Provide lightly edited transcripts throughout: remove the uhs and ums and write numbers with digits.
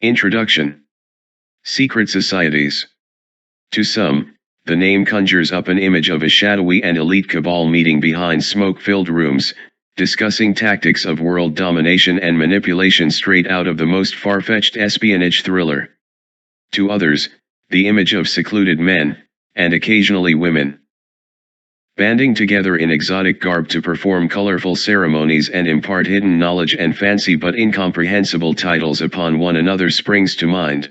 Introduction. Secret societies. To some, the name conjures up an image of a shadowy and elite cabal meeting behind smoke-filled rooms, discussing tactics of world domination and manipulation straight out of the most far-fetched espionage thriller. To others, the image of secluded men, and occasionally women, banding together in exotic garb to perform colorful ceremonies and impart hidden knowledge and fancy but incomprehensible titles upon one another springs to mind.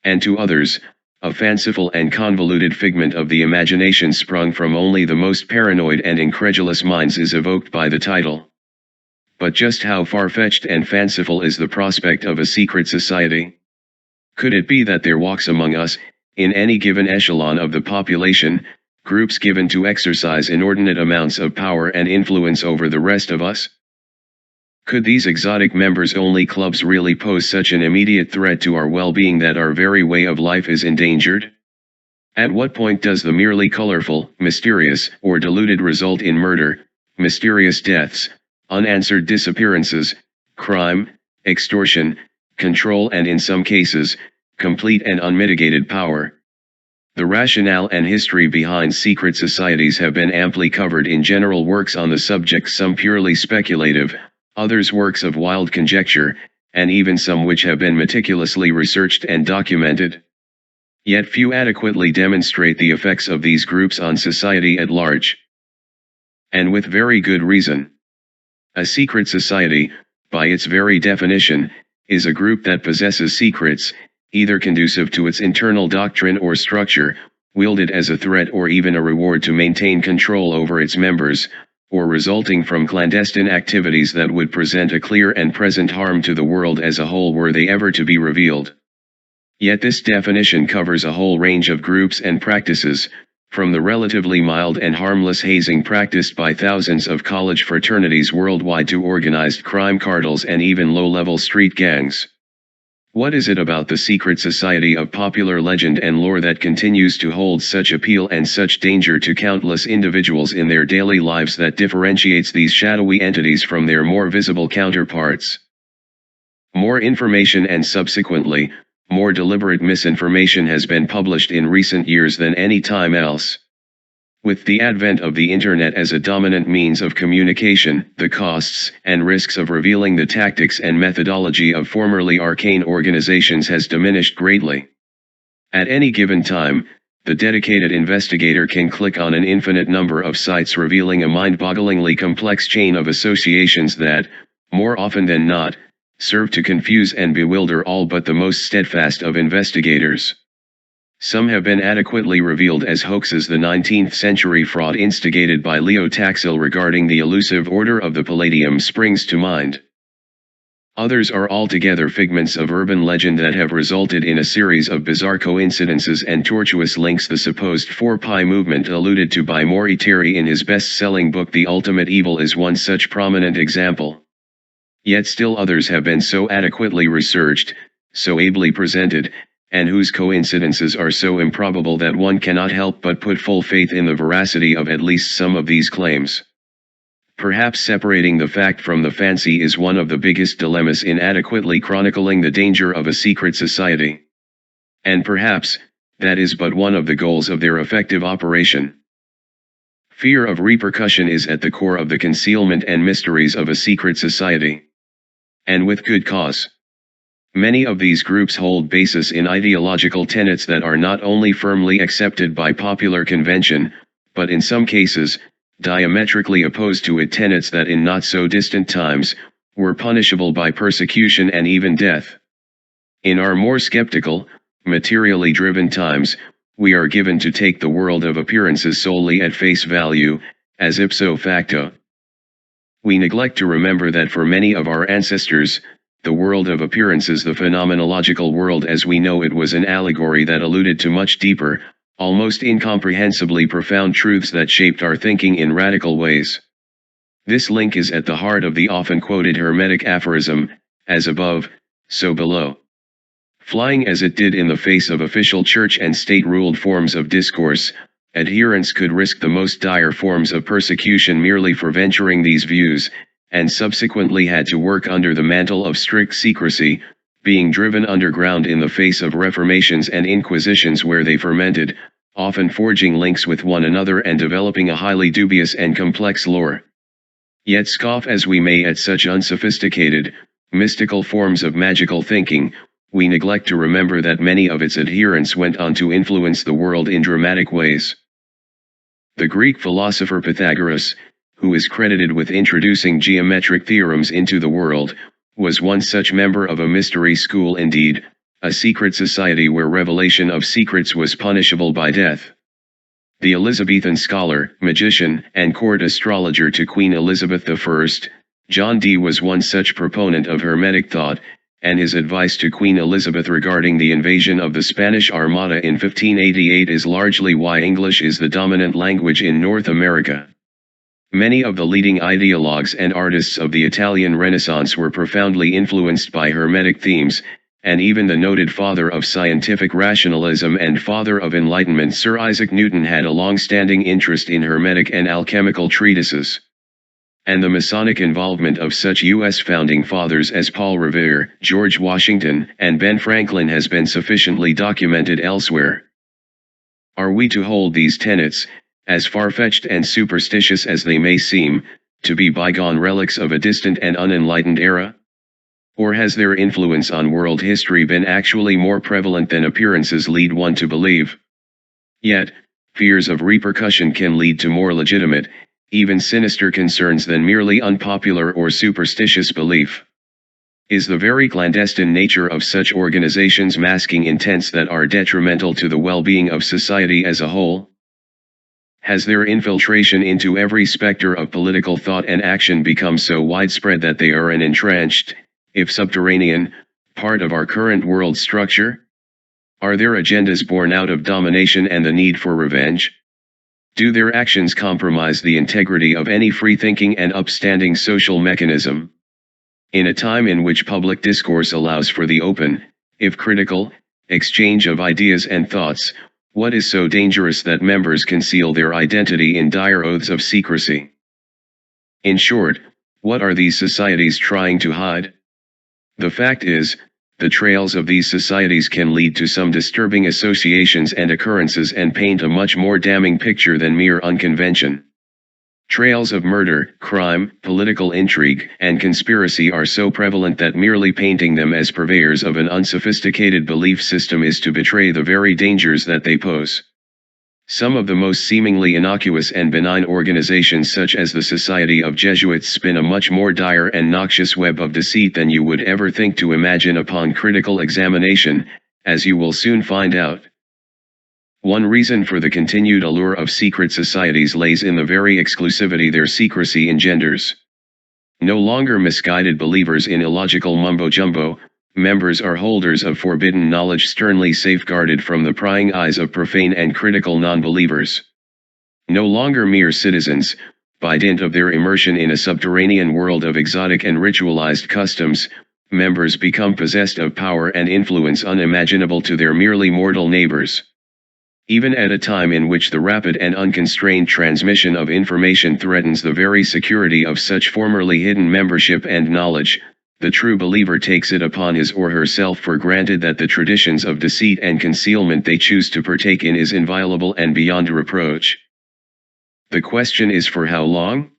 And to others, a fanciful and convoluted figment of the imagination sprung from only the most paranoid and incredulous minds is evoked by the title. But just how far-fetched and fanciful is the prospect of a secret society? Could it be that there walks among us, in any given echelon of the population, groups given to exercise inordinate amounts of power and influence over the rest of us? Could these exotic members-only clubs really pose such an immediate threat to our well-being that our very way of life is endangered? At what point does the merely colorful, mysterious, or deluded result in murder, mysterious deaths, unanswered disappearances, crime, extortion, control and in some cases, complete and unmitigated power? The rationale and history behind secret societies have been amply covered in general works on the subject, some purely speculative, others works of wild conjecture, and even some which have been meticulously researched and documented. Yet few adequately demonstrate the effects of these groups on society at large. And with very good reason. A secret society, by its very definition, is a group that possesses secrets, either conducive to its internal doctrine or structure, wielded as a threat or even a reward to maintain control over its members, or resulting from clandestine activities that would present a clear and present harm to the world as a whole were they ever to be revealed. Yet this definition covers a whole range of groups and practices, from the relatively mild and harmless hazing practiced by thousands of college fraternities worldwide to organized crime cartels and even low-level street gangs. What is it about the secret society of popular legend and lore that continues to hold such appeal and such danger to countless individuals in their daily lives that differentiates these shadowy entities from their more visible counterparts? More information and subsequently, more deliberate misinformation has been published in recent years than any time else. With the advent of the Internet as a dominant means of communication, the costs and risks of revealing the tactics and methodology of formerly arcane organizations has diminished greatly. At any given time, the dedicated investigator can click on an infinite number of sites revealing a mind-bogglingly complex chain of associations that, more often than not, serve to confuse and bewilder all but the most steadfast of investigators. Some have been adequately revealed as hoaxes. The 19th century fraud instigated by Leo Taxil regarding the elusive Order of the Palladium springs to mind. Others are altogether figments of urban legend that have resulted in a series of bizarre coincidences and tortuous links. The supposed 4-Pi movement alluded to by Maury Terry in his best-selling book The Ultimate Evil is one such prominent example. Yet still others have been so adequately researched, so ably presented, and whose coincidences are so improbable that one cannot help but put full faith in the veracity of at least some of these claims. Perhaps separating the fact from the fancy is one of the biggest dilemmas in adequately chronicling the danger of a secret society. And perhaps, that is but one of the goals of their effective operation. Fear of repercussion is at the core of the concealment and mysteries of a secret society. And with good cause. Many of these groups hold basis in ideological tenets that are not only firmly accepted by popular convention, but in some cases, diametrically opposed to it, tenets that in not so distant times, were punishable by persecution and even death. In our more skeptical, materially driven times, we are given to take the world of appearances solely at face value, as ipso facto. We neglect to remember that for many of our ancestors, the world of appearances, the phenomenological world as we know it, was an allegory that alluded to much deeper, almost incomprehensibly profound truths that shaped our thinking in radical ways. This link is at the heart of the often quoted Hermetic aphorism, as above, so below. Flying as it did in the face of official church and state-ruled forms of discourse, adherents could risk the most dire forms of persecution merely for venturing these views, and subsequently had to work under the mantle of strict secrecy, being driven underground in the face of reformations and inquisitions where they fermented, often forging links with one another and developing a highly dubious and complex lore. Yet scoff as we may at such unsophisticated, mystical forms of magical thinking, we neglect to remember that many of its adherents went on to influence the world in dramatic ways. The Greek philosopher Pythagoras, who is credited with introducing geometric theorems into the world, was one such member of a mystery school, indeed, a secret society where revelation of secrets was punishable by death. The Elizabethan scholar, magician, and court astrologer to Queen Elizabeth I, John Dee was one such proponent of Hermetic thought, and his advice to Queen Elizabeth regarding the invasion of the Spanish Armada in 1588 is largely why English is the dominant language in North America. Many of the leading ideologues and artists of the Italian Renaissance were profoundly influenced by Hermetic themes, and even the noted father of scientific rationalism and father of enlightenment Sir Isaac Newton had a long-standing interest in Hermetic and alchemical treatises. And the Masonic involvement of such U.S. founding fathers as Paul Revere, George Washington, and Ben Franklin has been sufficiently documented elsewhere. Are we to hold these tenets, as far-fetched and superstitious as they may seem, to be bygone relics of a distant and unenlightened era? Or has their influence on world history been actually more prevalent than appearances lead one to believe? Yet, fears of repercussion can lead to more legitimate, even sinister concerns than merely unpopular or superstitious belief. Is the very clandestine nature of such organizations masking intents that are detrimental to the well-being of society as a whole? Has their infiltration into every specter of political thought and action become so widespread that they are an entrenched, if subterranean, part of our current world structure? Are their agendas born out of domination and the need for revenge? Do their actions compromise the integrity of any free-thinking and upstanding social mechanism? In a time in which public discourse allows for the open, if critical, exchange of ideas and thoughts, what is so dangerous that members conceal their identity in dire oaths of secrecy? In short, what are these societies trying to hide? The fact is, the trails of these societies can lead to some disturbing associations and occurrences and paint a much more damning picture than mere unconvention. Trails of murder, crime, political intrigue, and conspiracy are so prevalent that merely painting them as purveyors of an unsophisticated belief system is to betray the very dangers that they pose. Some of the most seemingly innocuous and benign organizations such as the Society of Jesuits spin a much more dire and noxious web of deceit than you would ever think to imagine upon critical examination, as you will soon find out. One reason for the continued allure of secret societies lays in the very exclusivity their secrecy engenders. No longer misguided believers in illogical mumbo-jumbo, members are holders of forbidden knowledge sternly safeguarded from the prying eyes of profane and critical non-believers. No longer mere citizens, by dint of their immersion in a subterranean world of exotic and ritualized customs, members become possessed of power and influence unimaginable to their merely mortal neighbors. Even at a time in which the rapid and unconstrained transmission of information threatens the very security of such formerly hidden membership and knowledge, the true believer takes it upon his or herself for granted that the traditions of deceit and concealment they choose to partake in is inviolable and beyond reproach. The question is, for how long?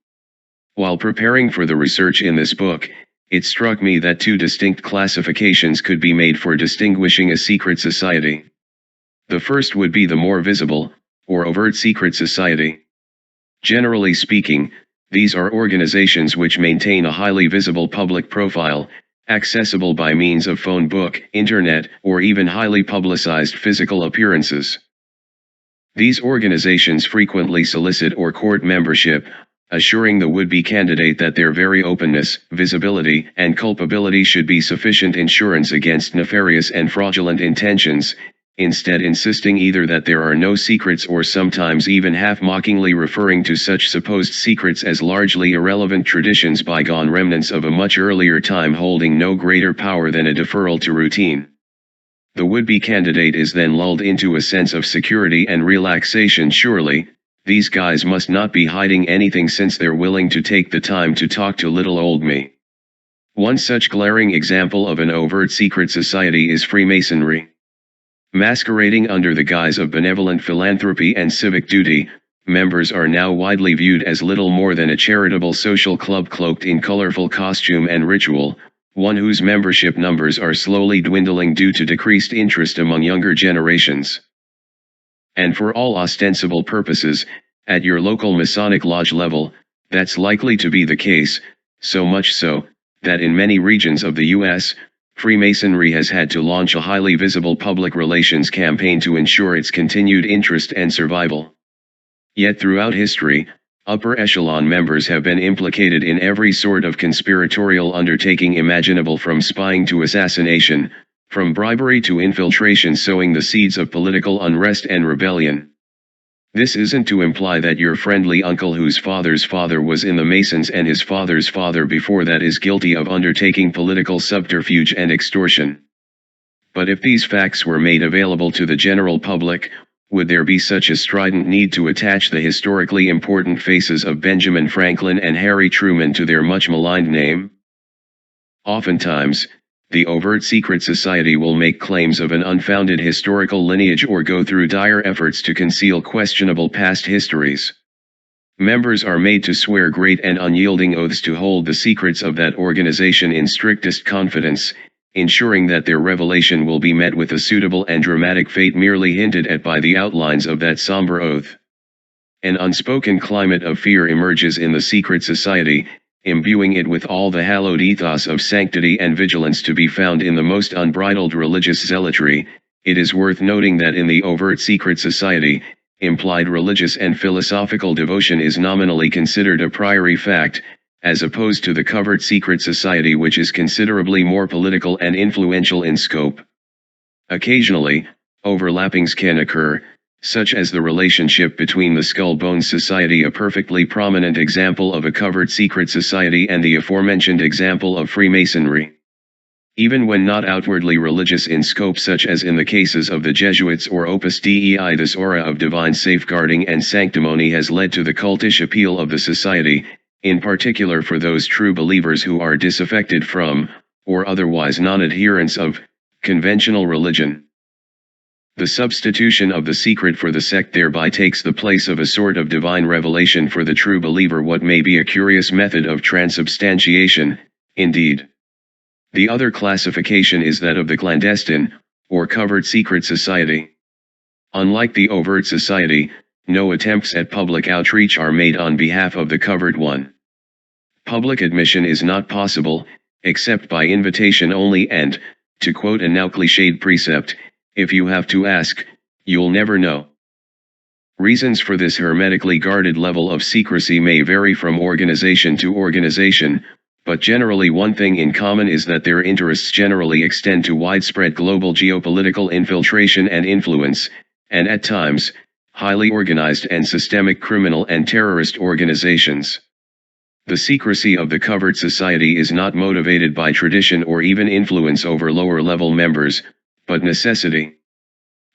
While preparing for the research in this book, it struck me that two distinct classifications could be made for distinguishing a secret society. The first would be the more visible, or overt secret society. Generally speaking, these are organizations which maintain a highly visible public profile, accessible by means of phone book, internet, or even highly publicized physical appearances. These organizations frequently solicit or court membership, assuring the would-be candidate that their very openness, visibility, and culpability should be sufficient insurance against nefarious and fraudulent intentions, instead insisting either that there are no secrets or sometimes even half-mockingly referring to such supposed secrets as largely irrelevant traditions, bygone remnants of a much earlier time holding no greater power than a deferral to routine. The would-be candidate is then lulled into a sense of security and relaxation. Surely, these guys must not be hiding anything since they're willing to take the time to talk to little old me. One such glaring example of an overt secret society is Freemasonry. Masquerading under the guise of benevolent philanthropy and civic duty, members are now widely viewed as little more than a charitable social club cloaked in colorful costume and ritual, one whose membership numbers are slowly dwindling due to decreased interest among younger generations. And for all ostensible purposes, at your local Masonic lodge level, that's likely to be the case, so much so, that in many regions of the U.S., Freemasonry has had to launch a highly visible public relations campaign to ensure its continued interest and survival. Yet throughout history, upper echelon members have been implicated in every sort of conspiratorial undertaking imaginable, from spying to assassination, from bribery to infiltration, sowing the seeds of political unrest and rebellion. This isn't to imply that your friendly uncle whose father's father was in the Masons and his father's father before that is guilty of undertaking political subterfuge and extortion. But if these facts were made available to the general public, would there be such a strident need to attach the historically important faces of Benjamin Franklin and Harry Truman to their much maligned name? Oftentimes, the overt secret society will make claims of an unfounded historical lineage or go through dire efforts to conceal questionable past histories. Members are made to swear great and unyielding oaths to hold the secrets of that organization in strictest confidence, ensuring that their revelation will be met with a suitable and dramatic fate merely hinted at by the outlines of that somber oath. An unspoken climate of fear emerges in the secret society, imbuing it with all the hallowed ethos of sanctity and vigilance to be found in the most unbridled religious zealotry. It is worth noting that in the overt secret society, implied religious and philosophical devotion is nominally considered a priori fact, as opposed to the covert secret society, which is considerably more political and influential in scope. Occasionally, overlappings can occur, such as the relationship between the Skull Bones Society, a perfectly prominent example of a covert secret society, and the aforementioned example of Freemasonry. Even when not outwardly religious in scope, such as in the cases of the Jesuits or Opus Dei, this aura of divine safeguarding and sanctimony has led to the cultish appeal of the society, in particular for those true believers who are disaffected from, or otherwise non-adherents of, conventional religion. The substitution of the secret for the sect thereby takes the place of a sort of divine revelation for the true believer, what may be a curious method of transubstantiation, indeed. The other classification is that of the clandestine, or covert secret society. Unlike the overt society, no attempts at public outreach are made on behalf of the covered one. Public admission is not possible, except by invitation only, and, to quote a now cliched precept, if you have to ask, you'll never know. Reasons for this hermetically guarded level of secrecy may vary from organization to organization, but generally one thing in common is that their interests generally extend to widespread global geopolitical infiltration and influence, and at times, highly organized and systemic criminal and terrorist organizations. The secrecy of the covert society is not motivated by tradition or even influence over lower-level members, but necessity.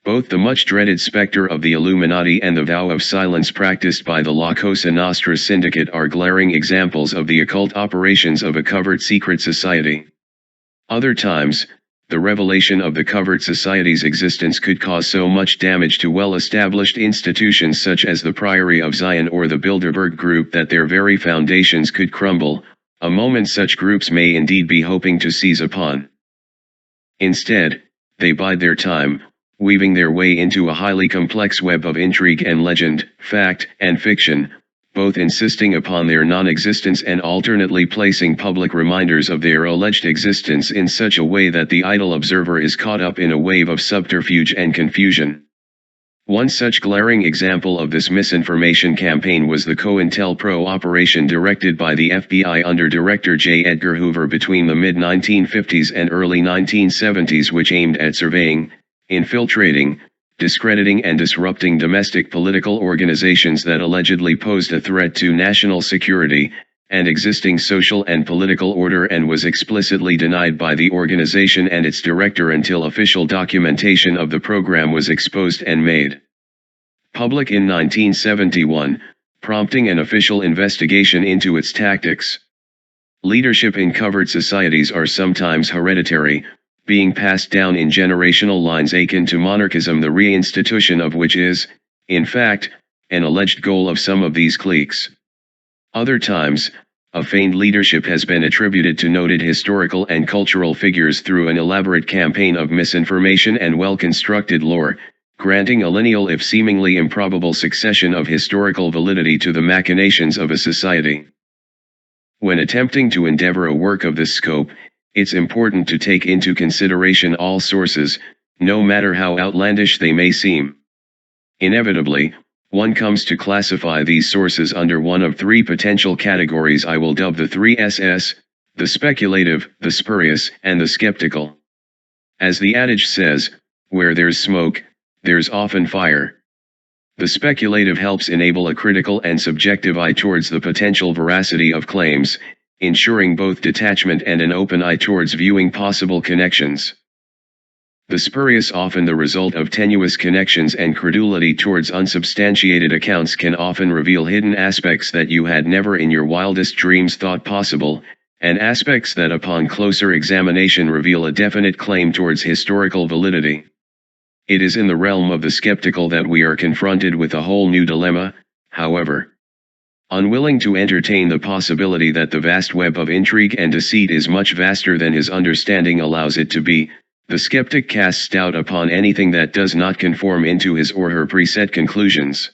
Both the much-dreaded specter of the Illuminati and the vow of silence practiced by the La Cosa Nostra syndicate are glaring examples of the occult operations of a covert secret society. Other times, the revelation of the covert society's existence could cause so much damage to well-established institutions such as the Priory of Zion or the Bilderberg Group that their very foundations could crumble, a moment such groups may indeed be hoping to seize upon. Instead, they bide their time, weaving their way into a highly complex web of intrigue and legend, fact and fiction, both insisting upon their non-existence and alternately placing public reminders of their alleged existence in such a way that the idle observer is caught up in a wave of subterfuge and confusion. One such glaring example of this misinformation campaign was the COINTELPRO operation directed by the FBI under Director J. Edgar Hoover between the mid-1950s and early 1970s, which aimed at surveying, infiltrating, discrediting and disrupting domestic political organizations that allegedly posed a threat to national security and existing social and political order, and was explicitly denied by the organization and its director until official documentation of the program was exposed and made public in 1971, prompting an official investigation into its tactics. Leadership in covered societies are sometimes hereditary, being passed down in generational lines akin to monarchism, the reinstitution of which is, in fact, an alleged goal of some of these cliques. Other times, a feigned leadership has been attributed to noted historical and cultural figures through an elaborate campaign of misinformation and well-constructed lore, granting a lineal if seemingly improbable succession of historical validity to the machinations of a society. When attempting to endeavor a work of this scope, it's important to take into consideration all sources, no matter how outlandish they may seem. Inevitably, one comes to classify these sources under one of three potential categories I will dub the three S's: the speculative, the spurious, and the skeptical. As the adage says, where there's smoke, there's often fire. The speculative helps enable a critical and subjective eye towards the potential veracity of claims, ensuring both detachment and an open eye towards viewing possible connections. The spurious, often the result of tenuous connections and credulity towards unsubstantiated accounts, can often reveal hidden aspects that you had never in your wildest dreams thought possible, and aspects that upon closer examination reveal a definite claim towards historical validity. It is in the realm of the skeptical that we are confronted with a whole new dilemma, however. Unwilling to entertain the possibility that the vast web of intrigue and deceit is much vaster than his understanding allows it to be, the skeptic casts doubt upon anything that does not conform into his or her preset conclusions.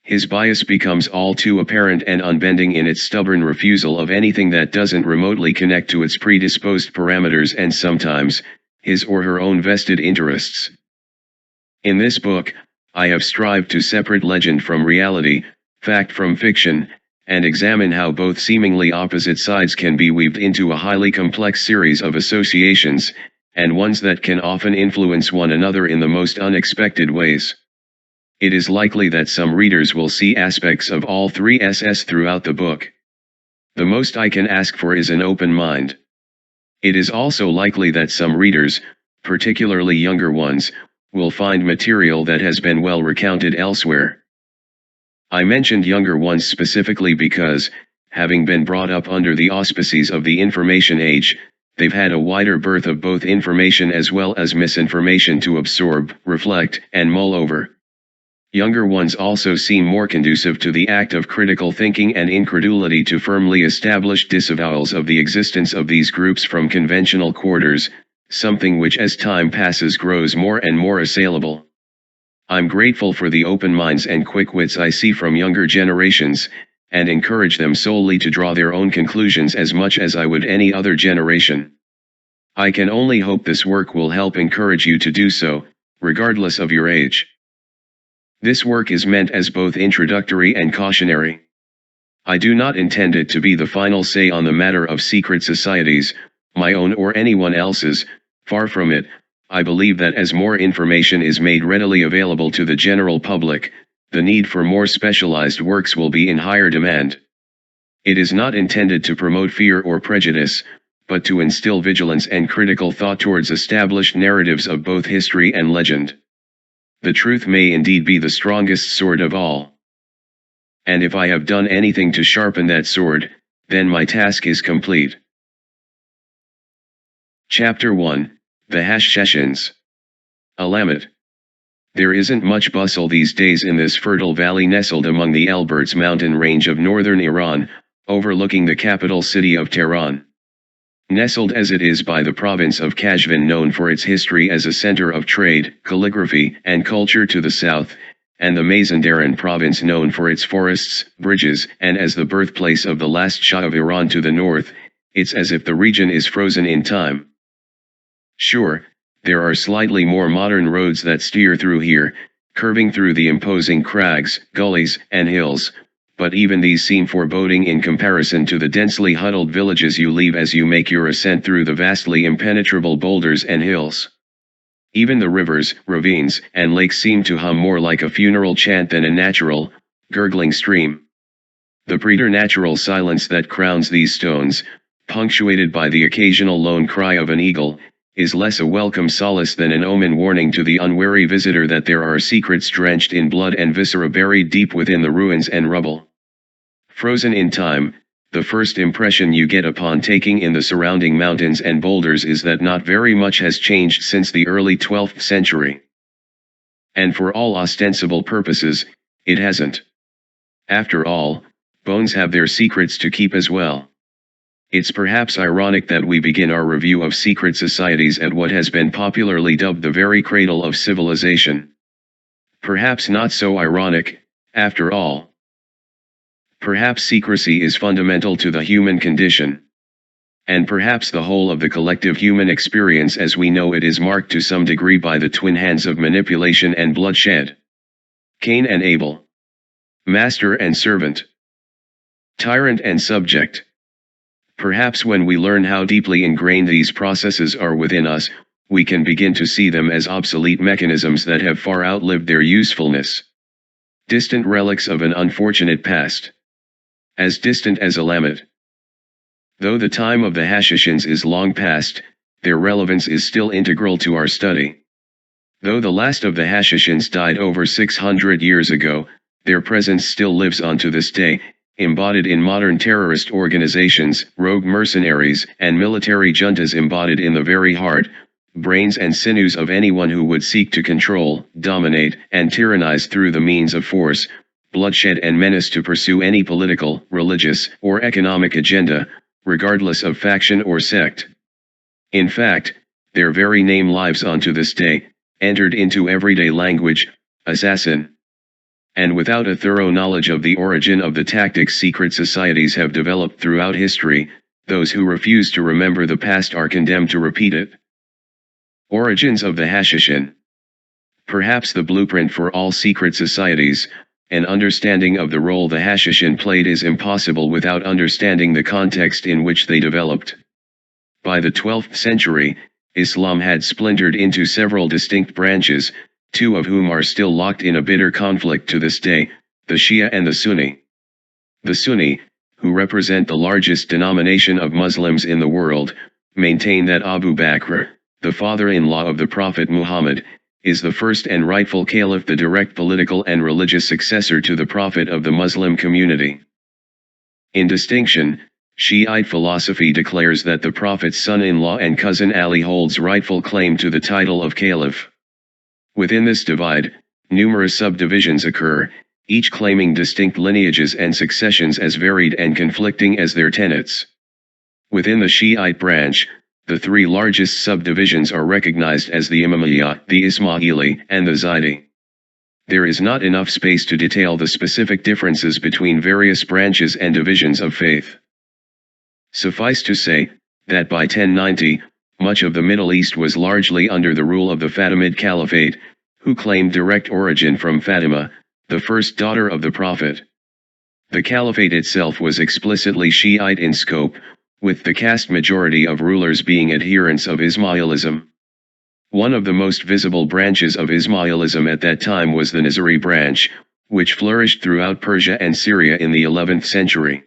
His bias becomes all too apparent and unbending in its stubborn refusal of anything that doesn't remotely connect to its predisposed parameters and sometimes, his or her own vested interests. In this book, I have strived to separate legend from reality, fact from fiction, and examine how both seemingly opposite sides can be weaved into a highly complex series of associations, and ones that can often influence one another in the most unexpected ways. It is likely that some readers will see aspects of all three S's throughout the book. The most I can ask for is an open mind. It is also likely that some readers, particularly younger ones, will find material that has been well recounted elsewhere. I mentioned younger ones specifically because, having been brought up under the auspices of the information age, they've had a wider berth of both information as well as misinformation to absorb, reflect, and mull over. Younger ones also seem more conducive to the act of critical thinking and incredulity to firmly established disavowals of the existence of these groups from conventional quarters, something which as time passes grows more and more assailable. I'm grateful for the open minds and quick wits I see from younger generations, and encourage them solely to draw their own conclusions as much as I would any other generation. I can only hope this work will help encourage you to do so, regardless of your age. This work is meant as both introductory and cautionary. I do not intend it to be the final say on the matter of secret societies, my own or anyone else's. Far from it. I believe that as more information is made readily available to the general public, the need for more specialized works will be in higher demand. It is not intended to promote fear or prejudice, but to instill vigilance and critical thought towards established narratives of both history and legend. The truth may indeed be the strongest sword of all. And if I have done anything to sharpen that sword, then my task is complete. Chapter 1, The Hash-Sheshans. Alamet. There isn't much bustle these days in this fertile valley nestled among the Alberts mountain range of northern Iran, overlooking the capital city of Tehran. Nestled as it is by the province of Kashvan, known for its history as a center of trade, calligraphy, and culture to the south, and the Mazandaran province known for its forests, bridges, and as the birthplace of the last Shah of Iran to the north, it's as if the region is frozen in time. Sure, there are slightly more modern roads that steer through here, curving through the imposing crags, gullies, and hills, but even these seem foreboding in comparison to the densely huddled villages you leave as you make your ascent through the vastly impenetrable boulders and hills. Even the rivers, ravines, and lakes seem to hum more like a funeral chant than a natural, gurgling stream. The preternatural silence that crowns these stones, punctuated by the occasional lone cry of an eagle, is less a welcome solace than an omen warning to the unwary visitor that there are secrets drenched in blood and viscera buried deep within the ruins and rubble. Frozen in time, the first impression you get upon taking in the surrounding mountains and boulders is that not very much has changed since the early 12th century. And for all ostensible purposes, it hasn't. After all, bones have their secrets to keep as well. It's perhaps ironic that we begin our review of secret societies at what has been popularly dubbed the very cradle of civilization. Perhaps not so ironic, after all. Perhaps secrecy is fundamental to the human condition. And perhaps the whole of the collective human experience as we know it is marked to some degree by the twin hands of manipulation and bloodshed. Cain and Abel. Master and servant. Tyrant and subject. Perhaps when we learn how deeply ingrained these processes are within us, we can begin to see them as obsolete mechanisms that have far outlived their usefulness. Distant relics of an unfortunate past. As distant as Alamut. Though the time of the Hashishins is long past, their relevance is still integral to our study. Though the last of the Hashishins died over 600 years ago, their presence still lives on to this day, embodied in modern terrorist organizations, rogue mercenaries, and military juntas embodied in the very heart, brains and sinews of anyone who would seek to control, dominate, and tyrannize through the means of force, bloodshed and menace to pursue any political, religious, or economic agenda, regardless of faction or sect. In fact, their very name lives on to this day, entered into everyday language, assassin. And without a thorough knowledge of the origin of the tactics secret societies have developed throughout history, those who refuse to remember the past are condemned to repeat it. Origins of the Hashishin. Perhaps the blueprint for all secret societies, an understanding of the role the Hashishin played is impossible without understanding the context in which they developed. By the 12th century, Islam had splintered into several distinct branches, two of whom are still locked in a bitter conflict to this day, the Shia and the Sunni. The Sunni, who represent the largest denomination of Muslims in the world, maintain that Abu Bakr, the father-in-law of the Prophet Muhammad, is the first and rightful caliph, the direct political and religious successor to the Prophet of the Muslim community. In distinction, Shiite philosophy declares that the Prophet's son-in-law and cousin Ali holds rightful claim to the title of caliph. Within this divide, numerous subdivisions occur, each claiming distinct lineages and successions as varied and conflicting as their tenets. Within the Shiite branch, the three largest subdivisions are recognized as the Imamiyya, the Ismaili, and the Zaydi. There is not enough space to detail the specific differences between various branches and divisions of faith. Suffice to say, that by 1090, much of the Middle East was largely under the rule of the Fatimid Caliphate, who claimed direct origin from Fatima, the first daughter of the Prophet. The Caliphate itself was explicitly Shiite in scope, with the caste majority of rulers being adherents of Ismailism. One of the most visible branches of Ismailism at that time was the Nizari branch, which flourished throughout Persia and Syria in the 11th century.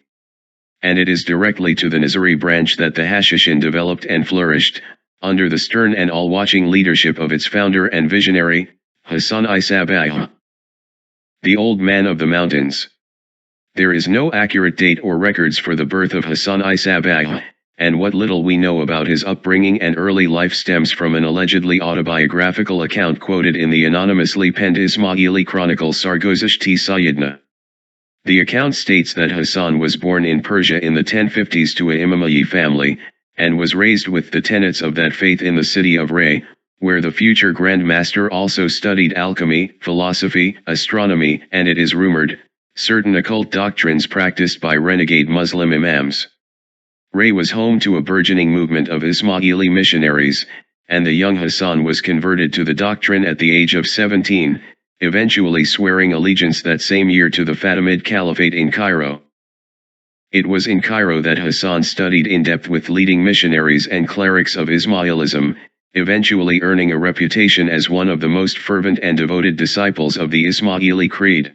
And it is directly to the Nizari branch that the Hashishin developed and flourished, under the stern and all-watching leadership of its founder and visionary, Hassan I Sabbah, the Old Man of the Mountains. There is no accurate date or records for the birth of Hassan I Sabbah, and what little we know about his upbringing and early life stems from an allegedly autobiographical account quoted in the anonymously penned Ismaili chronicle Sargozasht Sayyidna. The account states that Hassan was born in Persia in the 1050s to a Imamayi family, and was raised with the tenets of that faith in the city of Ray, where the future Grand Master also studied alchemy, philosophy, astronomy, and it is rumored, certain occult doctrines practiced by renegade Muslim imams. Ray was home to a burgeoning movement of Ismaili missionaries, and the young Hassan was converted to the doctrine at the age of 17, eventually swearing allegiance that same year to the Fatimid Caliphate in Cairo. It was in Cairo that Hassan studied in depth with leading missionaries and clerics of Ismailism, eventually earning a reputation as one of the most fervent and devoted disciples of the Ismaili creed.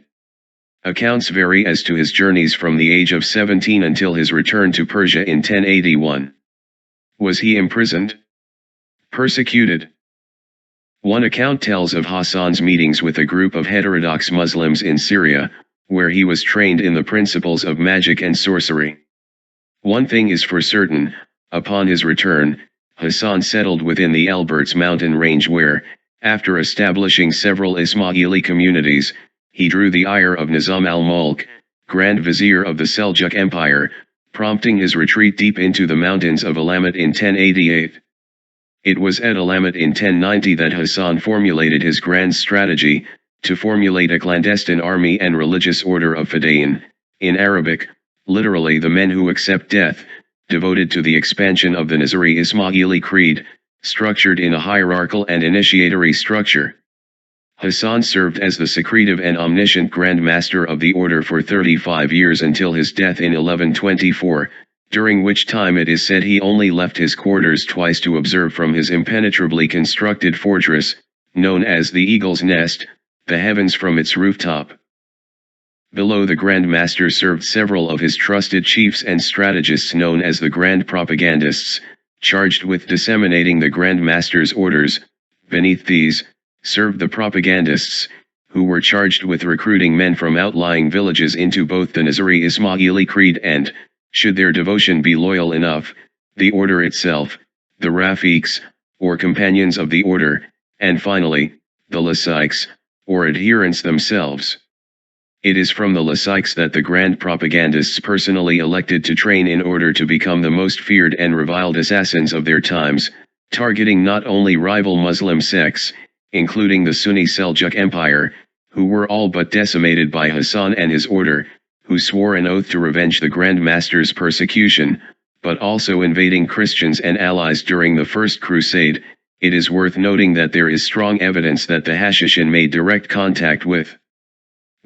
Accounts vary as to his journeys from the age of 17 until his return to Persia in 1081. Was he imprisoned? Persecuted? One account tells of Hassan's meetings with a group of heterodox Muslims in Syria, where he was trained in the principles of magic and sorcery. One thing is for certain, upon his return, Hassan settled within the Alberts mountain range where, after establishing several Ismaili communities, he drew the ire of Nizam al-Mulk, Grand Vizier of the Seljuk Empire, prompting his retreat deep into the mountains of Alamut in 1088. It was at Alamut in 1090 that Hassan formulated his grand strategy, to formulate a clandestine army and religious order of Fadayin, in Arabic, literally the men who accept death, devoted to the expansion of the Nizari Ismaili creed, structured in a hierarchical and initiatory structure. Hassan served as the secretive and omniscient Grand Master of the order for 35 years until his death in 1124, during which time it is said he only left his quarters twice to observe from his impenetrably constructed fortress, known as the Eagle's Nest, the heavens from its rooftop. Below, the Grand Master served several of his trusted chiefs and strategists known as the Grand Propagandists, charged with disseminating the Grand Master's orders. Beneath these, served the propagandists, who were charged with recruiting men from outlying villages into both the Nizari Ismaili creed and, should their devotion be loyal enough, the order itself, the Rafiqs, or companions of the order, and finally, the Lasaiks, or adherents themselves. It is from the Lasaiks that the Grand Propagandists personally elected to train in order to become the most feared and reviled assassins of their times, targeting not only rival Muslim sects, including the Sunni Seljuk Empire, who were all but decimated by Hassan and his order, who swore an oath to revenge the Grand Master's persecution, but also invading Christians and allies during the First Crusade. It is worth noting that there is strong evidence that the Hashishin made direct contact with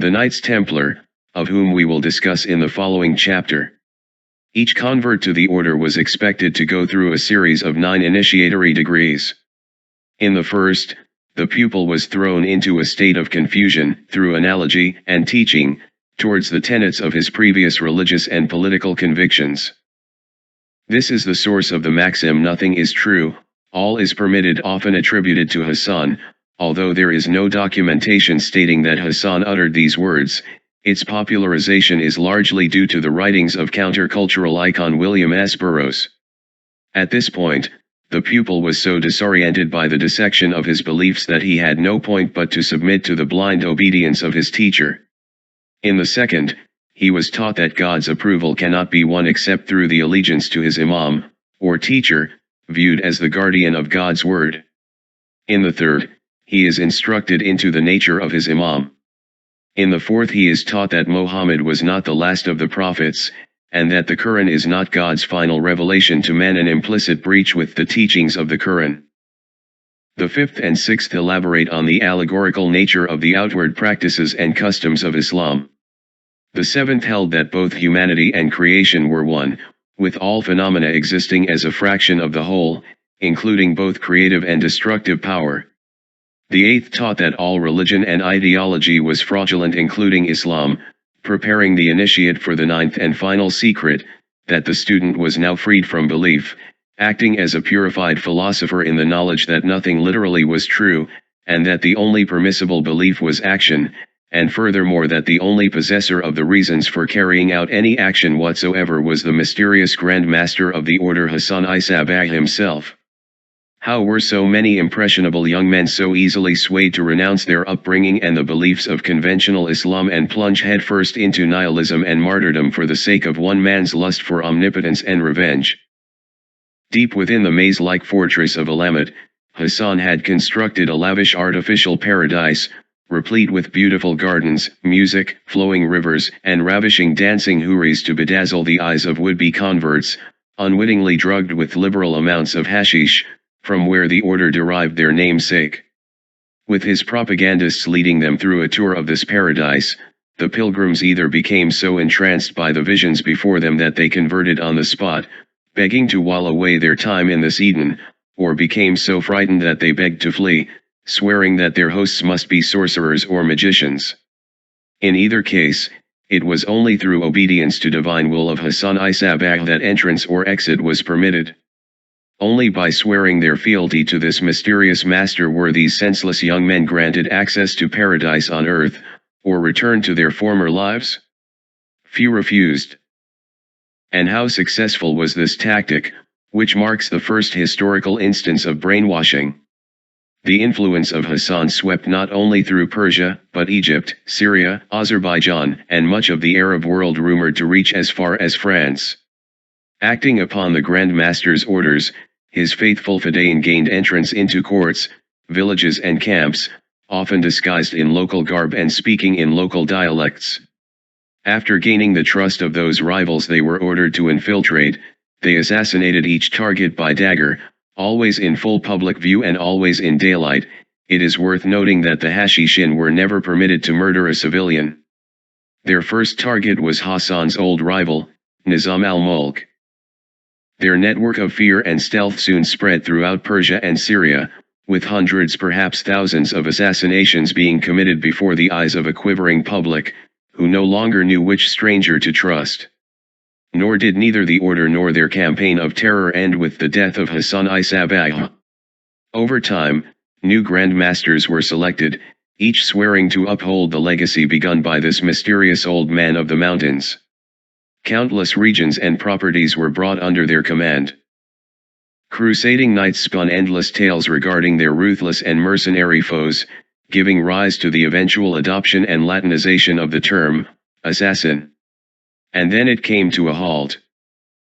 the Knights Templar, of whom we will discuss in the following chapter. Each convert to the order was expected to go through a series of 9 initiatory degrees. In the first, the pupil was thrown into a state of confusion, through analogy and teaching, towards the tenets of his previous religious and political convictions. This is the source of the maxim "nothing is true, all is permitted," often attributed to Hassan. Although there is no documentation stating that Hassan uttered these words, its popularization is largely due to the writings of countercultural icon William S. Burroughs. At this point, the pupil was so disoriented by the dissection of his beliefs that he had no point but to submit to the blind obedience of his teacher. In the second, he was taught that God's approval cannot be won except through the allegiance to his imam, or teacher, viewed as the guardian of God's word. In the third, he is instructed into the nature of his imam. In the fourth, he is taught that Muhammad was not the last of the prophets, and that the Quran is not God's final revelation to man, an implicit breach with the teachings of the Quran. The fifth and sixth elaborate on the allegorical nature of the outward practices and customs of Islam. The seventh held that both humanity and creation were one, with all phenomena existing as a fraction of the whole, including both creative and destructive power. The eighth taught that all religion and ideology was fraudulent, including Islam, preparing the initiate for the ninth and final secret, that the student was now freed from belief, acting as a purified philosopher in the knowledge that nothing literally was true, and that the only permissible belief was action, and furthermore that the only possessor of the reasons for carrying out any action whatsoever was the mysterious Grand Master of the order, Hassan Isabah himself. How were so many impressionable young men so easily swayed to renounce their upbringing and the beliefs of conventional Islam and plunge headfirst into nihilism and martyrdom for the sake of one man's lust for omnipotence and revenge? Deep within the maze-like fortress of Alamut, Hassan had constructed a lavish artificial paradise, replete with beautiful gardens, music, flowing rivers, and ravishing dancing houris to bedazzle the eyes of would-be converts, unwittingly drugged with liberal amounts of hashish, from where the order derived their namesake. With his propagandists leading them through a tour of this paradise, the pilgrims either became so entranced by the visions before them that they converted on the spot, begging to while away their time in this Eden, or became so frightened that they begged to flee, swearing that their hosts must be sorcerers or magicians. In either case, it was only through obedience to divine will of Hassan Isabah that entrance or exit was permitted. Only by swearing their fealty to this mysterious master were these senseless young men granted access to paradise on earth, or returned to their former lives. Few refused. And how successful was this tactic, which marks the first historical instance of brainwashing? The influence of Hassan swept not only through Persia, but Egypt, Syria, Azerbaijan, and much of the Arab world rumored to reach as far as France. Acting upon the Grand Master's orders, his faithful Fadain gained entrance into courts, villages and camps, often disguised in local garb and speaking in local dialects. After gaining the trust of those rivals they were ordered to infiltrate, they assassinated each target by dagger, always in full public view and always in daylight. It is worth noting that the Hashishin were never permitted to murder a civilian. Their first target was Hassan's old rival, Nizam al-Mulk. Their network of fear and stealth soon spread throughout Persia and Syria, with hundreds perhaps thousands of assassinations being committed before the eyes of a quivering public, who no longer knew which stranger to trust. Nor did neither the order nor their campaign of terror end with the death of Hassan I Sabbah. Over time, new Grand Masters were selected, each swearing to uphold the legacy begun by this mysterious old man of the mountains. Countless regions and properties were brought under their command. Crusading knights spun endless tales regarding their ruthless and mercenary foes, giving rise to the eventual adoption and Latinization of the term, assassin. And then it came to a halt.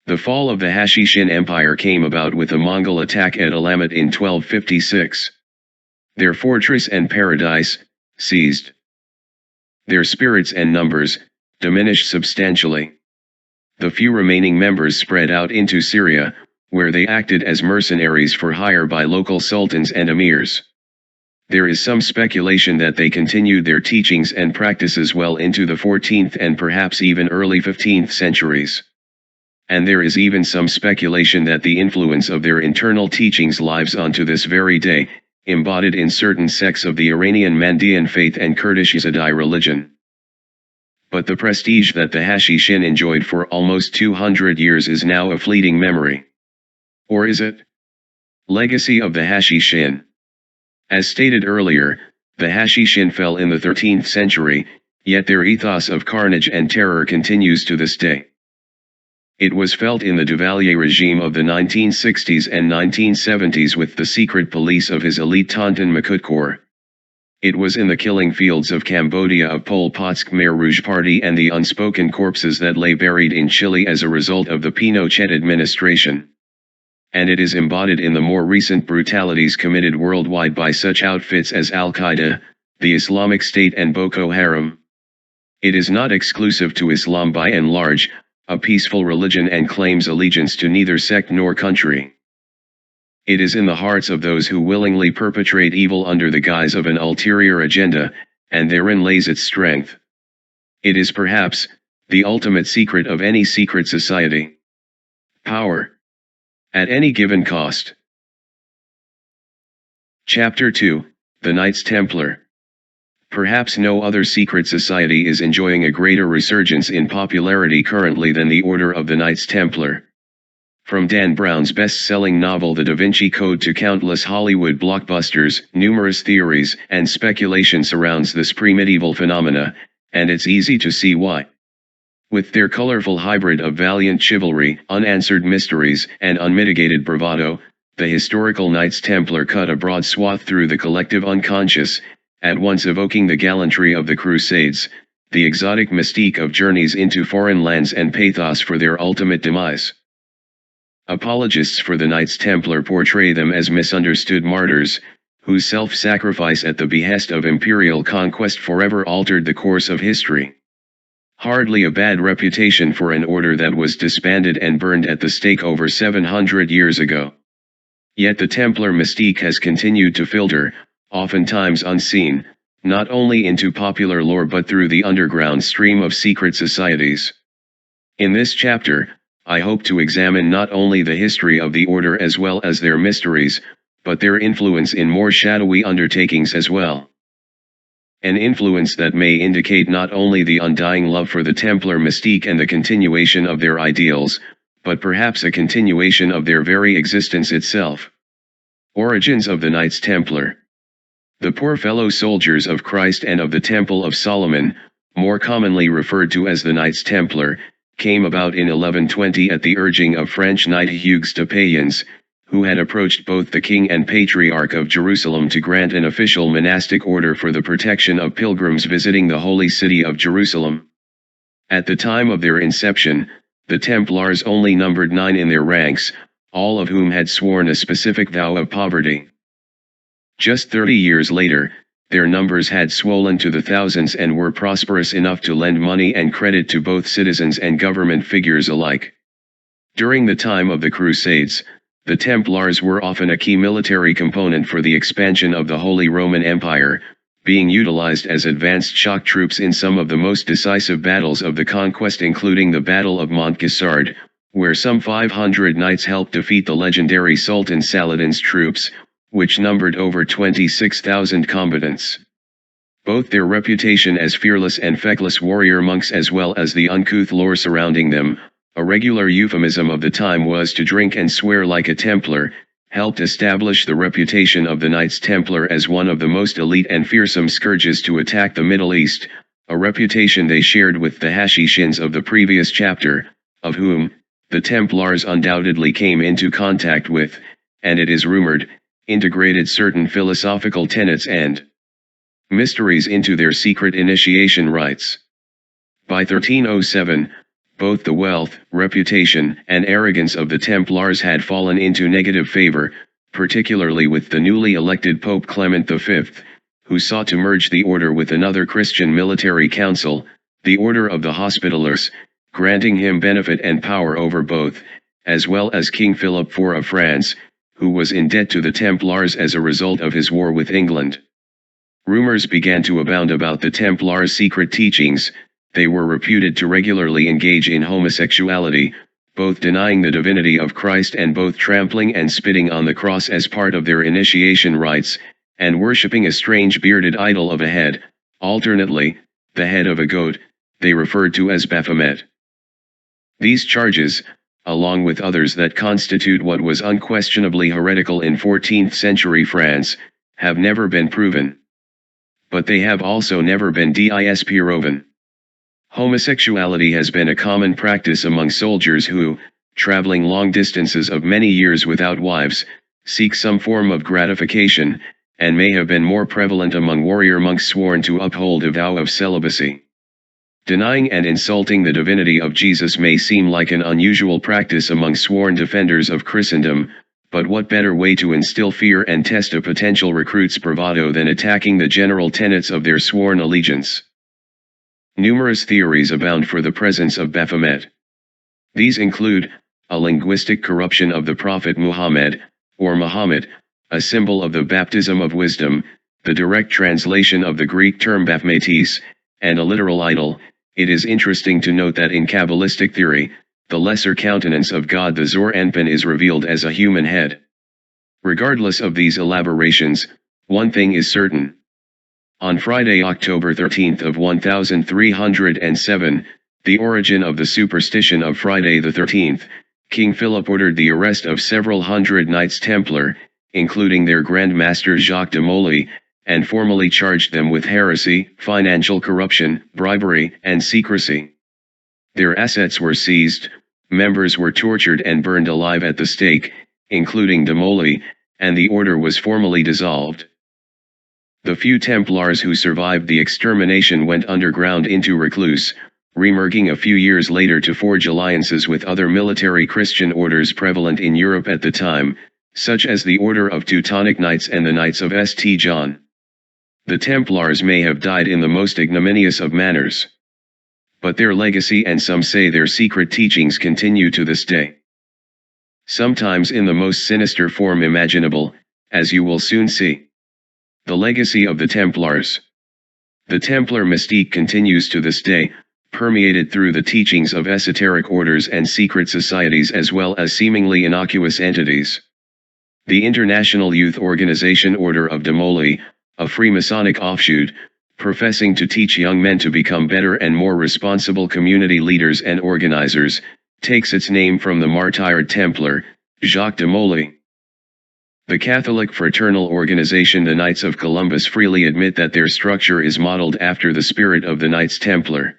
The fall of the Hashishin Empire came about with a Mongol attack at Elamet in 1256. Their fortress and paradise, seized. Their spirits and numbers, diminished substantially. The few remaining members spread out into Syria, where they acted as mercenaries for hire by local sultans and emirs. There is some speculation that they continued their teachings and practices well into the 14th and perhaps even early 15th centuries. And there is even some speculation that the influence of their internal teachings lives on to this very day, embodied in certain sects of the Iranian Mandaean faith and Kurdish Yazidi religion. But the prestige that the Hashishin enjoyed for almost 200 years is now a fleeting memory. Or is it? Legacy of the Hashishin. As stated earlier, the Hashishin fell in the 13th century, yet their ethos of carnage and terror continues to this day. It was felt in the Duvalier regime of the 1960s and 1970s with the secret police of his elite Tonton Makut Corps. It was in the killing fields of Cambodia of Pol Pot's Khmer Rouge Party and the unspoken corpses that lay buried in Chile as a result of the Pinochet administration. And it is embodied in the more recent brutalities committed worldwide by such outfits as Al-Qaeda, the Islamic State and Boko Haram. It is not exclusive to Islam by and large, a peaceful religion and claims allegiance to neither sect nor country. It is in the hearts of those who willingly perpetrate evil under the guise of an ulterior agenda, and therein lays its strength. It is perhaps the ultimate secret of any secret society. Power. At any given cost. Chapter 2, The Knights Templar. Perhaps no other secret society is enjoying a greater resurgence in popularity currently than the Order of the Knights Templar. From Dan Brown's best-selling novel The Da Vinci Code to countless Hollywood blockbusters, numerous theories and speculation surrounds this pre-medieval phenomena, and it's easy to see why. With their colorful hybrid of valiant chivalry, unanswered mysteries, and unmitigated bravado, the historical Knights Templar cut a broad swath through the collective unconscious, at once evoking the gallantry of the Crusades, the exotic mystique of journeys into foreign lands and pathos for their ultimate demise. Apologists for the Knights Templar portray them as misunderstood martyrs, whose self-sacrifice at the behest of imperial conquest forever altered the course of history. Hardly a bad reputation for an order that was disbanded and burned at the stake over 700 years ago. Yet the Templar mystique has continued to filter, oftentimes unseen, not only into popular lore but through the underground stream of secret societies. In this chapter, I hope to examine not only the history of the order as well as their mysteries, but their influence in more shadowy undertakings as well. An influence that may indicate not only the undying love for the Templar mystique and the continuation of their ideals, but perhaps a continuation of their very existence itself. Origins of the Knights Templar. The poor fellow soldiers of Christ and of the Temple of Solomon, more commonly referred to as the Knights Templar, came about in 1120 at the urging of French Knight Hugues de Payens, who had approached both the king and patriarch of Jerusalem to grant an official monastic order for the protection of pilgrims visiting the holy city of Jerusalem. At the time of their inception, the Templars only numbered 9 in their ranks, all of whom had sworn a specific vow of poverty. Just 30 years later, their numbers had swollen to the thousands and were prosperous enough to lend money and credit to both citizens and government figures alike. During the time of the Crusades, the Templars were often a key military component for the expansion of the Holy Roman Empire, being utilized as advanced shock troops in some of the most decisive battles of the conquest, including the Battle of Montgessard, where some 500 knights helped defeat the legendary Sultan Saladin's troops, which numbered over 26,000 combatants. Both their reputation as fearless and feckless warrior monks, as well as the uncouth lore surrounding them, a regular euphemism of the time was to drink and swear like a Templar, helped establish the reputation of the Knights Templar as one of the most elite and fearsome scourges to attack the Middle East, a reputation they shared with the Hashishins of the previous chapter, of whom the Templars undoubtedly came into contact with, and it is rumored, integrated certain philosophical tenets and mysteries into their secret initiation rites. By 1307, both the wealth, reputation, and arrogance of the Templars had fallen into negative favor, particularly with the newly elected Pope Clement V, who sought to merge the order with another Christian military council, the Order of the Hospitallers, granting him benefit and power over both, as well as King Philip IV of France, who was in debt to the Templars as a result of his war with England. Rumors began to abound about the Templars' secret teachings. They were reputed to regularly engage in homosexuality, both denying the divinity of Christ and both trampling and spitting on the cross as part of their initiation rites, and worshipping a strange bearded idol of a head, alternately, the head of a goat, they referred to as Baphomet. These charges, along with others that constitute what was unquestionably heretical in 14th century France, have never been proven. But they have also never been disproven. Homosexuality has been a common practice among soldiers who, traveling long distances of many years without wives, seek some form of gratification, and may have been more prevalent among warrior monks sworn to uphold a vow of celibacy. Denying and insulting the divinity of Jesus may seem like an unusual practice among sworn defenders of Christendom, but what better way to instill fear and test a potential recruit's bravado than attacking the general tenets of their sworn allegiance? Numerous theories abound for the presence of Baphomet. These include, a linguistic corruption of the Prophet Muhammad, or Muhammad, a symbol of the baptism of wisdom, the direct translation of the Greek term Baphometes, and a literal idol. It is interesting to note that in Kabbalistic theory, the lesser countenance of God the Zor Enpin is revealed as a human head. Regardless of these elaborations, one thing is certain. On Friday, October 13 of 1307, the origin of the superstition of Friday the 13th, King Philip ordered the arrest of several hundred Knights Templar, including their Grand Master Jacques de Molay, and formally charged them with heresy, financial corruption, bribery, and secrecy. Their assets were seized, members were tortured and burned alive at the stake, including de Molay, and the order was formally dissolved. The few Templars who survived the extermination went underground into recluse, reemerging a few years later to forge alliances with other military Christian orders prevalent in Europe at the time, such as the Order of Teutonic Knights and the Knights of St. John. The Templars may have died in the most ignominious of manners. But their legacy and some say their secret teachings continue to this day. Sometimes in the most sinister form imaginable, as you will soon see. The legacy of the Templars. The Templar mystique continues to this day, permeated through the teachings of esoteric orders and secret societies as well as seemingly innocuous entities. The International Youth Organization Order of de Molay, a Freemasonic offshoot, professing to teach young men to become better and more responsible community leaders and organizers, takes its name from the martyred Templar, Jacques de Molay. The Catholic fraternal organization the Knights of Columbus freely admit that their structure is modeled after the spirit of the Knights Templar.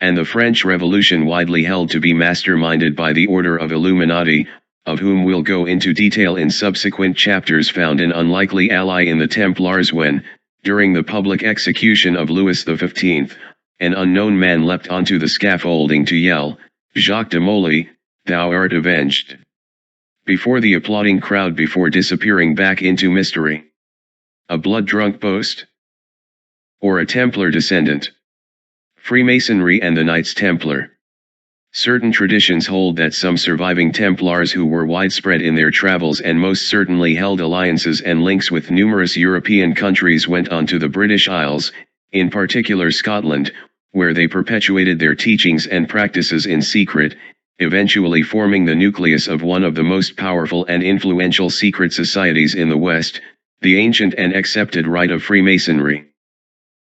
and the French Revolution widely held to be masterminded by the Order of Illuminati, of whom we'll go into detail in subsequent chapters, found an unlikely ally in the Templars when, during the public execution of Louis XV, an unknown man leapt onto the scaffolding to yell, "Jacques de Molay, thou art avenged," before the applauding crowd before disappearing back into mystery. A blood-drunk boast? Or a Templar descendant? Freemasonry and the Knights Templar. Certain traditions hold that some surviving Templars who were widespread in their travels and most certainly held alliances and links with numerous European countries went on to the British Isles, in particular Scotland, where they perpetuated their teachings and practices in secret, eventually forming the nucleus of one of the most powerful and influential secret societies in the West, the ancient and accepted rite of Freemasonry.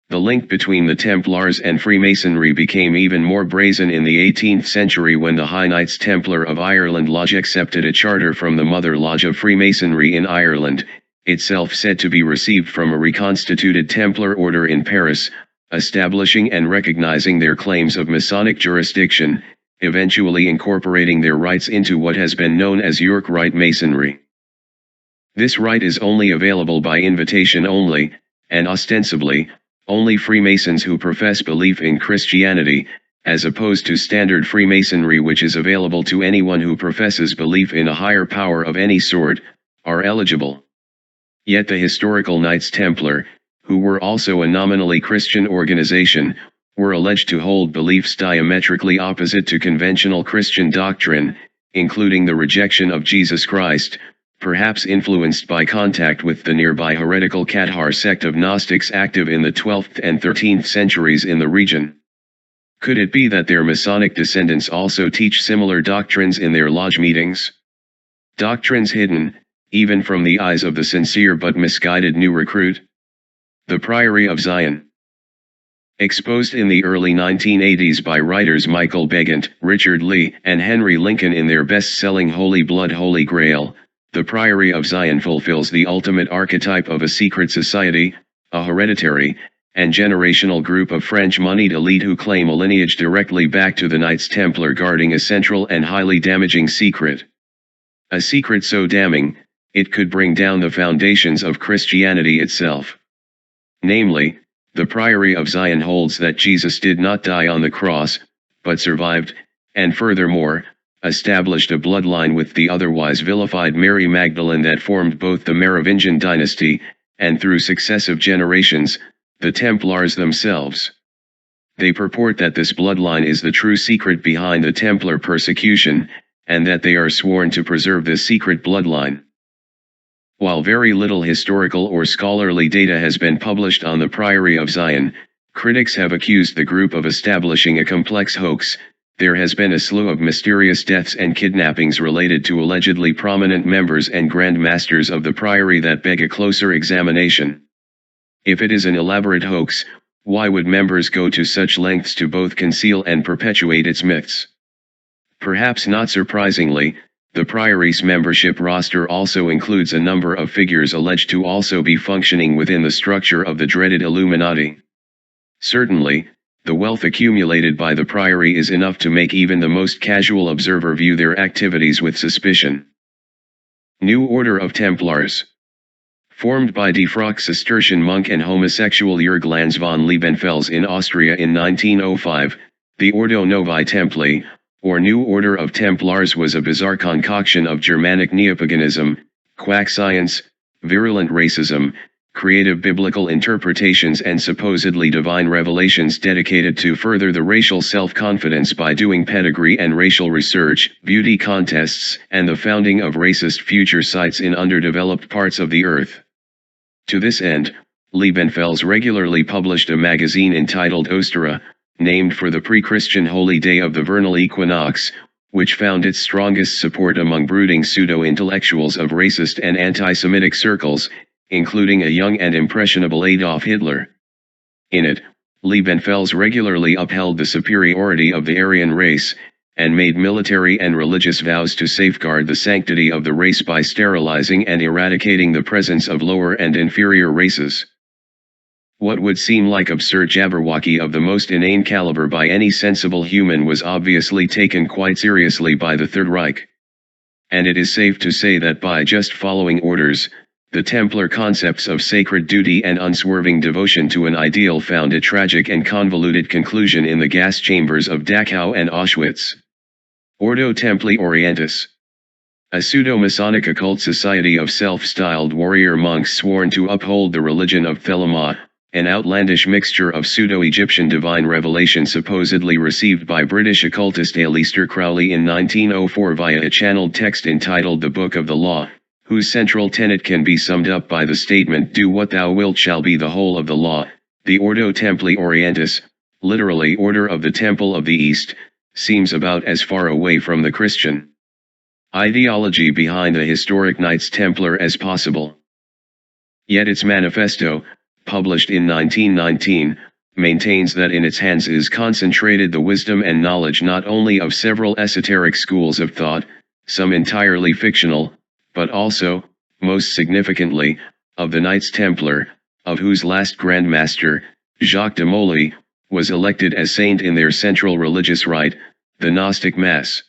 The link between the Templars and Freemasonry became even more brazen in the 18th century when the High Knights Templar of Ireland Lodge accepted a charter from the Mother Lodge of Freemasonry in Ireland, itself said to be received from a reconstituted Templar order in Paris, establishing and recognizing their claims of Masonic jurisdiction, eventually incorporating their rites into what has been known as York Rite Masonry. This rite is only available by invitation only, and ostensibly, only Freemasons who profess belief in Christianity, as opposed to standard Freemasonry, which is available to anyone who professes belief in a higher power of any sort, are eligible. Yet the historical Knights Templar, who were also a nominally Christian organization, were alleged to hold beliefs diametrically opposite to conventional Christian doctrine, including the rejection of Jesus Christ, perhaps influenced by contact with the nearby heretical Cathar sect of Gnostics active in the 12th and 13th centuries in the region. Could it be that their Masonic descendants also teach similar doctrines in their lodge meetings? Doctrines hidden, even from the eyes of the sincere but misguided new recruit? The Priory of Zion. Exposed in the early 1980s by writers Michael Begant, Richard Lee, and Henry Lincoln in their best-selling Holy Blood Holy Grail, the Priory of Zion fulfills the ultimate archetype of a secret society, a hereditary and generational group of French-moneyed elite who claim a lineage directly back to the Knights Templar guarding a central and highly damaging secret. A secret so damning, it could bring down the foundations of Christianity itself. Namely, the Priory of Zion holds that Jesus did not die on the cross, but survived, and furthermore, established a bloodline with the otherwise vilified Mary Magdalene that formed both the Merovingian dynasty, and through successive generations, the Templars themselves. They purport that this bloodline is the true secret behind the Templar persecution, and that they are sworn to preserve this secret bloodline. While very little historical or scholarly data has been published on the Priory of Zion, critics have accused the group of establishing a complex hoax. There has been a slew of mysterious deaths and kidnappings related to allegedly prominent members and Grand Masters of the Priory that beg a closer examination. If it is an elaborate hoax, why would members go to such lengths to both conceal and perpetuate its myths? Perhaps not surprisingly, the Priory's membership roster also includes a number of figures alleged to also be functioning within the structure of the dreaded Illuminati. Certainly, the wealth accumulated by the Priory is enough to make even the most casual observer view their activities with suspicion. New Order of Templars. Formed by defrocked Cistercian monk and homosexual Jürg Lanz von Liebenfels in Austria in 1905, the Ordo Novi Templi, or New Order of Templars, was a bizarre concoction of Germanic neopaganism, quack science, virulent racism, creative biblical interpretations and supposedly divine revelations dedicated to further the racial self-confidence by doing pedigree and racial research, beauty contests, and the founding of racist future sites in underdeveloped parts of the earth. To this end, Liebenfels regularly published a magazine entitled Ostera, named for the pre-Christian holy day of the vernal equinox, which found its strongest support among brooding pseudo-intellectuals of racist and anti-Semitic circles, including a young and impressionable Adolf Hitler. In it, Liebenfels regularly upheld the superiority of the Aryan race, and made military and religious vows to safeguard the sanctity of the race by sterilizing and eradicating the presence of lower and inferior races. What would seem like absurd jabberwocky of the most inane caliber by any sensible human was obviously taken quite seriously by the Third Reich. And it is safe to say that by just following orders, the Templar concepts of sacred duty and unswerving devotion to an ideal found a tragic and convoluted conclusion in the gas chambers of Dachau and Auschwitz. Ordo Templi Orientis. A pseudo-Masonic occult society of self-styled warrior monks sworn to uphold the religion of Thelema, an outlandish mixture of pseudo-Egyptian divine revelation supposedly received by British occultist Aleister Crowley in 1904 via a channeled text entitled The Book of the Law, whose central tenet can be summed up by the statement "Do what thou wilt shall be the whole of the law." The Ordo Templi Orientis, literally Order of the Temple of the East, seems about as far away from the Christian ideology behind the historic Knights Templar as possible. Yet its manifesto, published in 1919, maintains that in its hands is concentrated the wisdom and knowledge not only of several esoteric schools of thought, some entirely fictional, but also, most significantly, of the Knights Templar, of whose last Grand Master, Jacques de Molay, was elected as saint in their central religious rite, the Gnostic Mass.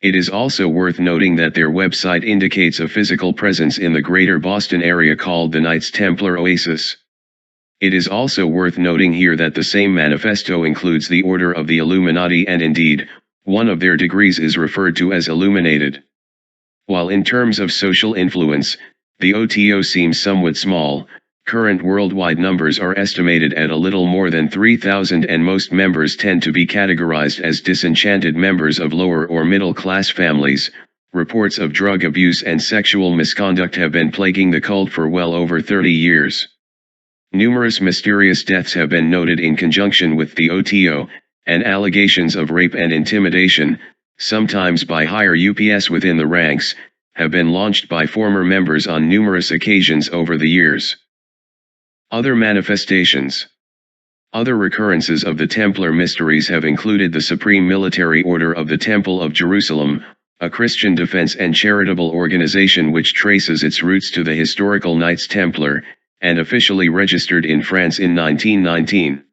It is also worth noting that their website indicates a physical presence in the greater Boston area called the Knights Templar Oasis. It is also worth noting here that the same manifesto includes the Order of the Illuminati, and indeed, one of their degrees is referred to as illuminated. While in terms of social influence, the OTO seems somewhat small, current worldwide numbers are estimated at a little more than 3,000, and most members tend to be categorized as disenchanted members of lower or middle-class families. Reports of drug abuse and sexual misconduct have been plaguing the cult for well over 30 years. Numerous mysterious deaths have been noted in conjunction with the OTO, and allegations of rape and intimidation, sometimes by higher UPS within the ranks, have been launched by former members on numerous occasions over the years. Other manifestations. Other recurrences of the Templar mysteries have included the Supreme Military Order of the Temple of Jerusalem, a Christian defense and charitable organization which traces its roots to the historical Knights Templar, and officially registered in France in 1919.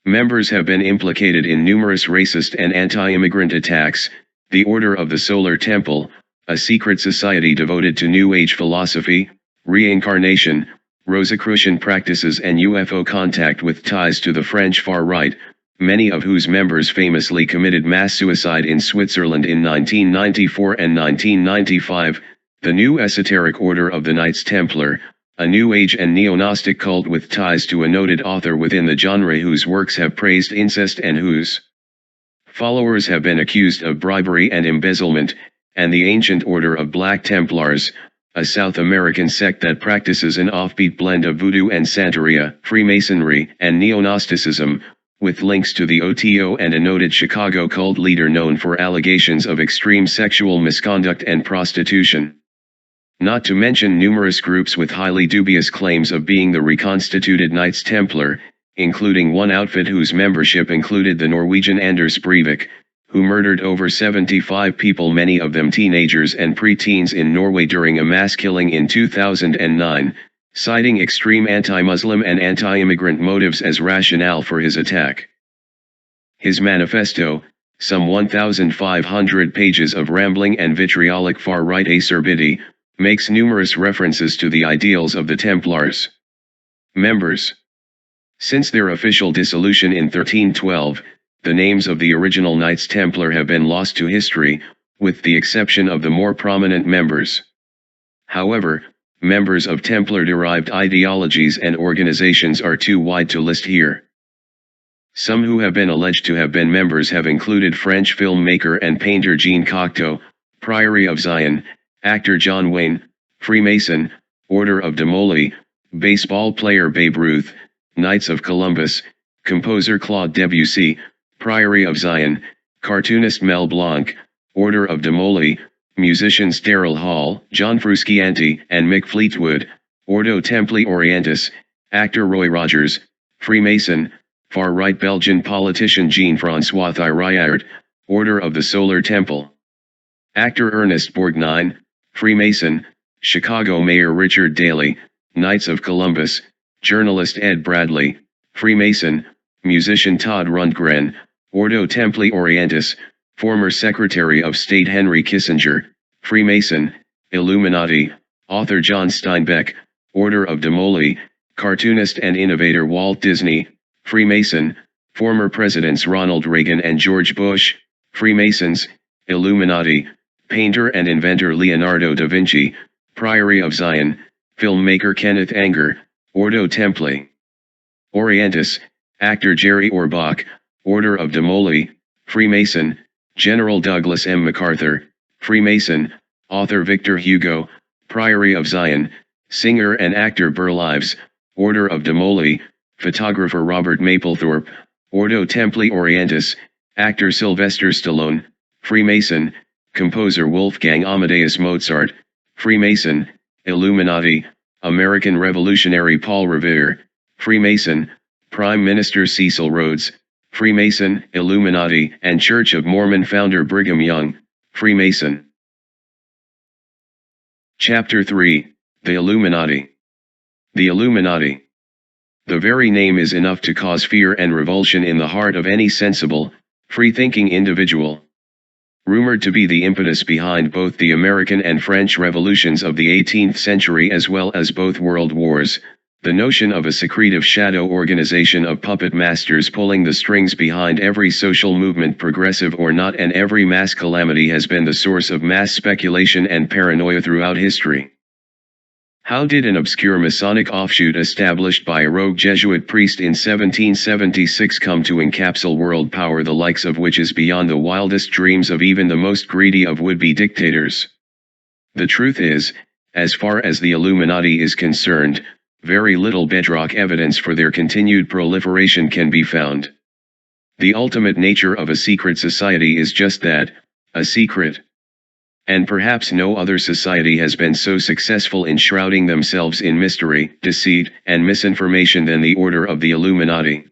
Members have been implicated in numerous racist and anti-immigrant attacks. The Order of the Solar Temple, a secret society devoted to New Age philosophy, reincarnation, Rosicrucian practices and UFO contact with ties to the French far right, many of whose members famously committed mass suicide in Switzerland in 1994 and 1995, the New Esoteric Order of the Knights Templar, a New Age and neo-Gnostic cult with ties to a noted author within the genre whose works have praised incest and whose followers have been accused of bribery and embezzlement, and the Ancient Order of Black Templars, a South American sect that practices an offbeat blend of voodoo and Santeria, Freemasonry, and neo-Gnosticism, with links to the OTO and a noted Chicago cult leader known for allegations of extreme sexual misconduct and prostitution. Not to mention numerous groups with highly dubious claims of being the reconstituted Knights Templar, including one outfit whose membership included the Norwegian Anders Breivik, who murdered over 75 people, many of them teenagers and pre-teens, in Norway during a mass killing in 2009, citing extreme anti-Muslim and anti-immigrant motives as rationale for his attack. His manifesto, some 1,500 pages of rambling and vitriolic far-right acerbity, makes numerous references to the ideals of the Templars. Members. Since their official dissolution in 1312, the names of the original Knights Templar have been lost to history, with the exception of the more prominent members. However, members of Templar-derived ideologies and organizations are too wide to list here. Some who have been alleged to have been members have included French filmmaker and painter Jean Cocteau, Priory of Zion, actor John Wayne, Freemason, Order of de Molay, baseball player Babe Ruth, Knights of Columbus, composer Claude Debussy, Priory of Zion, cartoonist Mel Blanc, Order of de Molay, musicians Daryl Hall, John Frusciante, and Mick Fleetwood, Ordo Templi Orientis, actor Roy Rogers, Freemason, far-right Belgian politician Jean-François Thieriart, Order of the Solar Temple. Actor Ernest Borgnine, Freemason, Chicago Mayor Richard Daley, Knights of Columbus, journalist Ed Bradley, Freemason, musician Todd Rundgren, Ordo Templi Orientis, former Secretary of State Henry Kissinger, Freemason, Illuminati, author John Steinbeck, Order of Demoli, cartoonist and innovator Walt Disney, Freemason, former presidents Ronald Reagan and George Bush, Freemasons, Illuminati, painter and inventor Leonardo da Vinci, Priory of Zion, filmmaker Kenneth Anger, Ordo Templi Orientis, actor Jerry Orbach, Order of Demoli, Freemason, General Douglas M. MacArthur, Freemason, author Victor Hugo, Priory of Zion, singer and actor Burl Ives, Order of Demoli, photographer Robert Mapplethorpe, Ordo Templi Orientis, actor Sylvester Stallone, Freemason, composer Wolfgang Amadeus Mozart, Freemason, Illuminati, American revolutionary Paul Revere, Freemason, Prime Minister Cecil Rhodes, Freemason, Illuminati and Church of Mormon founder Brigham Young, Freemason. Chapter 3, The Illuminati. The Illuminati. The very name is enough to cause fear and revulsion in the heart of any sensible, free-thinking individual. Rumored to be the impetus behind both the American and French revolutions of the 18th century as well as both world wars, the notion of a secretive shadow organization of puppet masters pulling the strings behind every social movement, progressive or not, and every mass calamity has been the source of mass speculation and paranoia throughout history. How did an obscure Masonic offshoot established by a rogue Jesuit priest in 1776 come to encapsulate world power the likes of which is beyond the wildest dreams of even the most greedy of would-be dictators? The truth is, as far as the Illuminati is concerned, very little bedrock evidence for their continued proliferation can be found. The ultimate nature of a secret society is just that, a secret. And perhaps no other society has been so successful in shrouding themselves in mystery, deceit, and misinformation than the Order of the Illuminati.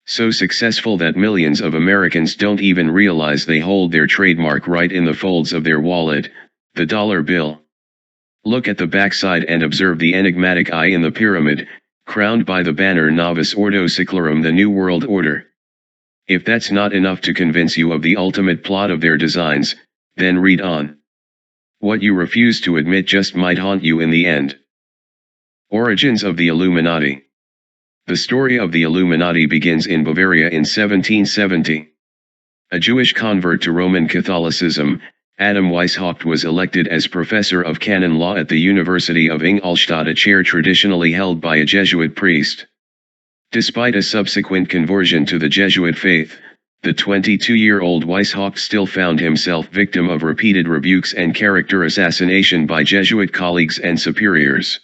So successful that millions of Americans don't even realize they hold their trademark right in the folds of their wallet, the dollar bill. Look at the backside and observe the enigmatic eye in the pyramid, crowned by the banner Novus Ordo Seclorum, the New World Order. If that's not enough to convince you of the ultimate plot of their designs, then read on. What you refuse to admit just might haunt you in the end. Origins of the Illuminati. The story of the Illuminati begins in Bavaria in 1770. A Jewish convert to Roman Catholicism, Adam Weishaupt was elected as professor of canon law at the University of Ingolstadt, a chair traditionally held by a Jesuit priest. Despite a subsequent conversion to the Jesuit faith, the 22-year-old Weishaupt still found himself victim of repeated rebukes and character assassination by Jesuit colleagues and superiors.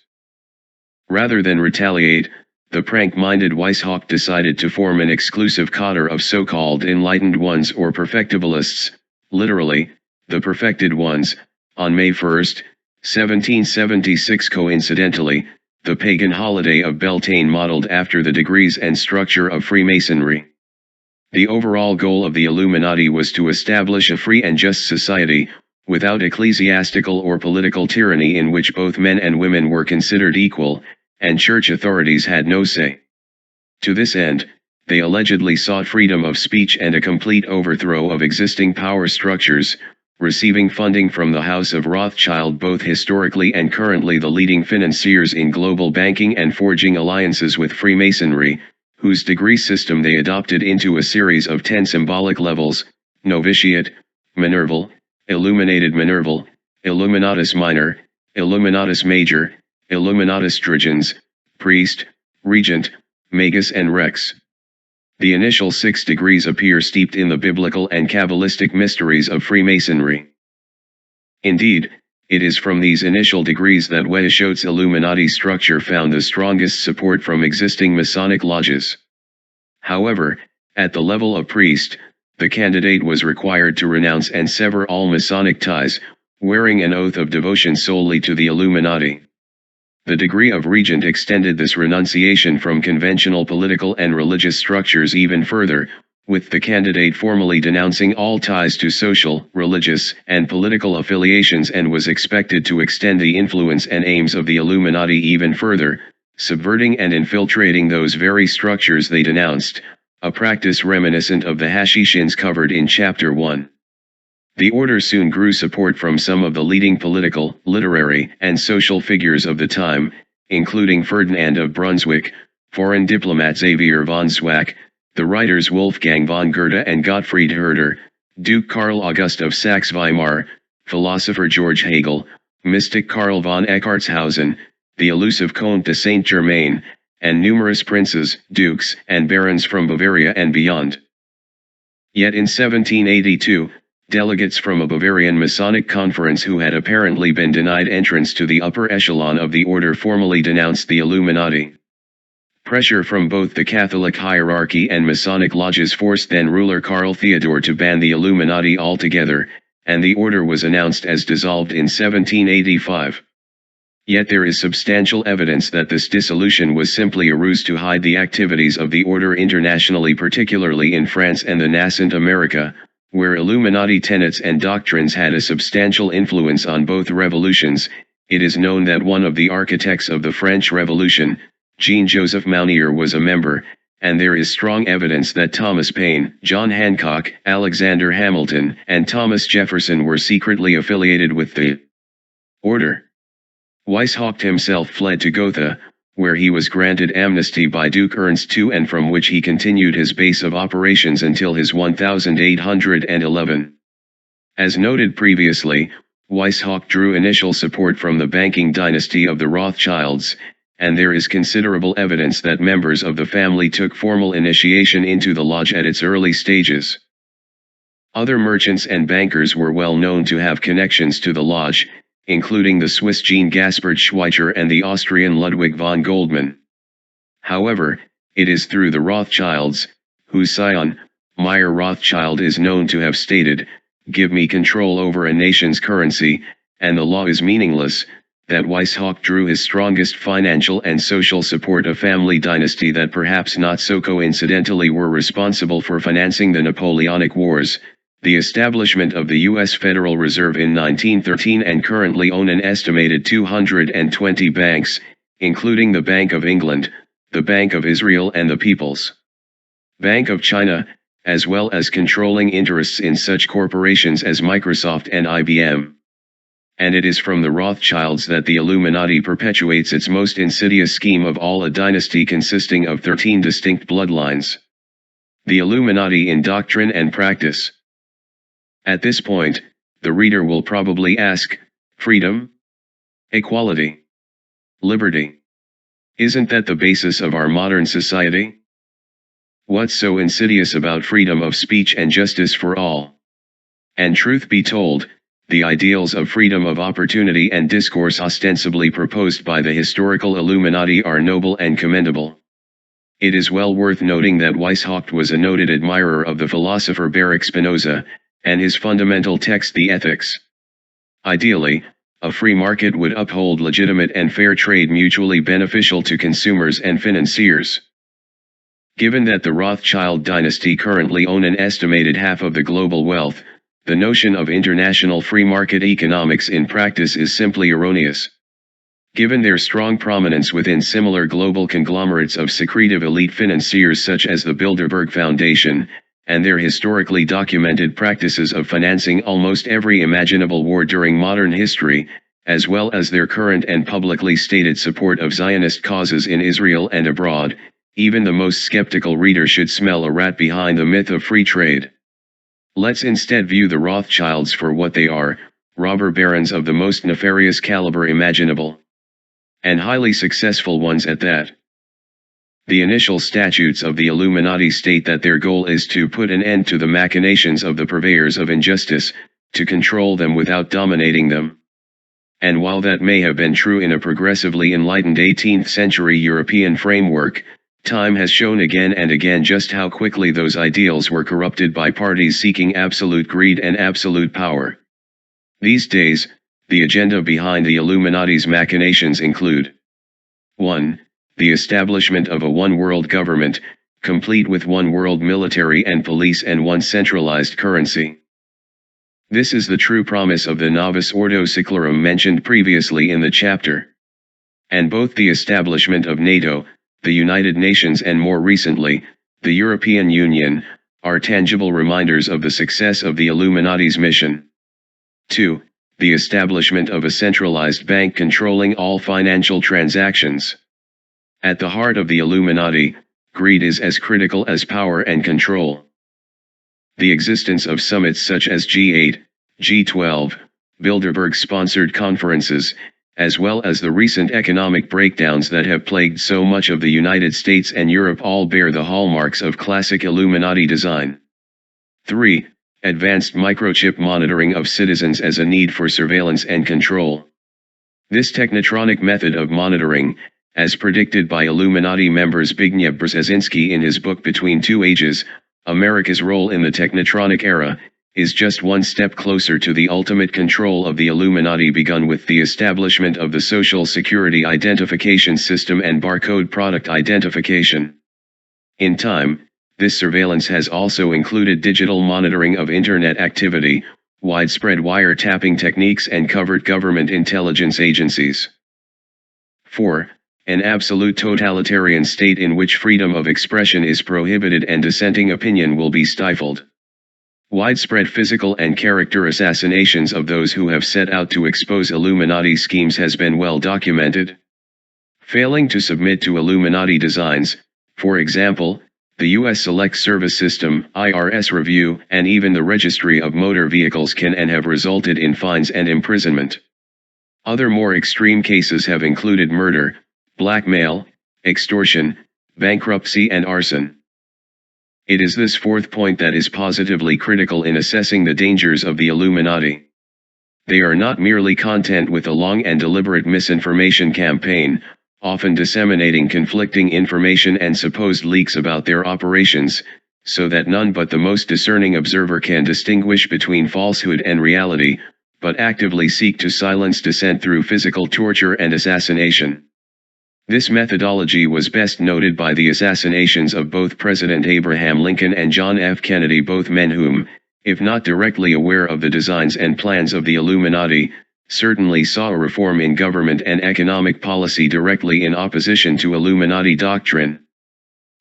Rather than retaliate, the prank-minded Weishaupt decided to form an exclusive cadre of so-called enlightened ones or perfectibilists, literally, the perfected ones, on May 1, 1776. Coincidentally, the pagan holiday of Beltane modeled after the degrees and structure of Freemasonry. The overall goal of the Illuminati was to establish a free and just society, without ecclesiastical or political tyranny, in which both men and women were considered equal, and church authorities had no say. To this end, they allegedly sought freedom of speech and a complete overthrow of existing power structures, receiving funding from the House of Rothschild, both historically and currently the leading financiers in global banking, and forging alliances with Freemasonry, whose degree system they adopted into a series of 10 symbolic levels: novitiate, minerval, illuminated minerval, illuminatus minor, illuminatus major, illuminatus trigens, priest, regent, magus and rex. The initial 6 degrees appear steeped in the biblical and Kabbalistic mysteries of Freemasonry. Indeed, it is from these initial degrees that Weishaupt's Illuminati structure found the strongest support from existing Masonic lodges. However, at the level of priest, the candidate was required to renounce and sever all Masonic ties, wearing an oath of devotion solely to the Illuminati. The degree of regent extended this renunciation from conventional political and religious structures even further, with the candidate formally denouncing all ties to social, religious, and political affiliations, and was expected to extend the influence and aims of the Illuminati even further, subverting and infiltrating those very structures they denounced, a practice reminiscent of the Hashishins covered in Chapter 1. The order soon grew support from some of the leading political, literary, and social figures of the time, including Ferdinand of Brunswick, foreign diplomat Xavier von Zwack, the writers Wolfgang von Goethe and Gottfried Herder, Duke Karl August of Saxe-Weimar, philosopher George Hegel, mystic Karl von Eckartshausen, the elusive Comte de Saint-Germain, and numerous princes, dukes, and barons from Bavaria and beyond. Yet in 1782, delegates from a Bavarian Masonic conference who had apparently been denied entrance to the upper echelon of the order formally denounced the Illuminati. Pressure from both the Catholic hierarchy and Masonic lodges forced then-ruler Karl Theodor to ban the Illuminati altogether, and the order was announced as dissolved in 1785. Yet there is substantial evidence that this dissolution was simply a ruse to hide the activities of the order internationally, particularly in France and the nascent America, where Illuminati tenets and doctrines had a substantial influence on both revolutions. It is known that one of the architects of the French Revolution, Jean-Joseph Mounier, was a member, and there is strong evidence that Thomas Paine, John Hancock, Alexander Hamilton, and Thomas Jefferson were secretly affiliated with the order. Weishaupt himself fled to Gotha, where he was granted amnesty by Duke Ernst II and from which he continued his base of operations until his 1811. As noted previously, Weishaupt drew initial support from the banking dynasty of the Rothschilds, and there is considerable evidence that members of the family took formal initiation into the lodge at its early stages. Other merchants and bankers were well known to have connections to the lodge, including the Swiss Jean Gaspard Schweitzer and the Austrian Ludwig von Goldman. However, it is through the Rothschilds, whose scion, Meyer Rothschild, is known to have stated, "Give me control over a nation's currency, and the law is meaningless," that Weishaupt drew his strongest financial and social support, a family dynasty that perhaps not so coincidentally were responsible for financing the Napoleonic Wars, the establishment of the U.S. Federal Reserve in 1913, and currently own an estimated 220 banks, including the Bank of England, the Bank of Israel and the People's Bank of China, as well as controlling interests in such corporations as Microsoft and IBM. And it is from the Rothschilds that the Illuminati perpetuates its most insidious scheme of all, a dynasty consisting of 13 distinct bloodlines. The Illuminati in doctrine and practice. At this point, the reader will probably ask, freedom? Equality? Liberty? Isn't that the basis of our modern society? What's so insidious about freedom of speech and justice for all? And truth be told, the ideals of freedom of opportunity and discourse ostensibly proposed by the historical Illuminati are noble and commendable. It is well worth noting that Weishaupt was a noted admirer of the philosopher Baruch Spinoza, and his fundamental text, the Ethics. Ideally, a free market would uphold legitimate and fair trade, mutually beneficial to consumers and financiers. Given that the Rothschild dynasty currently own an estimated half of the global wealth, the notion of international free market economics in practice is simply erroneous. Given their strong prominence within similar global conglomerates of secretive elite financiers such as the Bilderberg Foundation, and their historically documented practices of financing almost every imaginable war during modern history, as well as their current and publicly stated support of Zionist causes in Israel and abroad, even the most skeptical reader should smell a rat behind the myth of free trade. Let's instead view the Rothschilds for what they are, robber barons of the most nefarious caliber imaginable. And highly successful ones at that. The initial statutes of the Illuminati state that their goal is to put an end to the machinations of the purveyors of injustice, to control them without dominating them. And while that may have been true in a progressively enlightened 18th century European framework, time has shown again and again just how quickly those ideals were corrupted by parties seeking absolute greed and absolute power. These days, the agenda behind the Illuminati's machinations include 1. The establishment of a one-world government, complete with one world military and police and one centralized currency. This is the true promise of the Novus Ordo Seclorum mentioned previously in the chapter. and both the establishment of NATO, the United Nations, and more recently, the European Union, are tangible reminders of the success of the Illuminati's mission. 2. The establishment of a centralized bank controlling all financial transactions. At the heart of the Illuminati, greed is as critical as power and control. The existence of summits such as G8, G12, Bilderberg-sponsored conferences, as well as the recent economic breakdowns that have plagued so much of the United States and Europe, all bear the hallmarks of classic Illuminati design. 3. Advanced microchip monitoring of citizens as a need for surveillance and control. This technotronic method of monitoring, as predicted by Illuminati member Zbigniew Brzezinski in his book Between Two Ages, America's Role in the Technotronic Era, is just one step closer to the ultimate control of the Illuminati, begun with the establishment of the Social Security Identification System and barcode product identification. In time, this surveillance has also included digital monitoring of Internet activity, widespread wiretapping techniques, and covert government intelligence agencies. 4. An absolute totalitarian state in which freedom of expression is prohibited and dissenting opinion will be stifled. Widespread physical and character assassinations of those who have set out to expose Illuminati schemes has been well documented. Failing to submit to Illuminati designs, for example, the U.S. Select Service System, IRS review, and even the Registry of Motor Vehicles can and have resulted in fines and imprisonment. Other more extreme cases have included murder, blackmail, extortion, bankruptcy, and arson. It is this fourth point that is positively critical in assessing the dangers of the Illuminati. They are not merely content with a long and deliberate misinformation campaign, often disseminating conflicting information and supposed leaks about their operations, so that none but the most discerning observer can distinguish between falsehood and reality, but actively seek to silence dissent through physical torture and assassination. This methodology was best noted by the assassinations of both President Abraham Lincoln and John F. Kennedy, both men whom, if not directly aware of the designs and plans of the Illuminati, certainly saw a reform in government and economic policy directly in opposition to Illuminati doctrine.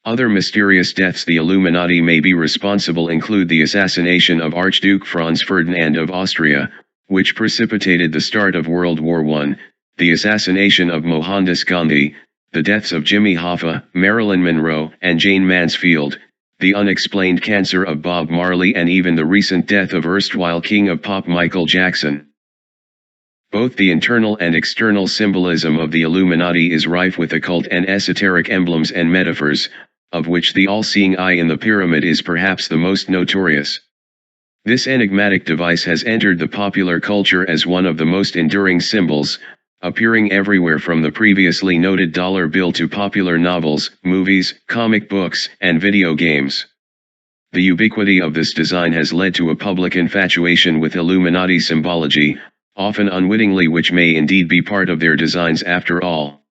Other mysterious deaths the Illuminati may be responsible include the assassination of Archduke Franz Ferdinand of Austria, which precipitated the start of World War I, the assassination of Mohandas Gandhi, the deaths of Jimmy Hoffa, Marilyn Monroe, and Jane Mansfield, the unexplained cancer of Bob Marley, and even the recent death of erstwhile king of pop Michael Jackson. Both the internal and external symbolism of the Illuminati is rife with occult and esoteric emblems and metaphors, of which the all-seeing eye in the pyramid is perhaps the most notorious. This enigmatic device has entered the popular culture as one of the most enduring symbols, appearing everywhere from the previously noted dollar bill to popular novels, movies, comic books, and video games. The ubiquity of this design has led to a public infatuation with Illuminati symbology, often unwittingly, which may indeed be part of their designs after all.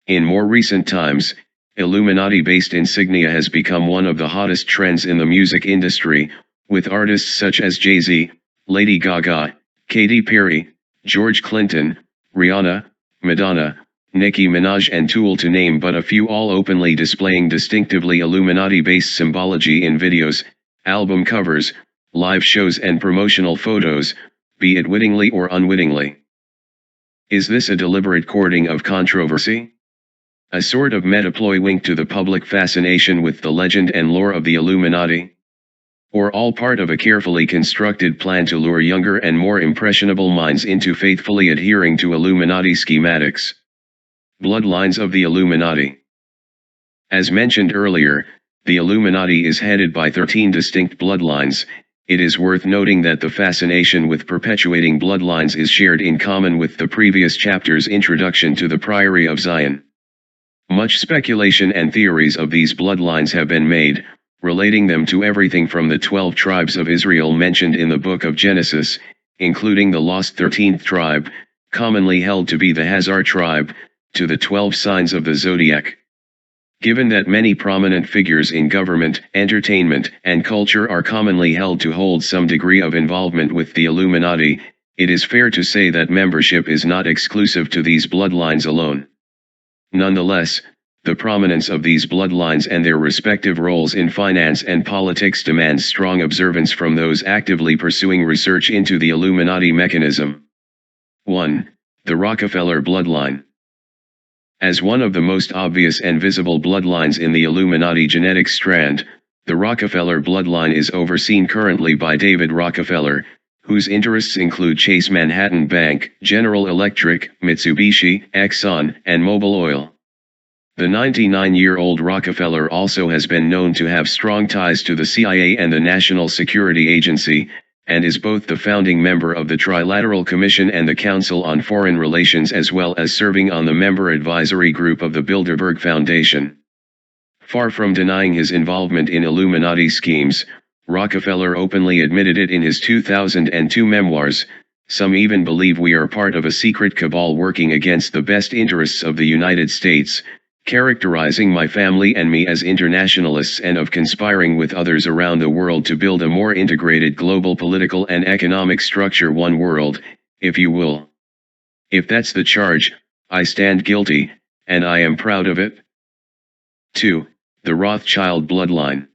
In more recent times, Illuminati-based insignia has become one of the hottest trends in the music industry, with artists such as Jay-Z, Lady Gaga, Katy Perry, George Clinton, Rihanna, Madonna, Nicki Minaj, and Tool, to name but a few, all openly displaying distinctively Illuminati-based symbology in videos, album covers, live shows, and promotional photos, be it wittingly or unwittingly. Is this a deliberate courting of controversy? A sort of meta-ploy wink to the public fascination with the legend and lore of the Illuminati? Or all part of a carefully constructed plan to lure younger and more impressionable minds into faithfully adhering to Illuminati schematics? Bloodlines of the Illuminati. As mentioned earlier, the Illuminati is headed by 13 distinct bloodlines. It is worth noting that the fascination with perpetuating bloodlines is shared in common with the previous chapter's introduction to the Priory of Zion. Much speculation and theories of these bloodlines have been made, relating them to everything from the 12 tribes of Israel mentioned in the book of Genesis, including the lost 13th tribe, commonly held to be the Hazar tribe, to the 12 signs of the zodiac. Given that many prominent figures in government, entertainment, and culture are commonly held to hold some degree of involvement with the Illuminati, it is fair to say that membership is not exclusive to these bloodlines alone. Nonetheless, the prominence of these bloodlines and their respective roles in finance and politics demands strong observance from those actively pursuing research into the Illuminati mechanism. 1. The Rockefeller bloodline. As one of the most obvious and visible bloodlines in the Illuminati genetic strand, the Rockefeller bloodline is overseen currently by David Rockefeller, whose interests include Chase Manhattan Bank, General Electric, Mitsubishi, Exxon, and Mobil Oil. The 99-year-old Rockefeller also has been known to have strong ties to the CIA and the National Security Agency, and is both the founding member of the Trilateral Commission and the Council on Foreign Relations, as well as serving on the member advisory group of the Bilderberg Foundation. Far from denying his involvement in Illuminati schemes, Rockefeller openly admitted it in his 2002 memoirs. Some even believe we are part of a secret cabal working against the best interests of the United States, characterizing my family and me as internationalists and of conspiring with others around the world to build a more integrated global political and economic structure, one world, if you will. If that's the charge, I stand guilty, and I am proud of it. 2. The Rothschild bloodline.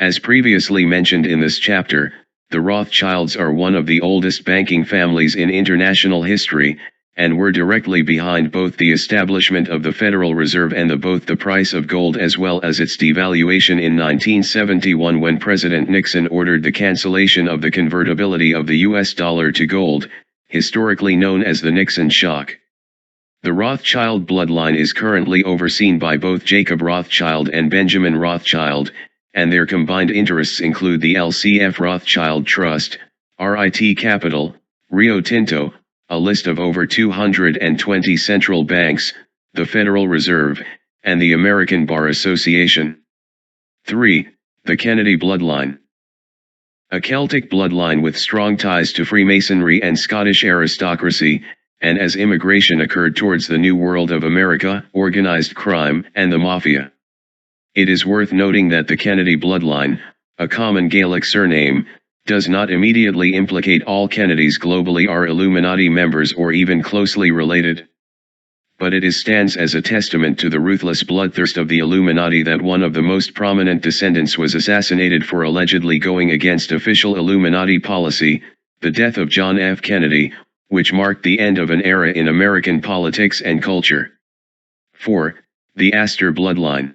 As previously mentioned in this chapter, the Rothschilds are one of the oldest banking families in international history, and were directly behind both the establishment of the Federal Reserve and both the price of gold as well as its devaluation in 1971 when President Nixon ordered the cancellation of the convertibility of the US dollar to gold, historically known as the Nixon shock. The Rothschild bloodline is currently overseen by both Jacob Rothschild and Benjamin Rothschild, and their combined interests include the LCF Rothschild Trust, RIT Capital, Rio Tinto, a list of over 220 central banks, the Federal Reserve, and the American Bar Association. 3. The Kennedy bloodline. A Celtic bloodline with strong ties to Freemasonry and Scottish aristocracy, and as immigration occurred towards the New World of America, organized crime, and the Mafia. It is worth noting that the Kennedy bloodline, a common Gaelic surname, does not immediately implicate all Kennedys globally are Illuminati members or even closely related. But it stands as a testament to the ruthless bloodthirst of the Illuminati that one of the most prominent descendants was assassinated for allegedly going against official Illuminati policy, the death of John F. Kennedy, which marked the end of an era in American politics and culture. 4. The Astor bloodline.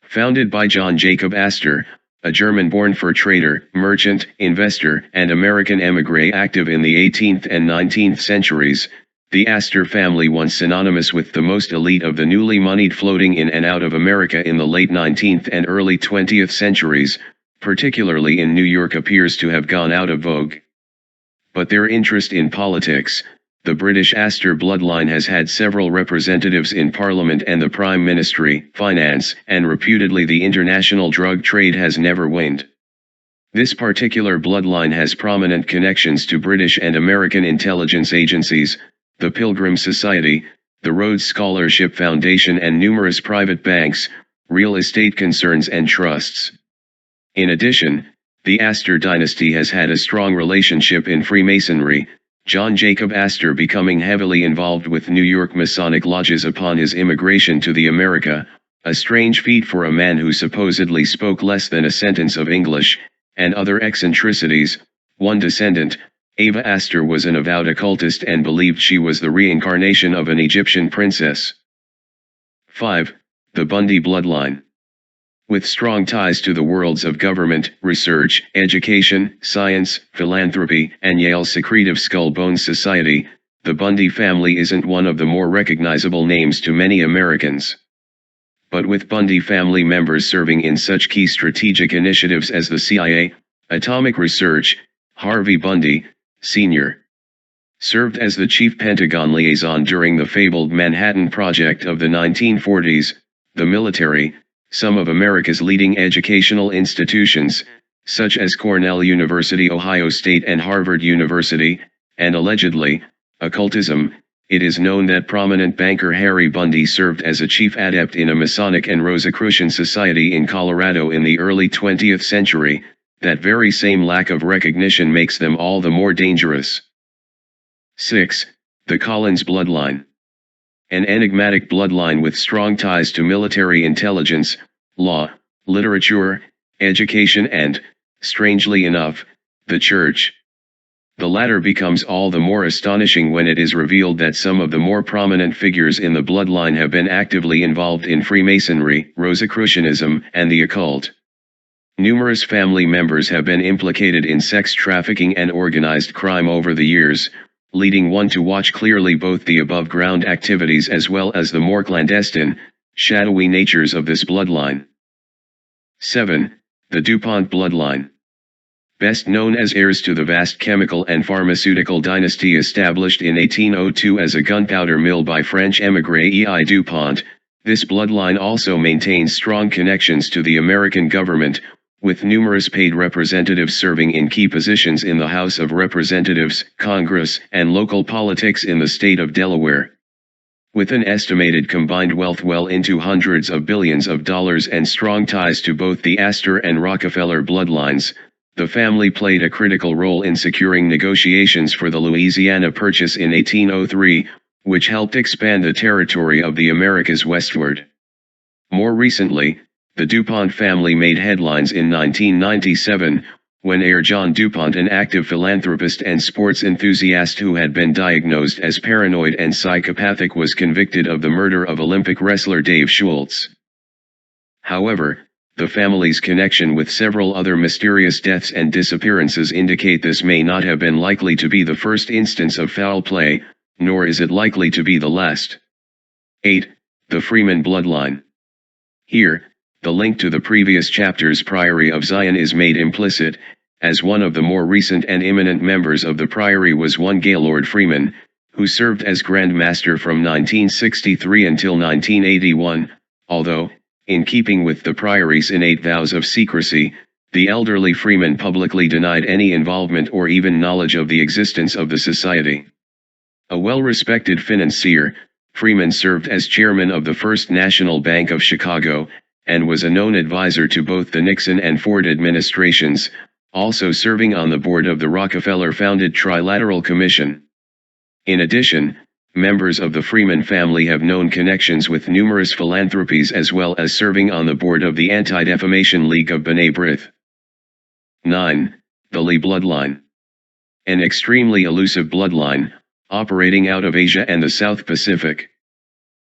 Founded by John Jacob Astor, a German-born fur trader, merchant, investor, and American émigré active in the 18th and 19th centuries, the Astor family, once synonymous with the most elite of the newly moneyed floating in and out of America in the late 19th and early 20th centuries, particularly in New York, appears to have gone out of vogue. But their interest in politics, the British Astor bloodline has had several representatives in Parliament and the Prime Ministry, finance, and reputedly the international drug trade has never waned. This particular bloodline has prominent connections to British and American intelligence agencies, the Pilgrim Society, the Rhodes Scholarship Foundation, and numerous private banks, real estate concerns, and trusts. In addition, the Astor dynasty has had a strong relationship in Freemasonry, John Jacob Astor becoming heavily involved with New York Masonic lodges upon his immigration to the America, a strange feat for a man who supposedly spoke less than a sentence of English, and other eccentricities. One descendant, Ava Astor, was an avowed occultist and believed she was the reincarnation of an Egyptian princess. 5. The Bundy bloodline. With strong ties to the worlds of government, research, education, science, philanthropy, and Yale's secretive Skull Bones Society, the Bundy family isn't one of the more recognizable names to many Americans. But with Bundy family members serving in such key strategic initiatives as the CIA, Atomic Research, Harvey Bundy, Sr. served as the chief Pentagon liaison during the fabled Manhattan Project of the 1940s, the military, some of America's leading educational institutions, such as Cornell University, Ohio State, and Harvard University, and allegedly, occultism. It is known that prominent banker Harry Bundy served as a chief adept in a Masonic and Rosicrucian society in Colorado in the early 20th century. That very same lack of recognition makes them all the more dangerous. 6. The Collins bloodline. An enigmatic bloodline with strong ties to military intelligence, law, literature, education and, strangely enough, the church. The latter becomes all the more astonishing when it is revealed that some of the more prominent figures in the bloodline have been actively involved in Freemasonry, Rosicrucianism, and the occult. Numerous family members have been implicated in sex trafficking and organized crime over the years, leading one to watch clearly both the above-ground activities as well as the more clandestine, shadowy natures of this bloodline. 7. The DuPont bloodline. Best known as heirs to the vast chemical and pharmaceutical dynasty established in 1802 as a gunpowder mill by French émigré E.I. DuPont, this bloodline also maintains strong connections to the American government, with numerous paid representatives serving in key positions in the House of Representatives, Congress, and local politics in the state of Delaware. With an estimated combined wealth well into hundreds of billions of dollars and strong ties to both the Astor and Rockefeller bloodlines, the family played a critical role in securing negotiations for the Louisiana Purchase in 1803, which helped expand the territory of the Americas westward. More recently, the DuPont family made headlines in 1997, when heir John DuPont, an active philanthropist and sports enthusiast who had been diagnosed as paranoid and psychopathic, was convicted of the murder of Olympic wrestler Dave Schultz. However, the family's connection with several other mysterious deaths and disappearances indicate this may not have been likely to be the first instance of foul play, nor is it likely to be the last. 8. The Freeman bloodline. Here, the link to the previous chapter's Priory of Zion is made implicit, as one of the more recent and eminent members of the priory was one Gaylord Freeman, who served as Grand Master from 1963 until 1981, although, in keeping with the priory's innate vows of secrecy, the elderly Freeman publicly denied any involvement or even knowledge of the existence of the society. A well-respected financier, Freeman served as chairman of the First National Bank of Chicago, and was a known advisor to both the Nixon and Ford administrations, also serving on the board of the Rockefeller-founded Trilateral Commission. In addition, members of the Freeman family have known connections with numerous philanthropies as well as serving on the board of the Anti-Defamation League of B'nai B'rith. 9. The Lee bloodline. An extremely elusive bloodline, operating out of Asia and the South Pacific.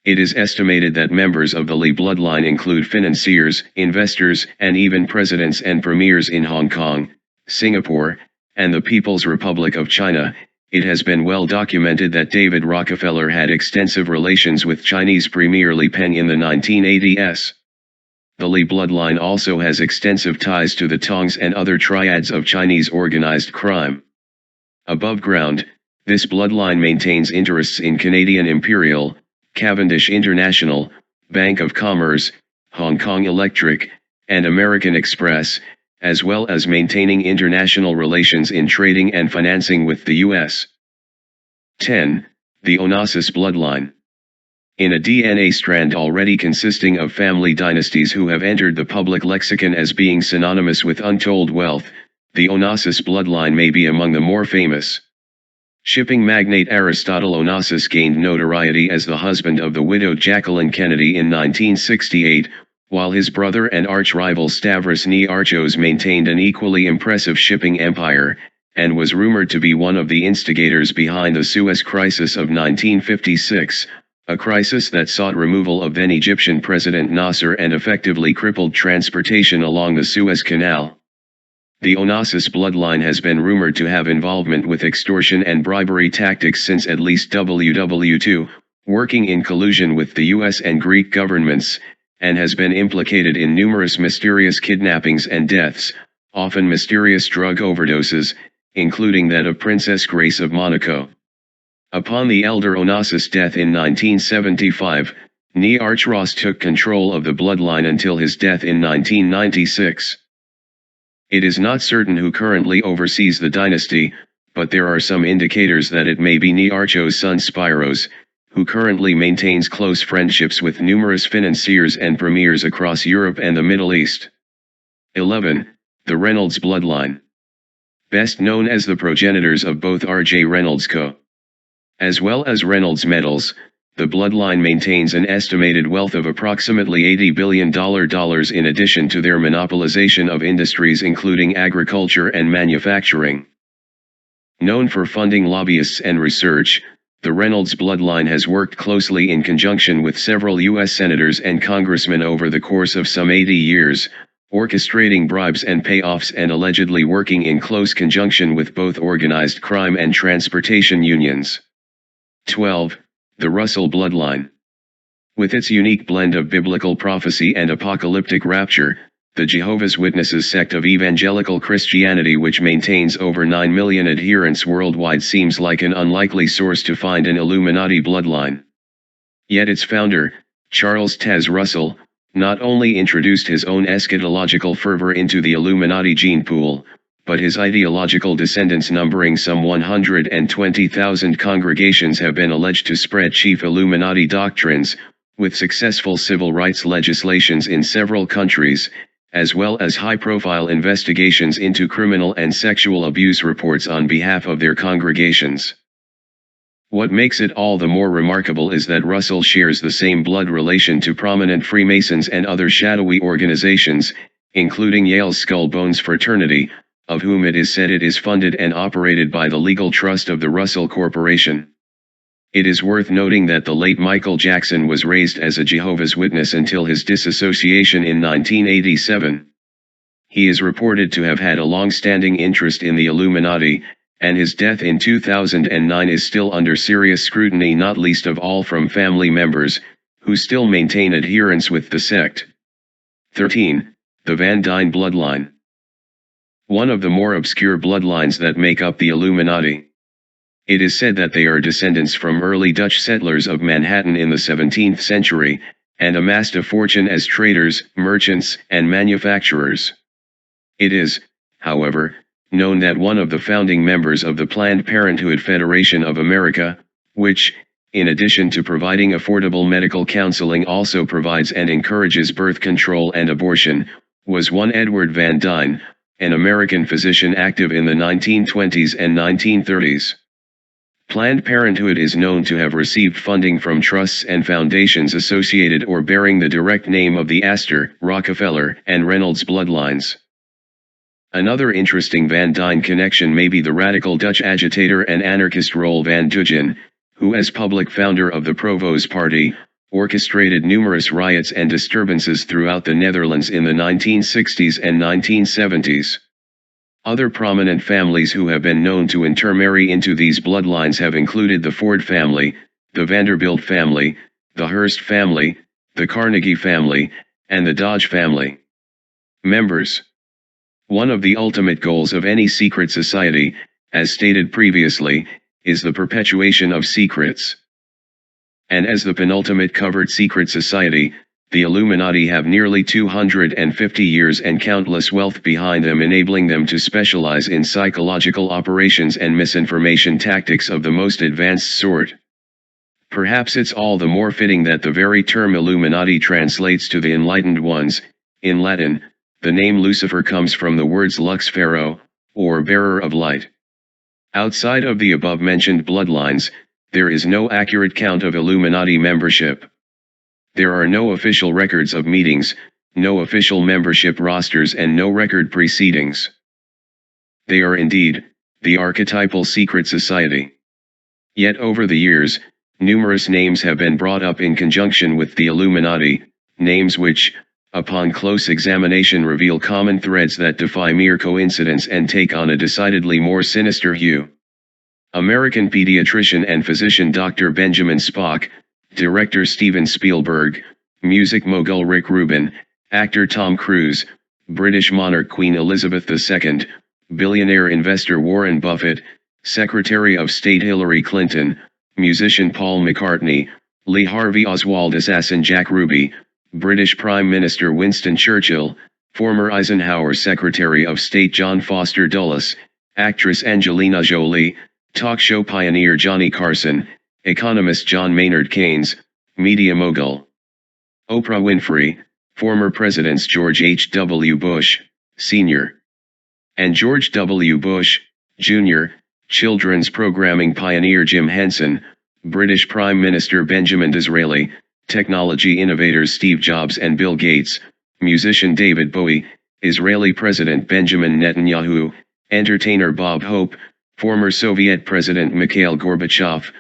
It is estimated that members of the Lee bloodline include financiers, investors, and even presidents and premiers in Hong Kong, Singapore, and the People's Republic of China. It has been well documented that David Rockefeller had extensive relations with Chinese Premier Li Peng in the 1980s. The Lee bloodline also has extensive ties to the Tongs and other triads of Chinese organized crime. Above ground, this bloodline maintains interests in Canadian Imperial, Cavendish International, Bank of Commerce, Hong Kong Electric, and American Express, as well as maintaining international relations in trading and financing with the U.S. 10. The Onassis bloodline. In a DNA strand already consisting of family dynasties who have entered the public lexicon as being synonymous with untold wealth, the Onassis bloodline may be among the more famous. Shipping magnate Aristotle Onassis gained notoriety as the husband of the widowed Jacqueline Kennedy in 1968, while his brother and arch-rival Stavros Niarchos maintained an equally impressive shipping empire, and was rumored to be one of the instigators behind the Suez Crisis of 1956, a crisis that sought removal of then Egyptian President Nasser and effectively crippled transportation along the Suez Canal. The Onassis bloodline has been rumored to have involvement with extortion and bribery tactics since at least WW2, working in collusion with the US and Greek governments, and has been implicated in numerous mysterious kidnappings and deaths, often mysterious drug overdoses, including that of Princess Grace of Monaco. Upon the elder Onassis' death in 1975, Niarchos took control of the bloodline until his death in 1996. It is not certain who currently oversees the dynasty, but there are some indicators that it may be Niarchos' son Spiros, who currently maintains close friendships with numerous financiers and premiers across Europe and the Middle East. 11. The Reynolds bloodline. Best known as the progenitors of both R.J. Reynolds Co. as well as Reynolds Metals, the bloodline maintains an estimated wealth of approximately $80 billion in addition to their monopolization of industries including agriculture and manufacturing. Known for funding lobbyists and research, the Reynolds bloodline has worked closely in conjunction with several U.S. senators and congressmen over the course of some 80 years, orchestrating bribes and payoffs and allegedly working in close conjunction with both organized crime and transportation unions. 12. The Russell bloodline. With its unique blend of biblical prophecy and apocalyptic rapture, the Jehovah's Witnesses sect of evangelical Christianity, which maintains over 9 million adherents worldwide, seems like an unlikely source to find an Illuminati bloodline. Yet its founder, Charles Taze Russell, not only introduced his own eschatological fervor into the Illuminati gene pool, but his ideological descendants, numbering some 120,000 congregations, have been alleged to spread chief Illuminati doctrines, with successful civil rights legislations in several countries, as well as high-profile investigations into criminal and sexual abuse reports on behalf of their congregations. What makes it all the more remarkable is that Russell shares the same blood relation to prominent Freemasons and other shadowy organizations, including Yale's Skull Bones Fraternity, of whom it is said it is funded and operated by the legal trust of the Russell Corporation. It is worth noting that the late Michael Jackson was raised as a Jehovah's Witness until his disassociation in 1987. He is reported to have had a long-standing interest in the Illuminati, and his death in 2009 is still under serious scrutiny, not least of all from family members, who still maintain adherence with the sect. 13. The Van Dyne bloodline. One of the more obscure bloodlines that make up the Illuminati. It is said that they are descendants from early Dutch settlers of Manhattan in the 17th century, and amassed a fortune as traders, merchants, and manufacturers. It is, however, known that one of the founding members of the Planned Parenthood Federation of America, which, in addition to providing affordable medical counseling, also provides and encourages birth control and abortion, was one Edward Van Dyne, an American physician active in the 1920s and 1930s. Planned Parenthood is known to have received funding from trusts and foundations associated or bearing the direct name of the Astor, Rockefeller, and Reynolds bloodlines. Another interesting Van Dyne connection may be the radical Dutch agitator and anarchist Roel van Duygen, who, as public founder of the Provo's Party, orchestrated numerous riots and disturbances throughout the Netherlands in the 1960s and 1970s. Other prominent families who have been known to intermarry into these bloodlines have included the Ford family, the Vanderbilt family, the Hearst family, the Carnegie family, and the Dodge family. Members. One of the ultimate goals of any secret society, as stated previously, is the perpetuation of secrets. And as the penultimate covert secret society, the Illuminati have nearly 250 years and countless wealth behind them, enabling them to specialize in psychological operations and misinformation tactics of the most advanced sort. Perhaps it's all the more fitting that the very term Illuminati translates to the enlightened ones. In Latin, the name Lucifer comes from the words lux ferro, or bearer of light. Outside of the above-mentioned bloodlines, there is no accurate count of Illuminati membership. There are no official records of meetings, no official membership rosters, and no record proceedings. They are indeed the archetypal secret society. Yet over the years, numerous names have been brought up in conjunction with the Illuminati, names which, upon close examination, reveal common threads that defy mere coincidence and take on a decidedly more sinister hue. American pediatrician and physician Dr. Benjamin Spock, director Steven Spielberg, music mogul Rick Rubin, actor Tom Cruise, British monarch Queen Elizabeth II, billionaire investor Warren Buffett, Secretary of State Hillary Clinton, musician Paul McCartney, Lee Harvey Oswald assassin Jack Ruby, British Prime Minister Winston Churchill, former Eisenhower Secretary of State John Foster Dulles, actress Angelina Jolie, talk show pioneer Johnny Carson, economist John Maynard Keynes, media mogul Oprah Winfrey, former presidents George H.W. Bush, Sr. and George W. Bush, Jr., children's programming pioneer Jim Henson, British Prime Minister Benjamin Disraeli, technology innovators Steve Jobs and Bill Gates, musician David Bowie, Israeli President Benjamin Netanyahu, entertainer Bob Hope, former Soviet President Mikhail Gorbachev,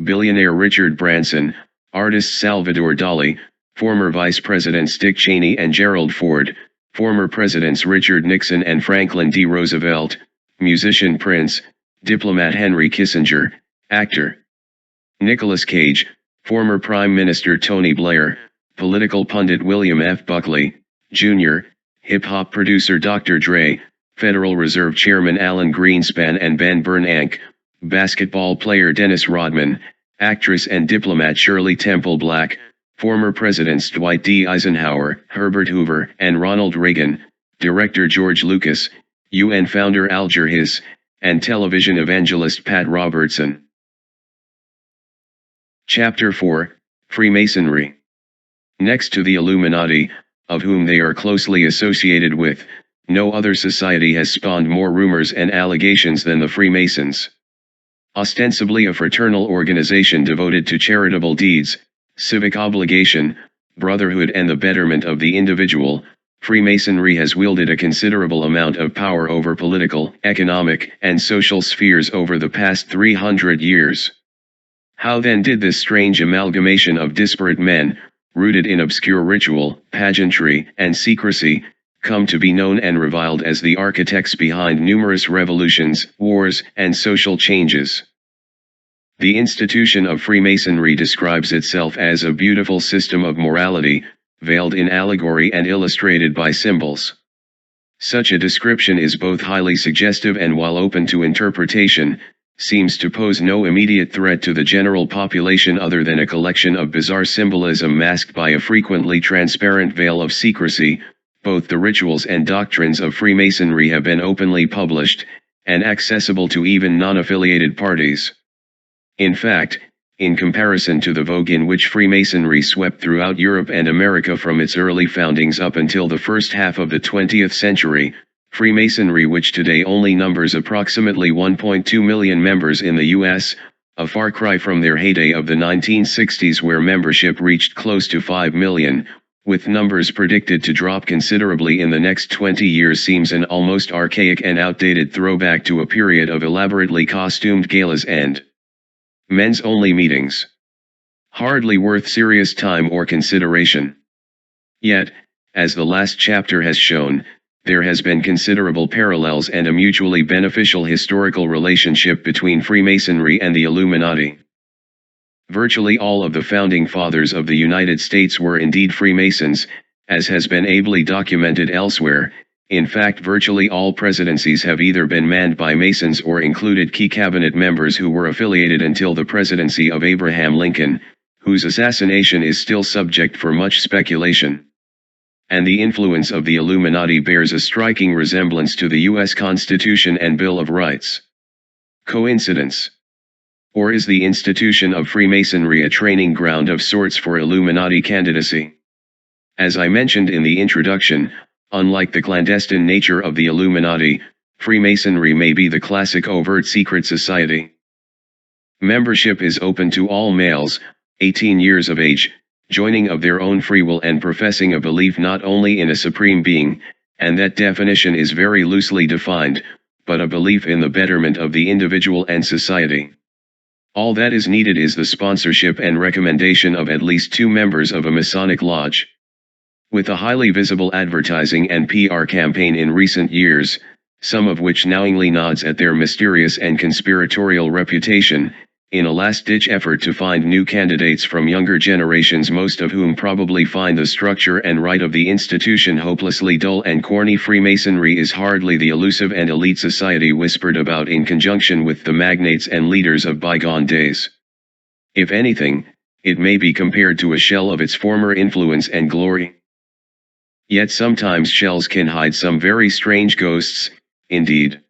billionaire Richard Branson, artist Salvador Dali, former Vice Presidents Dick Cheney and Gerald Ford, former Presidents Richard Nixon and Franklin D. Roosevelt, musician Prince, diplomat Henry Kissinger, actor Nicolas Cage, former Prime Minister Tony Blair, political pundit William F. Buckley, Jr., hip-hop producer Dr. Dre, Federal Reserve Chairman Alan Greenspan and Ben Bernanke, basketball player Dennis Rodman, actress and diplomat Shirley Temple Black, former presidents Dwight D. Eisenhower, Herbert Hoover, and Ronald Reagan, director George Lucas, UN founder Alger Hiss, and television evangelist Pat Robertson. Chapter 4, Freemasonry. Next to the Illuminati, of whom they are closely associated with, no other society has spawned more rumors and allegations than the Freemasons. Ostensibly a fraternal organization devoted to charitable deeds, civic obligation, brotherhood and the betterment of the individual, Freemasonry has wielded a considerable amount of power over political, economic, and social spheres over the past 300 years. How then did this strange amalgamation of disparate men, rooted in obscure ritual, pageantry, and secrecy, come to be known and reviled as the architects behind numerous revolutions, wars, and social changes? The institution of Freemasonry describes itself as a beautiful system of morality, veiled in allegory and illustrated by symbols. Such a description is both highly suggestive and, while open to interpretation, seems to pose no immediate threat to the general population other than a collection of bizarre symbolism masked by a frequently transparent veil of secrecy. Both the rituals and doctrines of Freemasonry have been openly published, and accessible to even non-affiliated parties. In fact, in comparison to the vogue in which Freemasonry swept throughout Europe and America from its early foundings up until the first half of the 20th century, Freemasonry, which today only numbers approximately 1.2 million members in the U.S., a far cry from their heyday of the 1960s where membership reached close to 5 million, with numbers predicted to drop considerably in the next 20 years, seems an almost archaic and outdated throwback to a period of elaborately costumed galas and men's-only meetings. Hardly worth serious time or consideration. Yet, as the last chapter has shown, there has been considerable parallels and a mutually beneficial historical relationship between Freemasonry and the Illuminati. Virtually all of the founding fathers of the United States were indeed Freemasons, as has been ably documented elsewhere. In fact, virtually all presidencies have either been manned by Masons or included key cabinet members who were affiliated until the presidency of Abraham Lincoln, whose assassination is still subject for much speculation. And the influence of the Illuminati bears a striking resemblance to the U.S. Constitution and Bill of Rights. Coincidence? Or is the institution of Freemasonry a training ground of sorts for Illuminati candidacy? As I mentioned in the introduction, unlike the clandestine nature of the Illuminati, Freemasonry may be the classic overt secret society. Membership is open to all males, 18 years of age, joining of their own free will and professing a belief not only in a supreme being, and that definition is very loosely defined, but a belief in the betterment of the individual and society. All that is needed is the sponsorship and recommendation of at least 2 members of a Masonic lodge. With a highly visible advertising and PR campaign in recent years, some of which knowingly nods at their mysterious and conspiratorial reputation, in a last-ditch effort to find new candidates from younger generations, most of whom probably find the structure and rite of the institution hopelessly dull and corny, Freemasonry is hardly the elusive and elite society whispered about in conjunction with the magnates and leaders of bygone days. If anything, it may be compared to a shell of its former influence and glory. Yet sometimes shells can hide some very strange ghosts, indeed.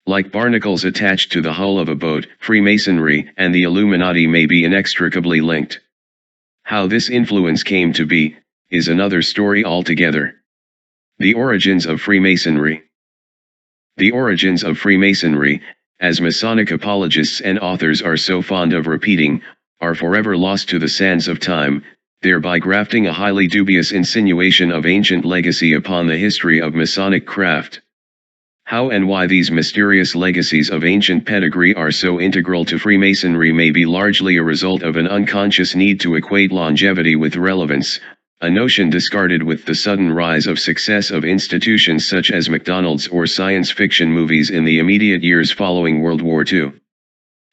Like barnacles attached to the hull of a boat, Freemasonry and the Illuminati may be inextricably linked. How this influence came to be, is another story altogether. The origins of Freemasonry. The origins of Freemasonry, as Masonic apologists and authors are so fond of repeating, are forever lost to the sands of time, thereby grafting a highly dubious insinuation of ancient legacy upon the history of Masonic craft. How and why these mysterious legacies of ancient pedigree are so integral to Freemasonry may be largely a result of an unconscious need to equate longevity with relevance, a notion discarded with the sudden rise of success of institutions such as McDonald's or science fiction movies in the immediate years following World War II.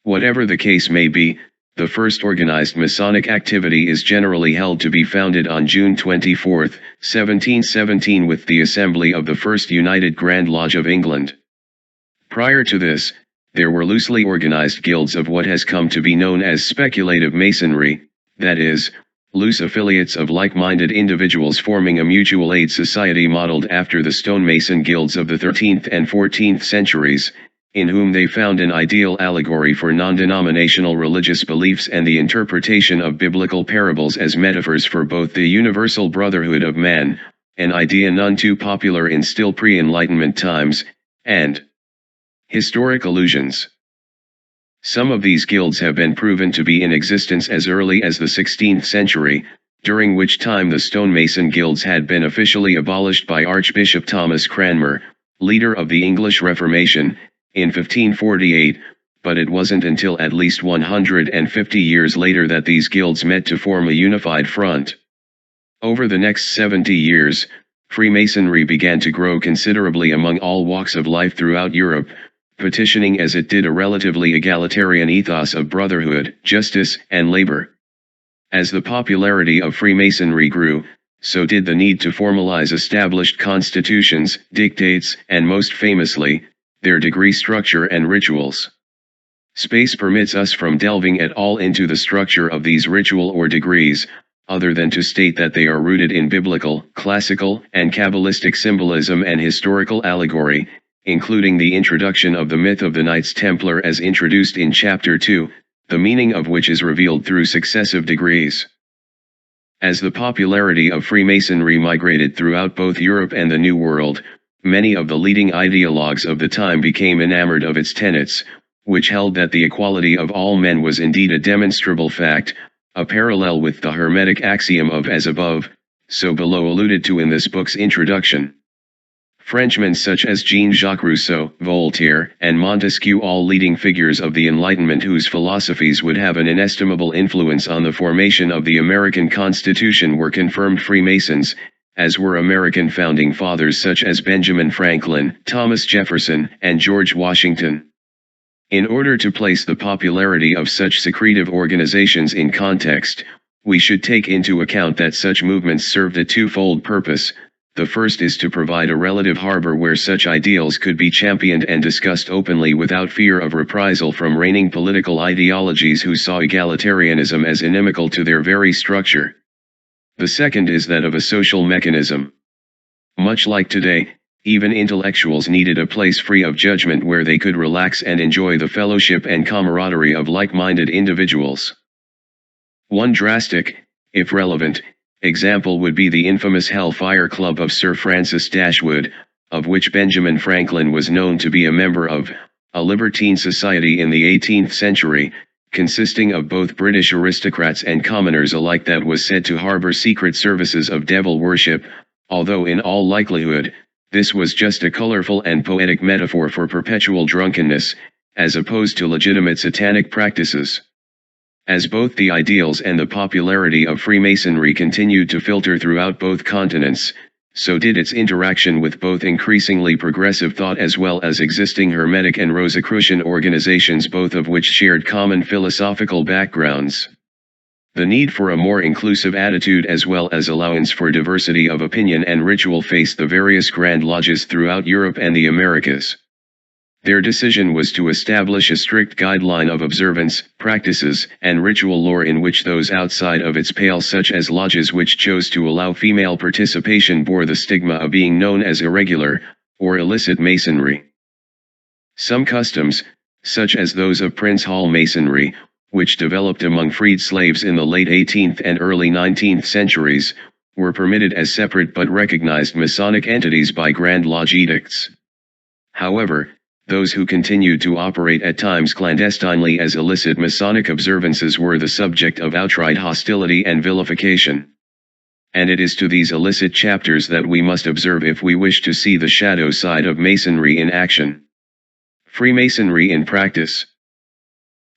Whatever the case may be, the first organized Masonic activity is generally held to be founded on June 24, 1717 with the assembly of the First United Grand Lodge of England. Prior to this, there were loosely organized guilds of what has come to be known as speculative masonry, that is, loose affiliates of like-minded individuals forming a mutual aid society modeled after the stonemason guilds of the 13th and 14th centuries, in whom they found an ideal allegory for non-denominational religious beliefs and the interpretation of biblical parables as metaphors for both the universal brotherhood of man, an idea none too popular in still pre-Enlightenment times, and historic allusions. Some of these guilds have been proven to be in existence as early as the 16th century, during which time the stonemason guilds had been officially abolished by Archbishop Thomas Cranmer, leader of the English Reformation, in 1548, but it wasn't until at least 150 years later that these guilds met to form a unified front. Over the next 70 years, Freemasonry began to grow considerably among all walks of life throughout Europe, petitioning as it did a relatively egalitarian ethos of brotherhood, justice, and labor. As the popularity of Freemasonry grew, so did the need to formalize established constitutions, dictates, and most famously, their degree structure and rituals. Space permits us from delving at all into the structure of these ritual or degrees, other than to state that they are rooted in biblical, classical, and Kabbalistic symbolism and historical allegory, including the introduction of the myth of the Knights Templar as introduced in Chapter 2, the meaning of which is revealed through successive degrees. As the popularity of Freemasonry migrated throughout both Europe and the New World, many of the leading ideologues of the time became enamored of its tenets, which held that the equality of all men was indeed a demonstrable fact, a parallel with the Hermetic axiom of as above, so below alluded to in this book's introduction. Frenchmen such as Jean-Jacques Rousseau, Voltaire, and Montesquieu, all leading figures of the Enlightenment whose philosophies would have an inestimable influence on the formation of the American Constitution, were confirmed Freemasons, as were American founding fathers such as Benjamin Franklin, Thomas Jefferson, and George Washington. In order to place the popularity of such secretive organizations in context, we should take into account that such movements served a twofold purpose. The first is to provide a relative harbor where such ideals could be championed and discussed openly without fear of reprisal from reigning political ideologies who saw egalitarianism as inimical to their very structure. The second is that of a social mechanism. Much like today, even intellectuals needed a place free of judgment where they could relax and enjoy the fellowship and camaraderie of like-minded individuals. One drastic, if relevant, example would be the infamous Hellfire Club of Sir Francis Dashwood, of which Benjamin Franklin was known to be a member of, a libertine society in the 18th century, consisting of both British aristocrats and commoners alike, that was said to harbor secret services of devil worship, although in all likelihood, this was just a colorful and poetic metaphor for perpetual drunkenness, as opposed to legitimate satanic practices. As both the ideals and the popularity of Freemasonry continued to filter throughout both continents, so did its interaction with both increasingly progressive thought as well as existing Hermetic and Rosicrucian organizations, both of which shared common philosophical backgrounds. The need for a more inclusive attitude as well as allowance for diversity of opinion and ritual faced the various Grand Lodges throughout Europe and the Americas. Their decision was to establish a strict guideline of observance, practices, and ritual lore in which those outside of its pale, such as lodges which chose to allow female participation, bore the stigma of being known as irregular, or illicit masonry. Some customs, such as those of Prince Hall Masonry, which developed among freed slaves in the late 18th and early 19th centuries, were permitted as separate but recognized Masonic entities by Grand Lodge edicts. However, those who continued to operate at times clandestinely as illicit Masonic observances were the subject of outright hostility and vilification. And it is to these illicit chapters that we must observe if we wish to see the shadow side of Masonry in action. Freemasonry in practice.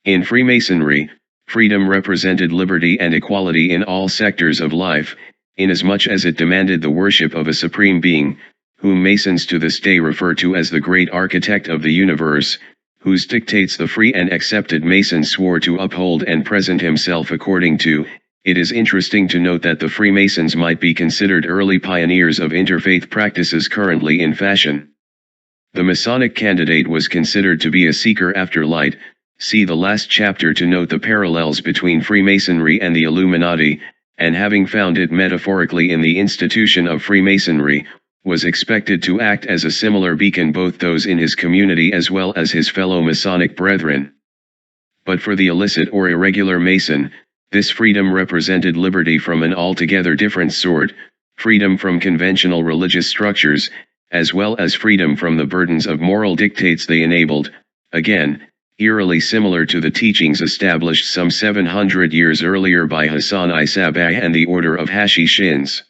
In Freemasonry, freedom represented liberty and equality in all sectors of life, inasmuch as it demanded the worship of a supreme being, whom Masons to this day refer to as the great architect of the universe, whose dictates the free and accepted Mason swore to uphold and present himself according to. It is interesting to note that the Freemasons might be considered early pioneers of interfaith practices currently in fashion. The Masonic candidate was considered to be a seeker after light. See the last chapter to note the parallels between Freemasonry and the Illuminati, and having found it metaphorically in the institution of Freemasonry, was expected to act as a similar beacon both those in his community as well as his fellow Masonic brethren. But for the illicit or irregular Mason, this freedom represented liberty from an altogether different sort, freedom from conventional religious structures, as well as freedom from the burdens of moral dictates they enabled, again, eerily similar to the teachings established some 700 years earlier by Hassan I Sabbah and the Order of Hashishins.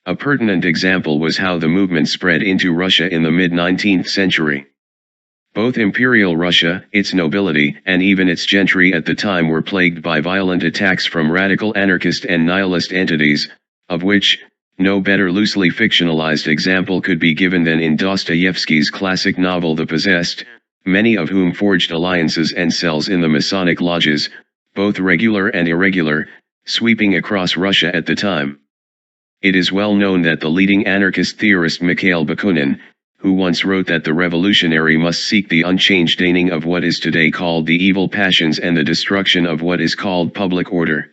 A pertinent example was how the movement spread into Russia in the mid-19th century. Both Imperial Russia, its nobility, and even its gentry at the time were plagued by violent attacks from radical anarchist and nihilist entities, of which no better loosely fictionalized example could be given than in Dostoevsky's classic novel The Possessed, many of whom forged alliances and cells in the Masonic lodges, both regular and irregular, sweeping across Russia at the time. It is well known that the leading anarchist theorist Mikhail Bakunin, who once wrote that the revolutionary must seek the unchanged deigning of what is today called the evil passions and the destruction of what is called public order.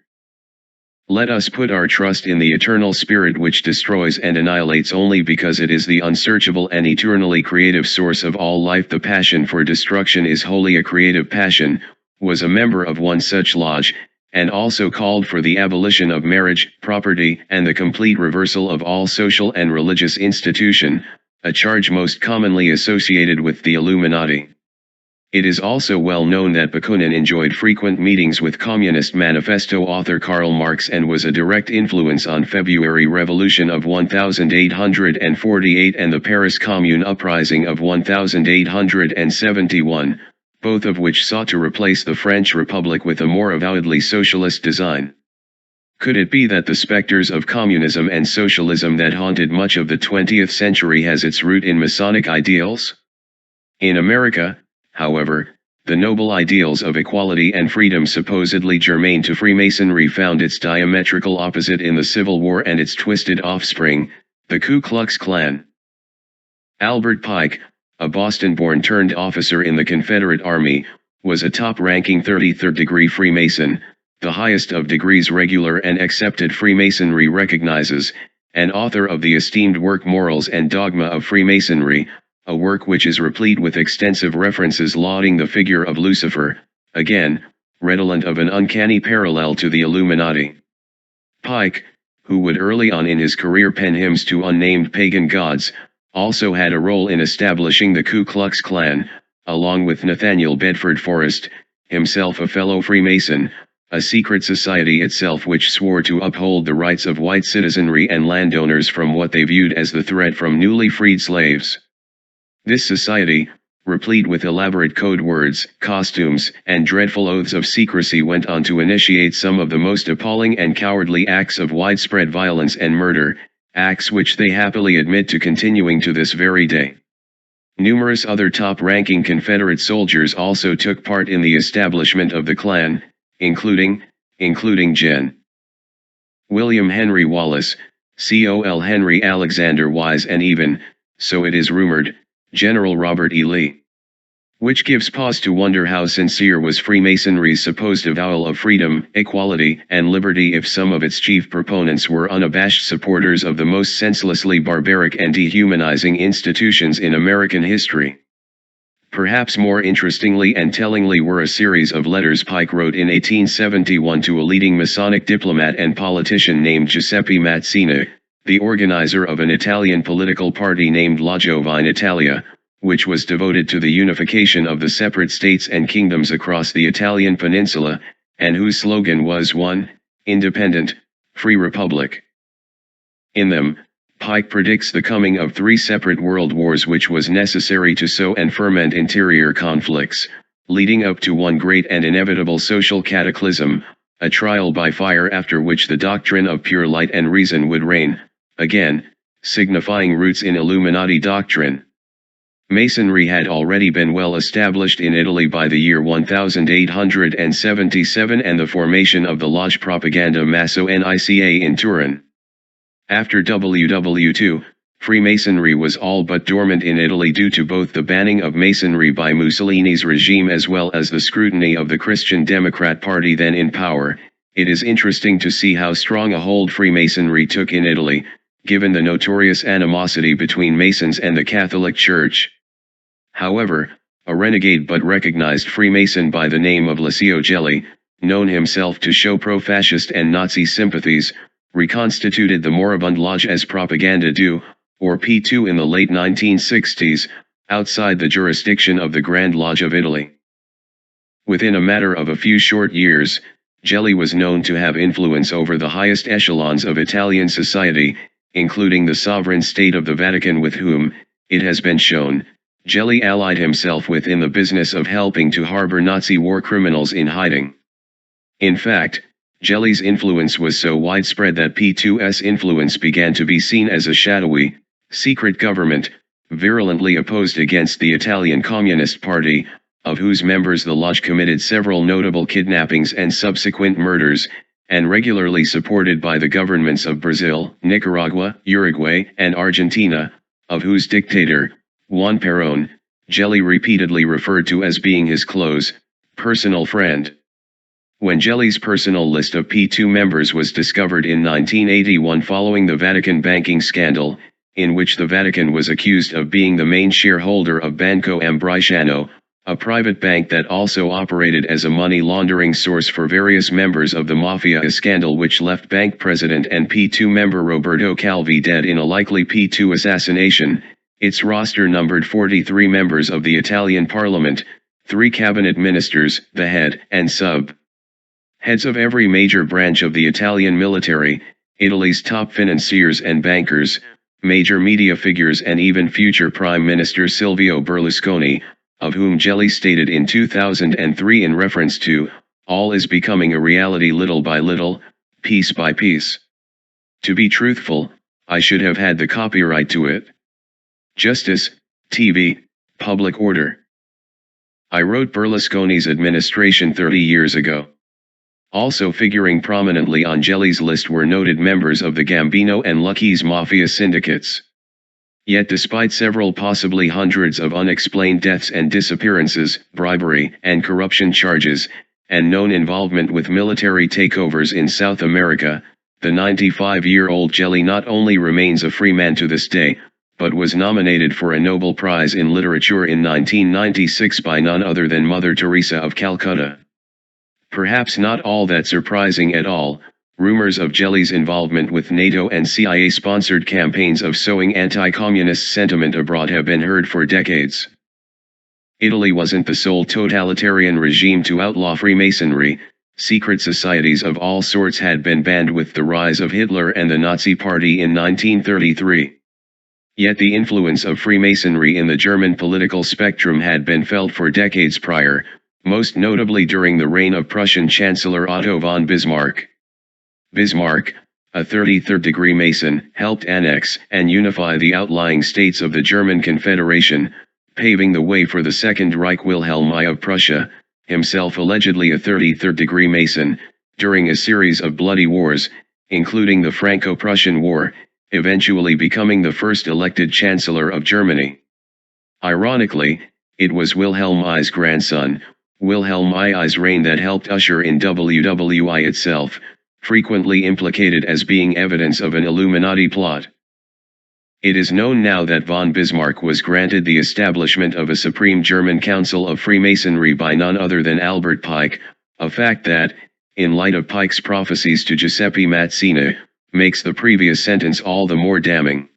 Let us put our trust in the eternal spirit which destroys and annihilates only because it is the unsearchable and eternally creative source of all life. The passion for destruction is wholly a creative passion, was a member of one such lodge, and also called for the abolition of marriage, property, and the complete reversal of all social and religious institution, a charge most commonly associated with the Illuminati. It is also well known that Bakunin enjoyed frequent meetings with Communist Manifesto author Karl Marx and was a direct influence on February Revolution of 1848 and the Paris Commune Uprising of 1871, both of which sought to replace the French Republic with a more avowedly socialist design. Could it be that the specters of communism and socialism that haunted much of the 20th century has its root in Masonic ideals? In America, however, the noble ideals of equality and freedom supposedly germane to Freemasonry found its diametrical opposite in the Civil War and its twisted offspring, the Ku Klux Klan. Albert Pike, a Boston-born turned officer in the Confederate Army, was a top-ranking 33rd degree Freemason, the highest of degrees regular and accepted Freemasonry recognizes, and author of the esteemed work Morals and Dogma of Freemasonry, a work which is replete with extensive references lauding the figure of Lucifer, again, redolent of an uncanny parallel to the Illuminati. Pike, who would early on in his career pen hymns to unnamed pagan gods, also had a role in establishing the Ku Klux Klan, along with Nathaniel Bedford Forrest, himself a fellow Freemason, a secret society itself which swore to uphold the rights of white citizenry and landowners from what they viewed as the threat from newly freed slaves. This society, replete with elaborate code words, costumes, and dreadful oaths of secrecy, went on to initiate some of the most appalling and cowardly acts of widespread violence and murder, acts which they happily admit to continuing to this very day. Numerous other top-ranking Confederate soldiers also took part in the establishment of the Klan, including Gen. William Henry Wallace, Col. Henry Alexander Wise, and even, so it is rumored, General Robert E. Lee. Which gives pause to wonder how sincere was Freemasonry's supposed avowal of freedom, equality, and liberty if some of its chief proponents were unabashed supporters of the most senselessly barbaric and dehumanizing institutions in American history. Perhaps more interestingly and tellingly were a series of letters Pike wrote in 1871 to a leading Masonic diplomat and politician named Giuseppe Mazzini, the organizer of an Italian political party named La Giovine Italia, which was devoted to the unification of the separate states and kingdoms across the Italian peninsula, and whose slogan was one, independent, free republic. In them, Pike predicts the coming of 3 separate world wars which was necessary to sow and ferment interior conflicts, leading up to one great and inevitable social cataclysm, a trial by fire after which the doctrine of pure light and reason would reign, again, signifying roots in Illuminati doctrine. Masonry had already been well established in Italy by the year 1877 and the formation of the Lodge Propaganda Masso-Nica in Turin. After WW2, Freemasonry was all but dormant in Italy due to both the banning of Masonry by Mussolini's regime as well as the scrutiny of the Christian Democrat Party then in power. It is interesting to see how strong a hold Freemasonry took in Italy, given the notorious animosity between Masons and the Catholic Church. However, a renegade but recognized Freemason by the name of Licio Gelli, known himself to show pro-fascist and Nazi sympathies, reconstituted the moribund lodge as Propaganda 2, or P2 in the late 1960s, outside the jurisdiction of the Grand Lodge of Italy. Within a matter of a few short years, Gelli was known to have influence over the highest echelons of Italian society, including the sovereign state of the Vatican with whom, it has been shown, Gelli allied himself within the business of helping to harbor Nazi war criminals in hiding. In fact, Gelli's influence was so widespread that P2's influence began to be seen as a shadowy, secret government, virulently opposed against the Italian Communist Party, of whose members the lodge committed several notable kidnappings and subsequent murders, and regularly supported by the governments of Brazil, Nicaragua, Uruguay, and Argentina, of whose dictator, Juan Perón, Gelli repeatedly referred to as being his close, personal friend. When Gelli's personal list of P2 members was discovered in 1981 following the Vatican banking scandal, in which the Vatican was accused of being the main shareholder of Banco Ambrosiano, a private bank that also operated as a money laundering source for various members of the mafia, a scandal which left bank president and P2 member Roberto Calvi dead in a likely P2 assassination, its roster numbered 43 members of the Italian parliament, 3 cabinet ministers, the head and heads of every major branch of the Italian military, Italy's top financiers and bankers, major media figures, and even future Prime Minister Silvio Berlusconi, of whom Gelli stated in 2003 in reference to, "All is becoming a reality little by little, piece by piece. To be truthful, I should have had the copyright to it. Justice, TV, public order." I wrote Berlusconi's administration 30 years ago. Also figuring prominently on Gelli's list were noted members of the Gambino and Lucchese mafia syndicates. Yet despite several, possibly hundreds of unexplained deaths and disappearances, bribery and corruption charges, and known involvement with military takeovers in South America, the 95-year-old Gelli not only remains a free man to this day, but was nominated for a Nobel Prize in Literature in 1996 by none other than Mother Teresa of Calcutta. Perhaps not all that surprising at all, rumors of Gelli's involvement with NATO and CIA-sponsored campaigns of sowing anti-communist sentiment abroad have been heard for decades. Italy wasn't the sole totalitarian regime to outlaw Freemasonry. Secret societies of all sorts had been banned with the rise of Hitler and the Nazi Party in 1933. Yet the influence of Freemasonry in the German political spectrum had been felt for decades prior, most notably during the reign of Prussian Chancellor Otto von Bismarck. Bismarck, a 33rd-degree Mason, helped annex and unify the outlying states of the German Confederation, paving the way for the Second Reich. Wilhelm I of Prussia, himself allegedly a 33rd-degree Mason, during a series of bloody wars, including the Franco-Prussian War, eventually becoming the first elected Chancellor of Germany. Ironically, it was Wilhelm I's grandson, Wilhelm I's reign that helped usher in WWI itself, frequently implicated as being evidence of an Illuminati plot. It is known now that von Bismarck was granted the establishment of a Supreme German Council of Freemasonry by none other than Albert Pike, a fact that, in light of Pike's prophecies to Giuseppe Mazzini, makes the previous sentence all the more damning.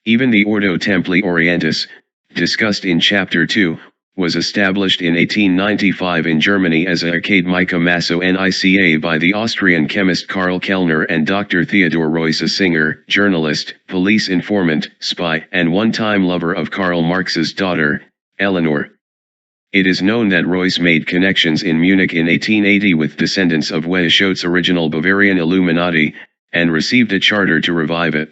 Even the Ordo Templi Orientis, discussed in Chapter 2, was established in 1895 in Germany as a Akademika by the Austrian chemist Karl Kellner and Dr. Theodor Reuss, a singer, journalist, police informant, spy, and one-time lover of Karl Marx's daughter, Eleanor. It is known that Reuss made connections in Munich in 1880 with descendants of Weischote's original Bavarian Illuminati, and received a charter to revive it.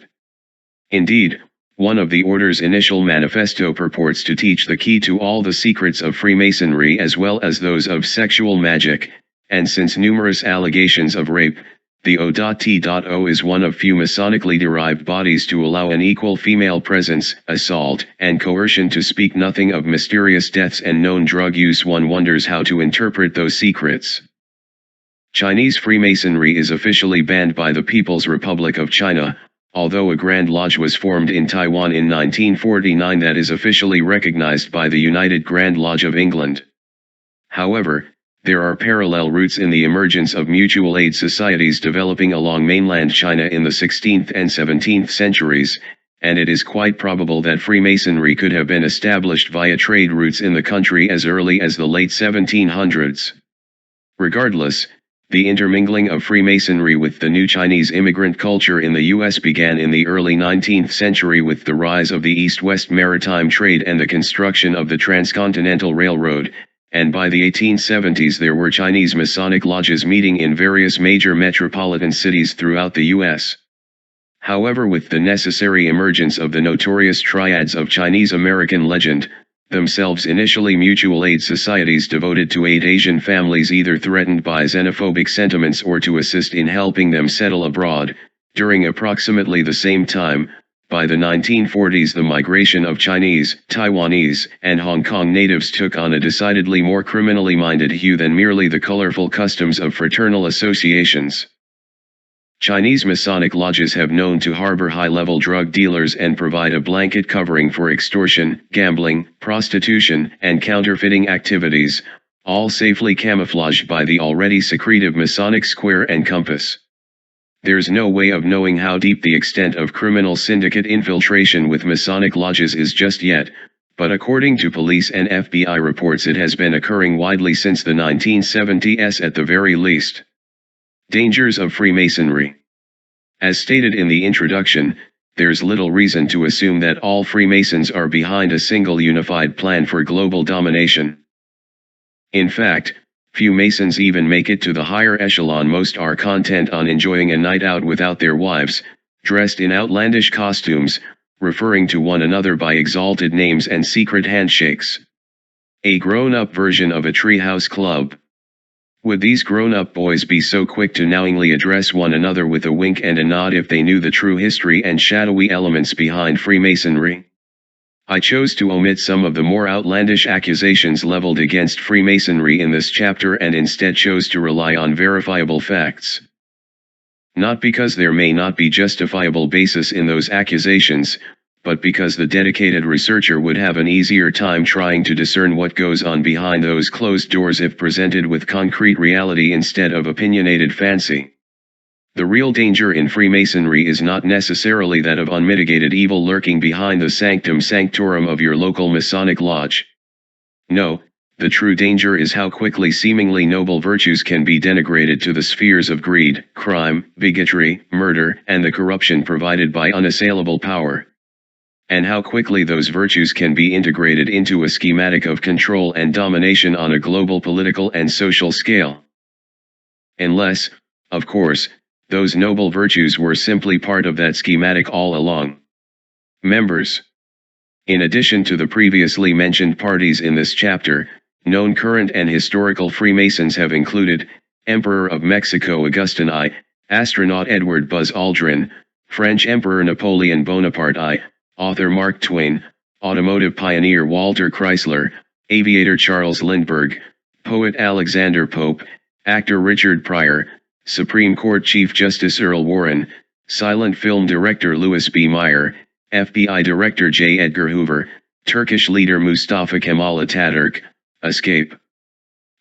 Indeed, one of the order's initial manifesto purports to teach the key to all the secrets of Freemasonry as well as those of sexual magic, and since numerous allegations of rape, the O.T.O is one of few Masonically derived bodies to allow an equal female presence, assault, and coercion, to speak nothing of mysterious deaths and known drug use. One wonders how to interpret those secrets. Chinese Freemasonry is officially banned by the People's Republic of China, although a Grand Lodge was formed in Taiwan in 1949 that is officially recognized by the United Grand Lodge of England. However, there are parallel routes in the emergence of mutual aid societies developing along mainland China in the 16th and 17th centuries, and it is quite probable that Freemasonry could have been established via trade routes in the country as early as the late 1700s. Regardless, the intermingling of Freemasonry with the new Chinese immigrant culture in the U.S. began in the early 19th century with the rise of the East-West maritime trade and the construction of the Transcontinental Railroad, and by the 1870s there were Chinese Masonic lodges meeting in various major metropolitan cities throughout the U.S. However, with the necessary emergence of the notorious triads of Chinese-American legend, themselves initially mutual aid societies devoted to aid Asian families either threatened by xenophobic sentiments or to assist in helping them settle abroad, during approximately the same time, by the 1940s the migration of Chinese, Taiwanese, and Hong Kong natives took on a decidedly more criminally minded hue than merely the colorful customs of fraternal associations. Chinese Masonic lodges have known to harbor high-level drug dealers and provide a blanket covering for extortion, gambling, prostitution, and counterfeiting activities, all safely camouflaged by the already secretive Masonic square and compass. There's no way of knowing how deep the extent of criminal syndicate infiltration with Masonic lodges is just yet, but according to police and FBI reports it has been occurring widely since the 1970s at the very least. Dangers of Freemasonry. As stated in the introduction, there's little reason to assume that all Freemasons are behind a single unified plan for global domination. In fact, few Masons even make it to the higher echelon. Most are content on enjoying a night out without their wives, dressed in outlandish costumes, referring to one another by exalted names and secret handshakes. A grown-up version of a treehouse club. Would these grown-up boys be so quick to knowingly address one another with a wink and a nod if they knew the true history and shadowy elements behind Freemasonry? I chose to omit some of the more outlandish accusations leveled against Freemasonry in this chapter and instead chose to rely on verifiable facts. Not because there may not be justifiable basis in those accusations, but because the dedicated researcher would have an easier time trying to discern what goes on behind those closed doors if presented with concrete reality instead of opinionated fancy. The real danger in Freemasonry is not necessarily that of unmitigated evil lurking behind the sanctum sanctorum of your local Masonic lodge. No, the true danger is how quickly seemingly noble virtues can be denigrated to the spheres of greed, crime, bigotry, murder, and the corruption provided by unassailable power. And how quickly those virtues can be integrated into a schematic of control and domination on a global political and social scale. Unless, of course, those noble virtues were simply part of that schematic all along. Members. In addition to the previously mentioned parties in this chapter, known current and historical Freemasons have included Emperor of Mexico Augustin I, astronaut Edward Buzz Aldrin, French Emperor Napoleon Bonaparte I, author Mark Twain, automotive pioneer Walter Chrysler, aviator Charles Lindbergh, poet Alexander Pope, actor Richard Pryor, Supreme Court Chief Justice Earl Warren, silent film director Louis B. Mayer, FBI Director J. Edgar Hoover, Turkish leader Mustafa Kemal Ataturk, Escape.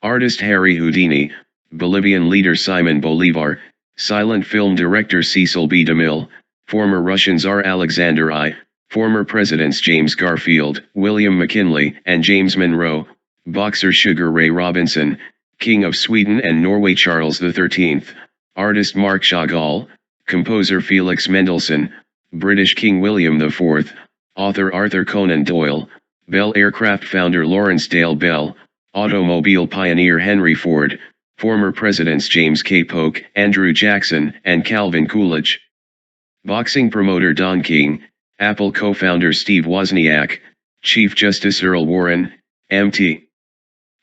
Artist Harry Houdini, Bolivian leader Simon Bolivar, silent film director Cecil B. DeMille, former Russian Tsar Alexander I, former presidents James Garfield, William McKinley, and James Monroe, boxer Sugar Ray Robinson, King of Sweden and Norway Charles XIII, artist Marc Chagall, composer Felix Mendelssohn, British King William IV, author Arthur Conan Doyle, Bell Aircraft founder Lawrence Dale Bell, automobile pioneer Henry Ford, former presidents James K. Polk, Andrew Jackson, and Calvin Coolidge, boxing promoter Don King, Apple co-founder Steve Wozniak, Chief Justice Earl Warren, M.T.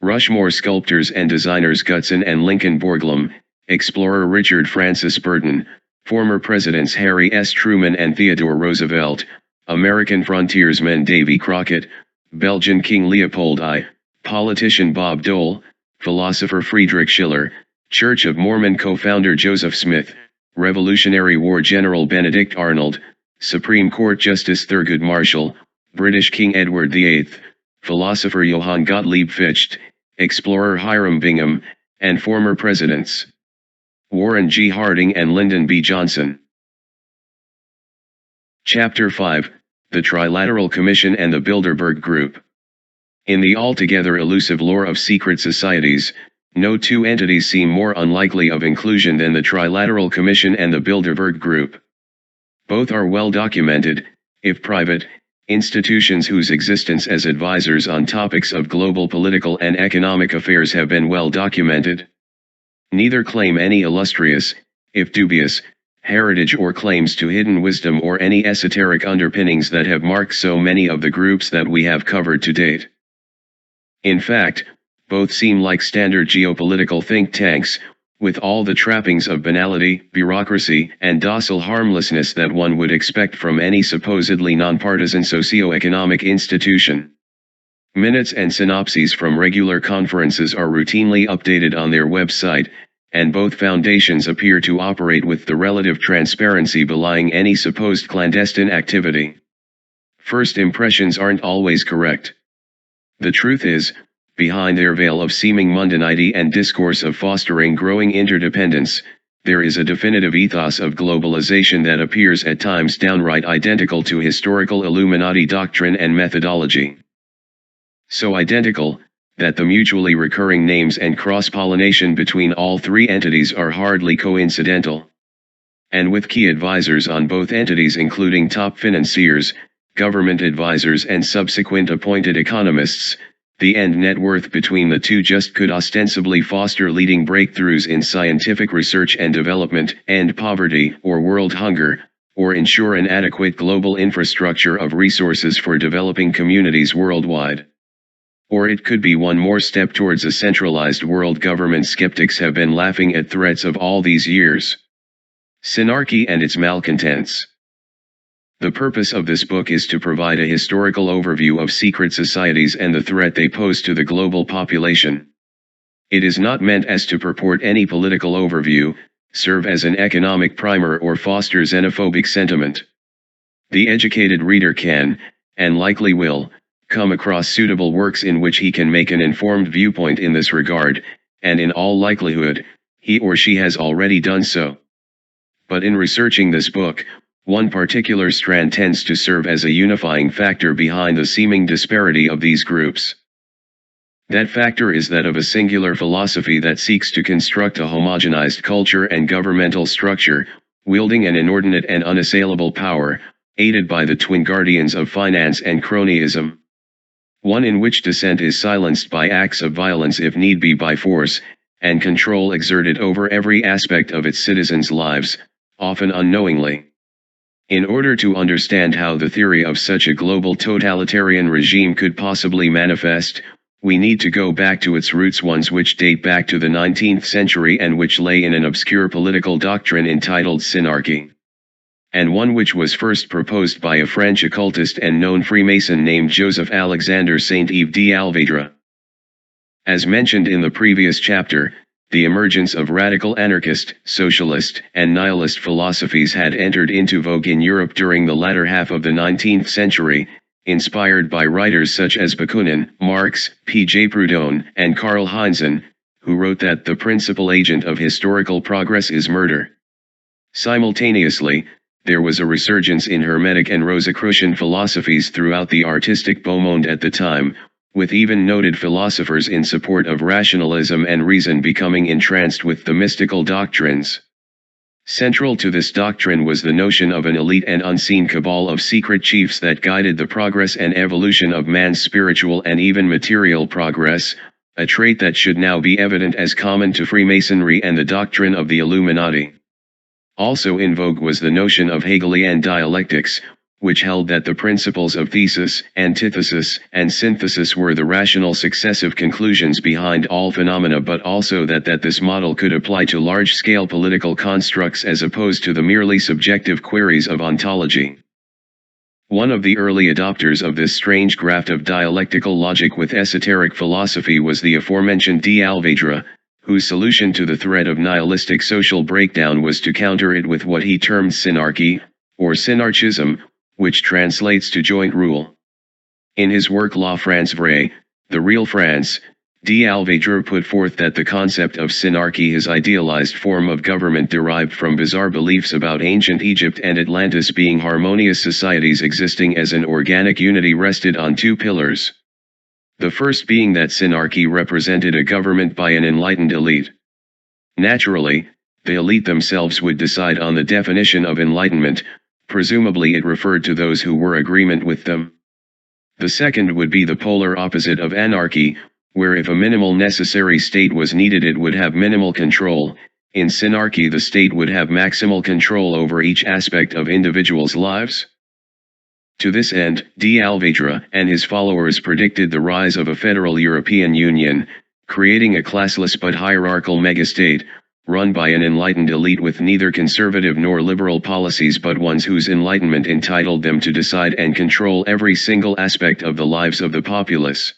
Rushmore sculptors and designers Gutzon and Lincoln Borglum, explorer Richard Francis Burton, former presidents Harry S. Truman and Theodore Roosevelt, American frontiersman Davy Crockett, Belgian King Leopold I, politician Bob Dole, philosopher Friedrich Schiller, Church of Mormon co-founder Joseph Smith, Revolutionary War General Benedict Arnold, Supreme Court Justice Thurgood Marshall, British King Edward VIII, philosopher Johann Gottlieb Fichte, explorer Hiram Bingham, and former presidents Warren G. Harding and Lyndon B. Johnson. Chapter 5, The Trilateral Commission and the Bilderberg Group. In the altogether elusive lore of secret societies, no two entities seem more unlikely of inclusion than the Trilateral Commission and the Bilderberg Group. Both are well documented, if private, institutions whose existence as advisors on topics of global political and economic affairs have been well documented. Neither claim any illustrious, if dubious, heritage or claims to hidden wisdom or any esoteric underpinnings that have marked so many of the groups that we have covered to date. In fact, both seem like standard geopolitical think tanks, with all the trappings of banality, bureaucracy, and docile harmlessness that one would expect from any supposedly nonpartisan socio-economic institution. Minutes and synopses from regular conferences are routinely updated on their website, and both foundations appear to operate with the relative transparency belying any supposed clandestine activity. First impressions aren't always correct. The truth is, behind their veil of seeming mundanity and discourse of fostering growing interdependence, there is a definitive ethos of globalization that appears at times downright identical to historical Illuminati doctrine and methodology. So identical, that the mutually recurring names and cross-pollination between all three entities are hardly coincidental. And with key advisors on both entities including top financiers, government advisors and subsequent appointed economists, the end net worth between the two just could ostensibly foster leading breakthroughs in scientific research and development, end poverty or world hunger, or ensure an adequate global infrastructure of resources for developing communities worldwide. Or it could be one more step towards a centralized world government skeptics have been laughing at threats of all these years. Synarchy and its malcontents. The purpose of this book is to provide a historical overview of secret societies and the threat they pose to the global population. It is not meant as to purport any political overview, serve as an economic primer or foster xenophobic sentiment. The educated reader can, and likely will, come across suitable works in which he can make an informed viewpoint in this regard, and in all likelihood, he or she has already done so. But in researching this book, one particular strand tends to serve as a unifying factor behind the seeming disparity of these groups. That factor is that of a singular philosophy that seeks to construct a homogenized culture and governmental structure, wielding an inordinate and unassailable power, aided by the twin guardians of finance and cronyism. One in which dissent is silenced by acts of violence if need be by force, and control exerted over every aspect of its citizens' lives, often unknowingly. In order to understand how the theory of such a global totalitarian regime could possibly manifest, we need to go back to its roots, ones which date back to the 19th century and which lay in an obscure political doctrine entitled synarchy. And one which was first proposed by a French occultist and known Freemason named Joseph Alexander Saint-Yves d'Alvedre. As mentioned in the previous chapter, the emergence of radical anarchist, socialist, and nihilist philosophies had entered into vogue in Europe during the latter half of the 19th century, inspired by writers such as Bakunin, Marx, P. J. Proudhon, and Karl Heinzen, who wrote that the principal agent of historical progress is murder. Simultaneously, there was a resurgence in Hermetic and Rosicrucian philosophies throughout the artistic beau monde at the time, with even noted philosophers in support of rationalism and reason becoming entranced with the mystical doctrines. Central to this doctrine was the notion of an elite and unseen cabal of secret chiefs that guided the progress and evolution of man's spiritual and even material progress, a trait that should now be evident as common to Freemasonry and the doctrine of the Illuminati. Also in vogue was the notion of Hegelian dialectics, which held that the principles of thesis, antithesis, and synthesis were the rational successive conclusions behind all phenomena, but also that this model could apply to large-scale political constructs as opposed to the merely subjective queries of ontology. One of the early adopters of this strange graft of dialectical logic with esoteric philosophy was the aforementioned D'Alvedra, whose solution to the threat of nihilistic social breakdown was to counter it with what he termed synarchy, or synarchism, which translates to joint rule. In his work La France Vraie, The Real France, D'Alvedra put forth that the concept of synarchy, his idealized form of government, derived from bizarre beliefs about ancient Egypt and Atlantis being harmonious societies existing as an organic unity, rested on two pillars. The first being that synarchy represented a government by an enlightened elite. Naturally, the elite themselves would decide on the definition of enlightenment. Presumably it referred to those who were in agreement with them. The second would be the polar opposite of anarchy, where if a minimal necessary state was needed it would have minimal control. In synarchy the state would have maximal control over each aspect of individuals' lives. To this end, D'Alvedra and his followers predicted the rise of a federal European Union, creating a classless but hierarchical megastate, run by an enlightened elite with neither conservative nor liberal policies but ones whose enlightenment entitled them to decide and control every single aspect of the lives of the populace.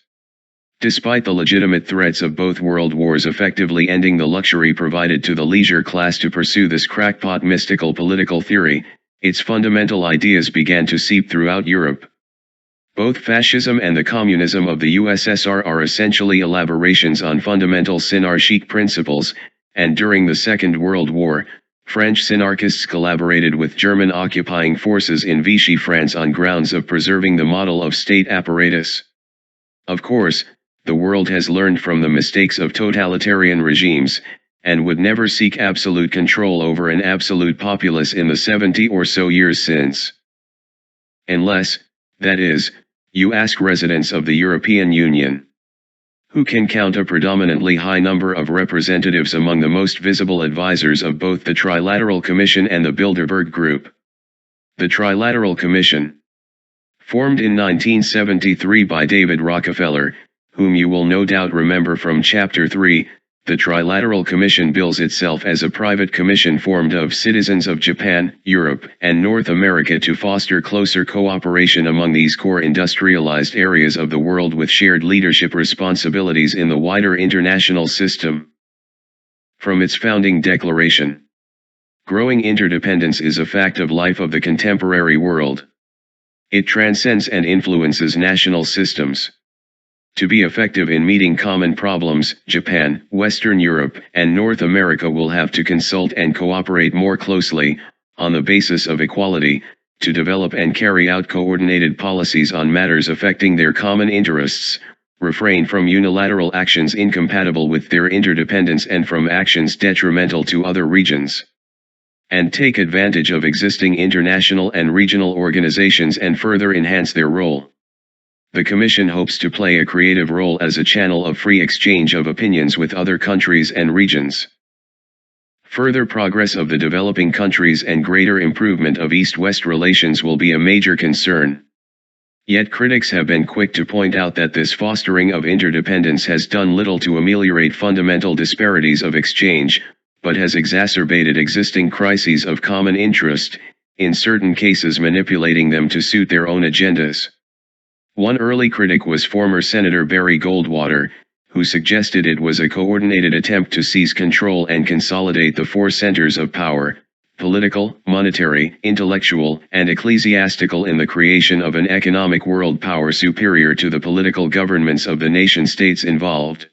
Despite the legitimate threats of both world wars effectively ending the luxury provided to the leisure class to pursue this crackpot mystical political theory, its fundamental ideas began to seep throughout Europe. Both fascism and the communism of the USSR are essentially elaborations on fundamental synarchic principles, and during the Second World War, French synarchists collaborated with German occupying forces in Vichy France on grounds of preserving the model of state apparatus. Of course, the world has learned from the mistakes of totalitarian regimes, and would never seek absolute control over an absolute populace in the 70 or so years since. Unless, that is, you ask residents of the European Union, who can count a predominantly high number of representatives among the most visible advisors of both the Trilateral Commission and the Bilderberg Group. The Trilateral Commission, formed in 1973 by David Rockefeller, whom you will no doubt remember from Chapter 3, the Trilateral Commission bills itself as a private commission formed of citizens of Japan, Europe, and North America to foster closer cooperation among these core industrialized areas of the world with shared leadership responsibilities in the wider international system. From its founding declaration, growing interdependence is a fact of life of the contemporary world. It transcends and influences national systems. To be effective in meeting common problems, Japan, Western Europe, and North America will have to consult and cooperate more closely, on the basis of equality, to develop and carry out coordinated policies on matters affecting their common interests, refrain from unilateral actions incompatible with their interdependence and from actions detrimental to other regions, and take advantage of existing international and regional organizations and further enhance their role. The Commission hopes to play a creative role as a channel of free exchange of opinions with other countries and regions. Further progress of the developing countries and greater improvement of East-West relations will be a major concern. Yet critics have been quick to point out that this fostering of interdependence has done little to ameliorate fundamental disparities of exchange, but has exacerbated existing crises of common interest, in certain cases manipulating them to suit their own agendas. One early critic was former Senator Barry Goldwater, who suggested it was a coordinated attempt to seize control and consolidate the four centers of power, political, monetary, intellectual, and ecclesiastical, in the creation of an economic world power superior to the political governments of the nation-states involved.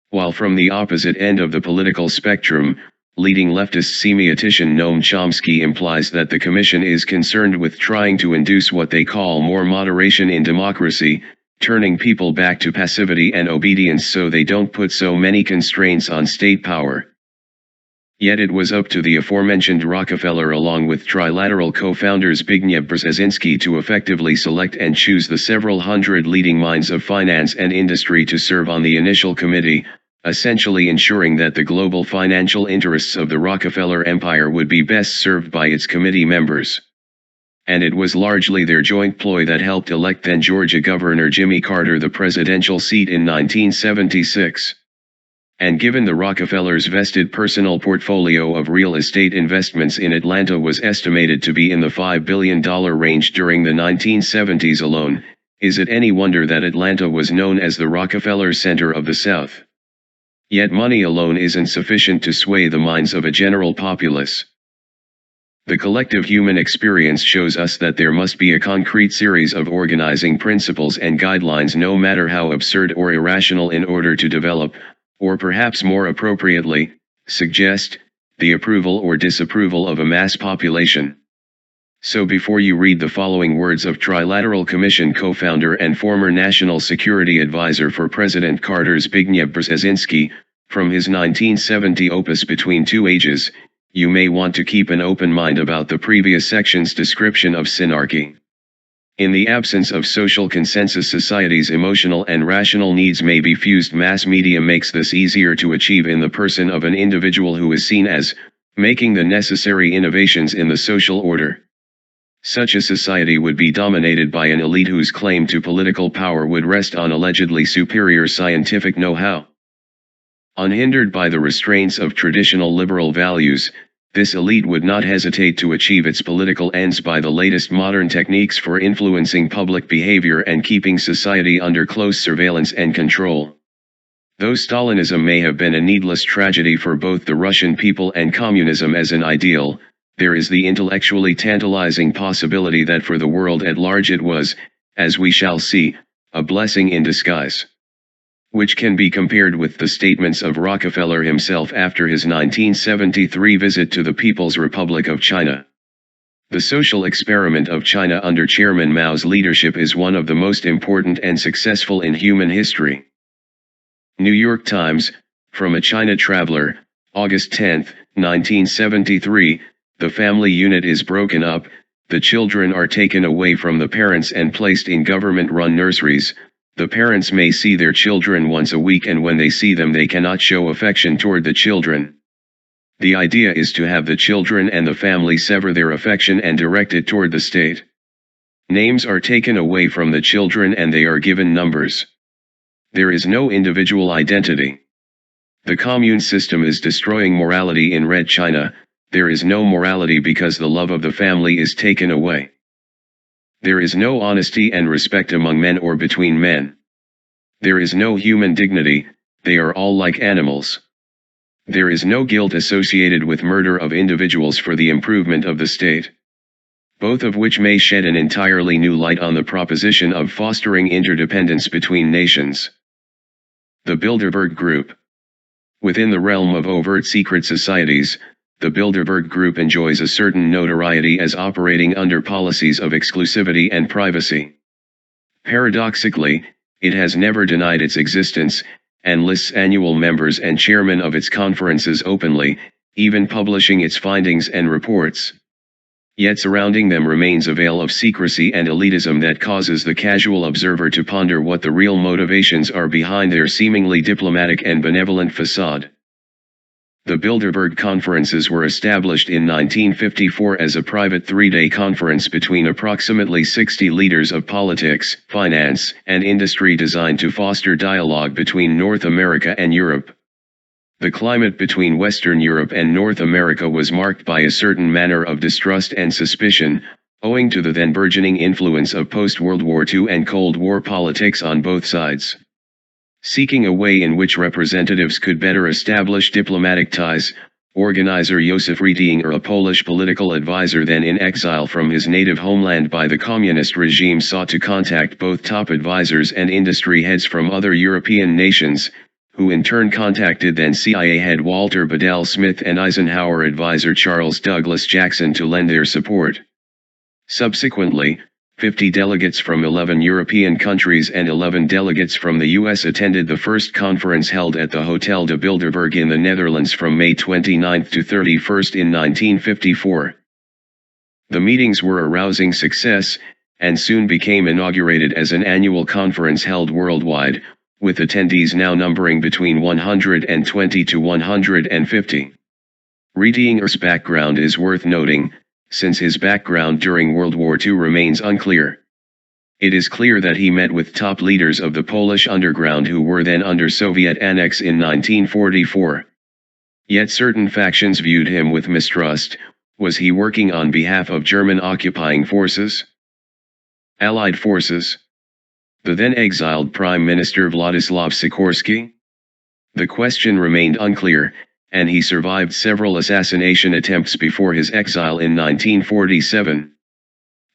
While from the opposite end of the political spectrum, leading leftist semiotician Noam Chomsky implies that the commission is concerned with trying to induce what they call more moderation in democracy, turning people back to passivity and obedience so they don't put so many constraints on state power. Yet it was up to the aforementioned Rockefeller along with trilateral co-founders Zbigniew Brzezinski to effectively select and choose the several hundred leading minds of finance and industry to serve on the initial committee, essentially ensuring that the global financial interests of the Rockefeller empire would be best served by its committee members. And it was largely their joint ploy that helped elect then Georgia Governor Jimmy Carter the presidential seat in 1976. And given the Rockefellers' vested personal portfolio of real estate investments in Atlanta was estimated to be in the $5 billion range during the 1970s alone, is it any wonder that Atlanta was known as the Rockefeller Center of the South? Yet money alone isn't sufficient to sway the minds of a general populace. The collective human experience shows us that there must be a concrete series of organizing principles and guidelines, no matter how absurd or irrational, in order to develop, or perhaps more appropriately, suggest, the approval or disapproval of a mass population. So before you read the following words of Trilateral Commission co-founder and former National Security Advisor for President Carter Zbigniew Brzezinski, from his 1970 opus Between Two Ages, you may want to keep an open mind about the previous section's description of synarchy. In the absence of social consensus, society's emotional and rational needs may be fused. Mass media makes this easier to achieve in the person of an individual who is seen as making the necessary innovations in the social order. Such a society would be dominated by an elite whose claim to political power would rest on allegedly superior scientific know-how. Unhindered by the restraints of traditional liberal values, this elite would not hesitate to achieve its political ends by the latest modern techniques for influencing public behavior and keeping society under close surveillance and control. Though Stalinism may have been a needless tragedy for both the Russian people and communism as an ideal, there is the intellectually tantalizing possibility that for the world at large it was, as we shall see, a blessing in disguise. Which can be compared with the statements of Rockefeller himself after his 1973 visit to the People's Republic of China. The social experiment of China under Chairman Mao's leadership is one of the most important and successful in human history. New York Times, from a China traveler, August 10, 1973, the family unit is broken up, the children are taken away from the parents and placed in government-run nurseries. The parents may see their children once a week, and when they see them they cannot show affection toward the children. The idea is to have the children and the family sever their affection and direct it toward the state. Names are taken away from the children and they are given numbers. There is no individual identity. The commune system is destroying morality in Red China. There is no morality because the love of the family is taken away. There is no honesty and respect among men or between men. There is no human dignity, they are all like animals. There is no guilt associated with murder of individuals for the improvement of the state. Both of which may shed an entirely new light on the proposition of fostering interdependence between nations. The Bilderberg Group. Within the realm of overt secret societies, the Bilderberg Group enjoys a certain notoriety as operating under policies of exclusivity and privacy. Paradoxically, it has never denied its existence, and lists annual members and chairmen of its conferences openly, even publishing its findings and reports. Yet surrounding them remains a veil of secrecy and elitism that causes the casual observer to ponder what the real motivations are behind their seemingly diplomatic and benevolent facade. The Bilderberg conferences were established in 1954 as a private three-day conference between approximately 60 leaders of politics, finance, and industry designed to foster dialogue between North America and Europe. The climate between Western Europe and North America was marked by a certain manner of distrust and suspicion, owing to the then burgeoning influence of post-World War II and Cold War politics on both sides. Seeking a way in which representatives could better establish diplomatic ties, organizer Józef Rytinger, a Polish political advisor then in exile from his native homeland by the communist regime, sought to contact both top advisors and industry heads from other European nations, who in turn contacted then CIA head Walter Bedell Smith and Eisenhower advisor Charles Douglas Jackson to lend their support. Subsequently, 50 delegates from 11 European countries and 11 delegates from the US attended the first conference held at the Hotel de Bilderberg in the Netherlands from May 29 to 31 in 1954. The meetings were a rousing success, and soon became inaugurated as an annual conference held worldwide, with attendees now numbering between 120 to 150. Riedinger's background is worth noting, since his background during World War II remains unclear. It is clear that he met with top leaders of the Polish underground who were then under Soviet annex in 1944. Yet certain factions viewed him with mistrust. Was he working on behalf of German occupying forces? Allied forces? The then exiled Prime Minister Władysław Sikorski? The question remained unclear, and he survived several assassination attempts before his exile in 1947.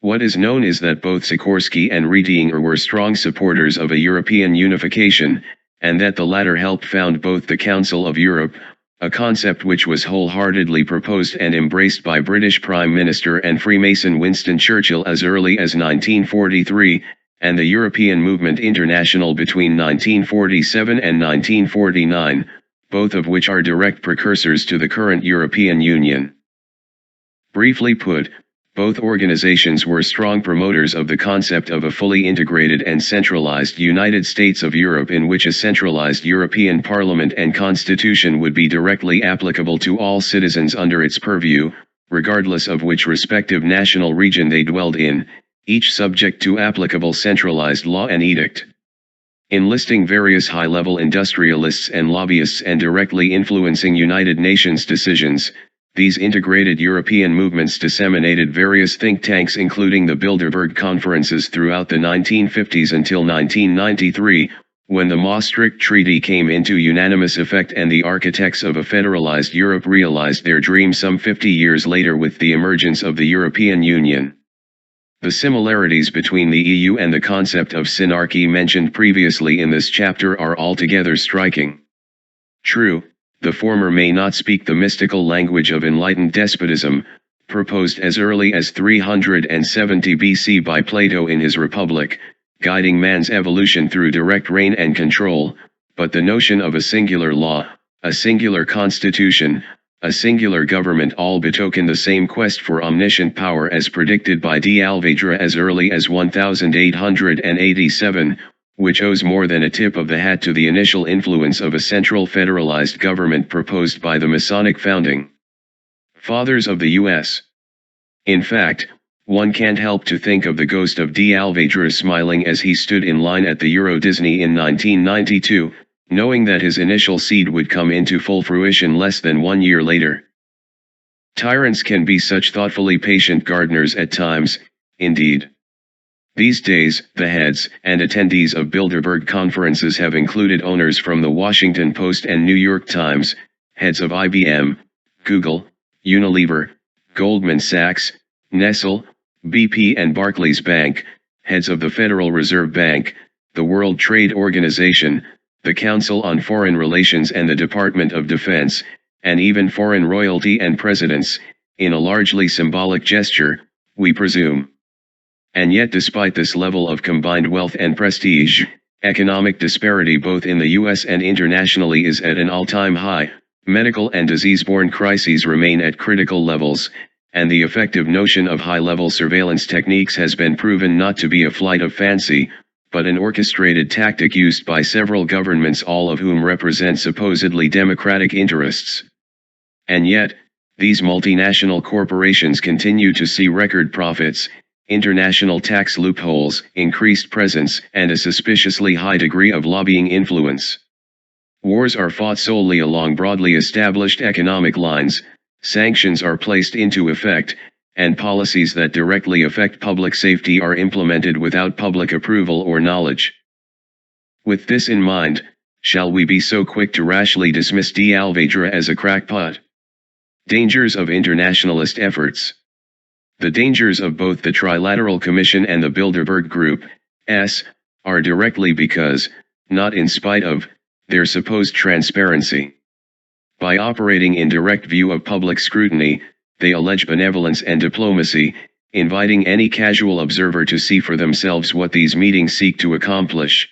What is known is that both Sikorski and Riedinger were strong supporters of a European unification, and that the latter helped found both the Council of Europe, a concept which was wholeheartedly proposed and embraced by British Prime Minister and Freemason Winston Churchill as early as 1943, and the European Movement International between 1947 and 1949, both of which are direct precursors to the current European Union. Briefly put, both organizations were strong promoters of the concept of a fully integrated and centralized United States of Europe in which a centralized European Parliament and Constitution would be directly applicable to all citizens under its purview, regardless of which respective national region they dwelled in, each subject to applicable centralized law and edict. Enlisting various high-level industrialists and lobbyists and directly influencing United Nations decisions, these integrated European movements disseminated various think tanks including the Bilderberg conferences throughout the 1950s until 1993, when the Maastricht Treaty came into unanimous effect and the architects of a federalized Europe realized their dream some 50 years later with the emergence of the European Union. The similarities between the EU and the concept of synarchy mentioned previously in this chapter are altogether striking. True, the former may not speak the mystical language of enlightened despotism, proposed as early as 370 BC by Plato in his Republic, guiding man's evolution through direct reign and control, but the notion of a singular law, a singular constitution, a singular government all betoken the same quest for omniscient power as predicted by D'Alvedra as early as 1887, which owes more than a tip of the hat to the initial influence of a central federalized government proposed by the Masonic founding fathers of the U.S. In fact, one can't help to think of the ghost of D'Alvedra smiling as he stood in line at the Euro Disney in 1992, knowing that his initial seed would come into full fruition less than 1 year later. Tyrants can be such thoughtfully patient gardeners at times, indeed. These days, the heads and attendees of Bilderberg conferences have included owners from the Washington Post and New York Times, heads of IBM, Google, Unilever, Goldman Sachs, Nestle, BP and Barclays Bank, heads of the Federal Reserve Bank, the World Trade Organization, the Council on Foreign Relations and the Department of Defense, and even foreign royalty and presidents, in a largely symbolic gesture, we presume. And yet despite this level of combined wealth and prestige, economic disparity both in the US and internationally is at an all-time high, medical and disease-borne crises remain at critical levels, and the effective notion of high-level surveillance techniques has been proven not to be a flight of fancy, but an orchestrated tactic used by several governments, all of whom represent supposedly democratic interests. And yet, these multinational corporations continue to see record profits, international tax loopholes, increased presence, and a suspiciously high degree of lobbying influence. Wars are fought solely along broadly established economic lines, sanctions are placed into effect, and policies that directly affect public safety are implemented without public approval or knowledge. With this in mind, shall we be so quick to rashly dismiss D'Alvedra as a crackpot? Dangers of internationalist efforts. The dangers of both the Trilateral Commission and the Bilderberg Group, are directly because, not in spite of, their supposed transparency. By operating in direct view of public scrutiny, they allege benevolence and diplomacy, inviting any casual observer to see for themselves what these meetings seek to accomplish.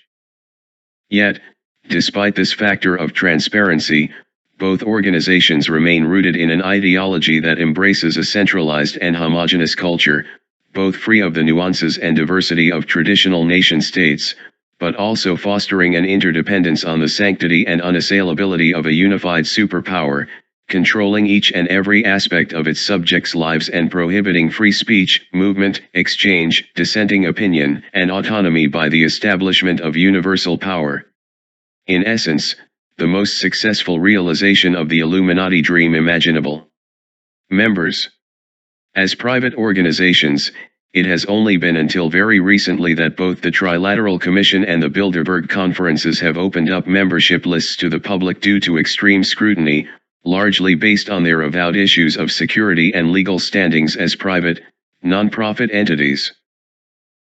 Yet, despite this factor of transparency, both organizations remain rooted in an ideology that embraces a centralized and homogeneous culture, both free of the nuances and diversity of traditional nation-states, but also fostering an interdependence on the sanctity and unassailability of a unified superpower, controlling each and every aspect of its subjects' lives and prohibiting free speech, movement, exchange, dissenting opinion, and autonomy by the establishment of universal power. In essence, the most successful realization of the Illuminati dream imaginable. Members. As private organizations, it has only been until very recently that both the Trilateral Commission and the Bilderberg Conferences have opened up membership lists to the public due to extreme scrutiny, largely based on their avowed issues of security and legal standings as private, non-profit entities.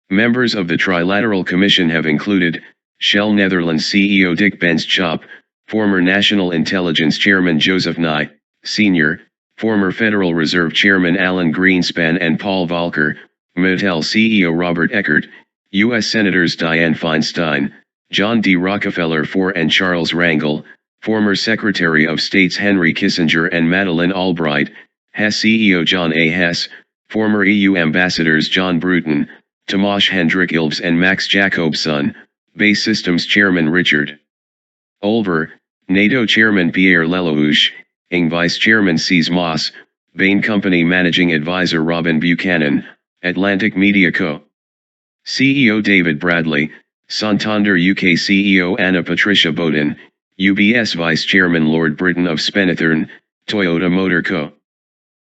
Members of the Trilateral Commission have included Shell Netherlands CEO Dick Benschop, former National Intelligence Chairman Joseph Nye, Sr., former Federal Reserve Chairman Alan Greenspan and Paul Volcker, Mattel CEO Robert Eckert, U.S. Senators Dianne Feinstein, John D. Rockefeller IV and Charles Rangel, former Secretary of States Henry Kissinger and Madeleine Albright, Hess CEO John A. Hess, former EU Ambassadors John Bruton, Tomasz Hendrik Ilves and Max Jacobson, Base Systems Chairman Richard Olver, NATO Chairman Pierre Lelouch, Ing Vice Chairman Cees Moss, Bain Company Managing Advisor Robin Buchanan, Atlantic Media Co. CEO David Bradley, Santander UK CEO Anna Patricia Bowden, UBS Vice Chairman Lord Britton of Spenethern, Toyota Motor Co.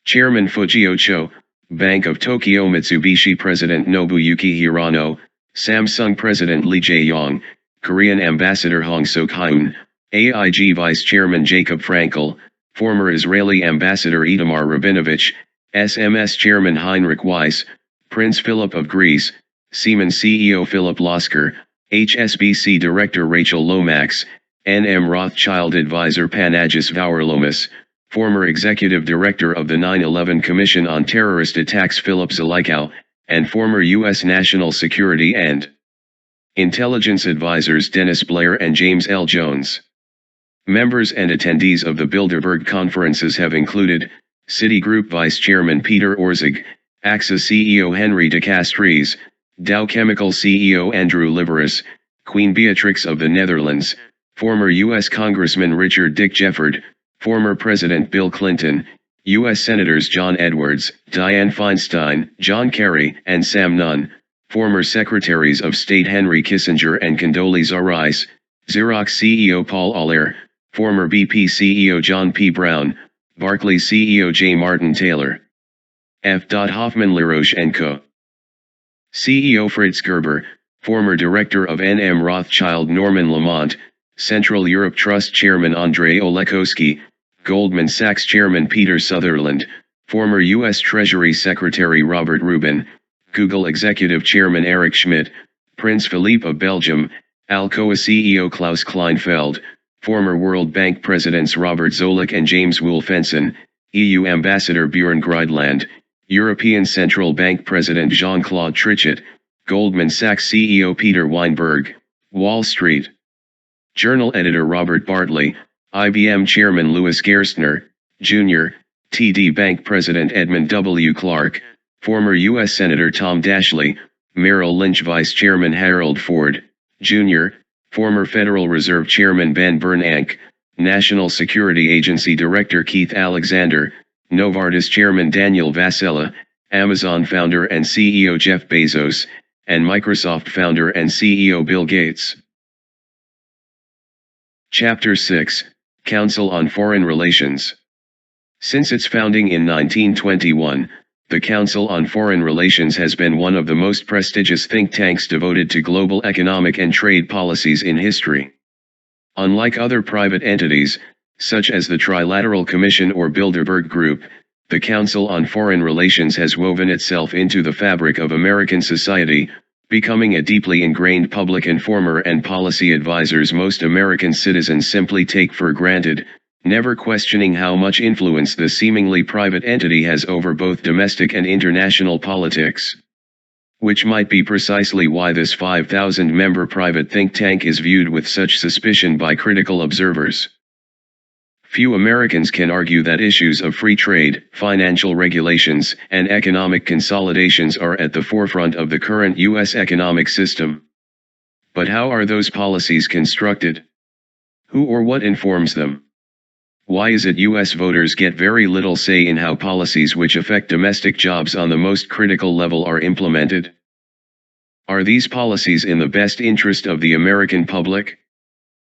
Chairman Fujio Cho, Bank of Tokyo Mitsubishi President Nobuyuki Hirano, Samsung President Lee Jae-yong, Korean Ambassador Hong Sok-hyun, AIG Vice Chairman Jacob Frankel, former Israeli Ambassador Itamar Rabinovich, SMS Chairman Heinrich Weiss, Prince Philip of Greece, Siemens CEO Philip Losker, HSBC Director Rachel Lomax, NM Rothschild Advisor Panagis Vaurlomas, former Executive Director of the 9/11 Commission on Terrorist Attacks Philip Zelikow, and former U.S. National Security and Intelligence Advisors Dennis Blair and James L. Jones. Members and attendees of the Bilderberg Conferences have included Citigroup Vice Chairman Peter Orszag, AXA CEO Henry de Castries, Dow Chemical CEO Andrew Liveris, Queen Beatrix of the Netherlands, former U.S. Congressman Richard Dick Jefford, former President Bill Clinton, U.S. Senators John Edwards, Dianne Feinstein, John Kerry, and Sam Nunn, former Secretaries of State Henry Kissinger and Condoleezza Rice, Xerox CEO Paul Aller, former BP CEO John P. Brown, Barclays CEO J. Martin Taylor, F. Hoffman LaRoche & Co. CEO Fritz Gerber, former Director of NM Rothschild Norman Lamont, Central Europe Trust Chairman Andrei Olekowski, Goldman Sachs Chairman Peter Sutherland, former U.S. Treasury Secretary Robert Rubin, Google Executive Chairman Eric Schmidt, Prince Philippe of Belgium, Alcoa CEO Klaus Kleinfeld, former World Bank Presidents Robert Zoellick and James Wolfenson, EU Ambassador Björn Grydland, European Central Bank President Jean-Claude Trichet, Goldman Sachs CEO Peter Weinberg, Wall Street Journal Editor Robert Bartley, IBM Chairman Louis Gerstner, Jr., TD Bank President Edmund W. Clark, former U.S. Senator Tom Dashley, Merrill Lynch Vice Chairman Harold Ford, Jr., former Federal Reserve Chairman Ben Bernanke, National Security Agency Director Keith Alexander, Novartis Chairman Daniel Vasella, Amazon founder and CEO Jeff Bezos, and Microsoft founder and CEO Bill Gates. Chapter 6, Council on Foreign Relations. Since its founding in 1921, the Council on Foreign Relations has been one of the most prestigious think tanks devoted to global economic and trade policies in history. Unlike other private entities, such as the Trilateral Commission or Bilderberg Group, the Council on Foreign Relations has woven itself into the fabric of American society, becoming a deeply ingrained public informer and policy advisors most American citizens simply take for granted, never questioning how much influence the seemingly private entity has over both domestic and international politics. Which might be precisely why this 5,000-member private think tank is viewed with such suspicion by critical observers. Few Americans can argue that issues of free trade, financial regulations, and economic consolidations are at the forefront of the current U.S. economic system. But how are those policies constructed? Who or what informs them? Why is it U.S. voters get very little say in how policies which affect domestic jobs on the most critical level are implemented? Are these policies in the best interest of the American public?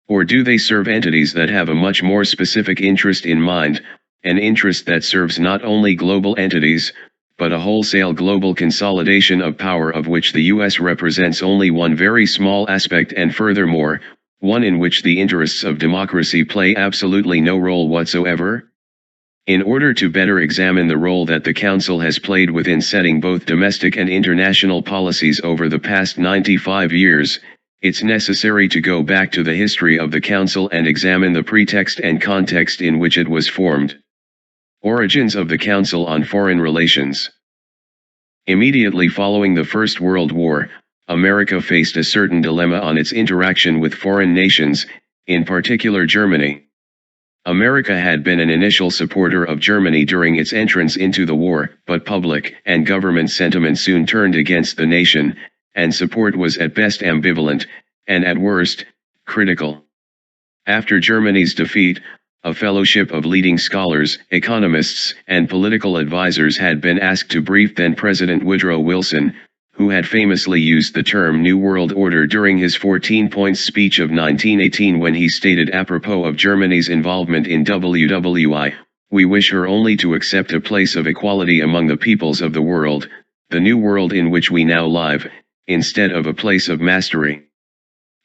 Or do they serve entities that have a much more specific interest in mind, an interest that serves not only global entities, but a wholesale global consolidation of power of which the U.S. represents only one very small aspect, and furthermore, one in which the interests of democracy play absolutely no role whatsoever? In order to better examine the role that the Council has played within setting both domestic and international policies over the past 95 years, it's necessary to go back to the history of the Council and examine the pretext and context in which it was formed. Origins of the Council on Foreign Relations. Immediately following the First World War, America faced a certain dilemma on its interaction with foreign nations, in particular Germany. America had been an initial supporter of Germany during its entrance into the war, but public and government sentiment soon turned against the nation, and support was at best ambivalent, and at worst, critical. After Germany's defeat, a fellowship of leading scholars, economists, and political advisors had been asked to brief then-President Woodrow Wilson, who had famously used the term New World Order during his 14-point speech of 1918 when he stated apropos of Germany's involvement in WWI, "We wish her only to accept a place of equality among the peoples of the world, the new world in which we now live, instead of a place of mastery."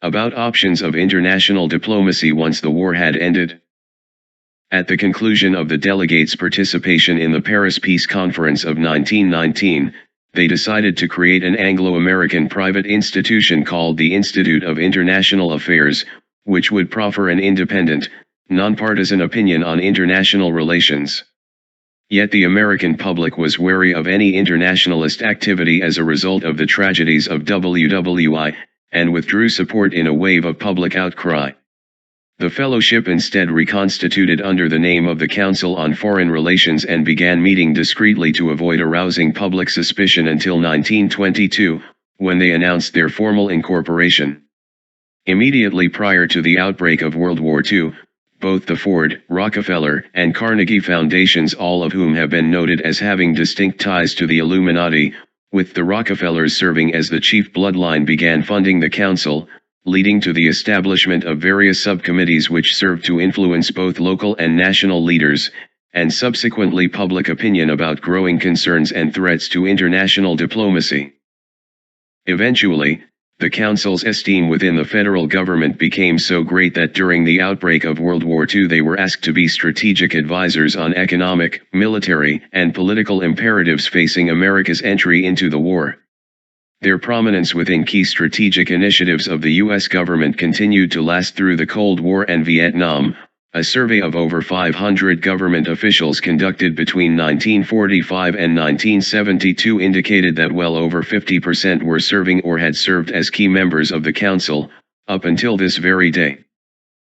About options of international diplomacy once the war had ended. At the conclusion of the delegates' participation in the Paris Peace Conference of 1919, they decided to create an Anglo-American private institution called the Institute of International Affairs, which would proffer an independent, nonpartisan opinion on international relations. Yet the American public was wary of any internationalist activity as a result of the tragedies of WWI, and withdrew support in a wave of public outcry. The fellowship instead reconstituted under the name of the Council on Foreign Relations and began meeting discreetly to avoid arousing public suspicion until 1922, when they announced their formal incorporation. Immediately prior to the outbreak of World War II, both the Ford, Rockefeller, and Carnegie Foundations, all of whom have been noted as having distinct ties to the Illuminati, with the Rockefellers serving as the chief bloodline, began funding the Council, leading to the establishment of various subcommittees which served to influence both local and national leaders, and subsequently public opinion about growing concerns and threats to international diplomacy. Eventually, the Council's esteem within the federal government became so great that during the outbreak of World War II they were asked to be strategic advisors on economic, military, and political imperatives facing America's entry into the war. Their prominence within key strategic initiatives of the U.S. government continued to last through the Cold War and Vietnam. A survey of over 500 government officials conducted between 1945 and 1972 indicated that well over 50% were serving or had served as key members of the Council, up until this very day.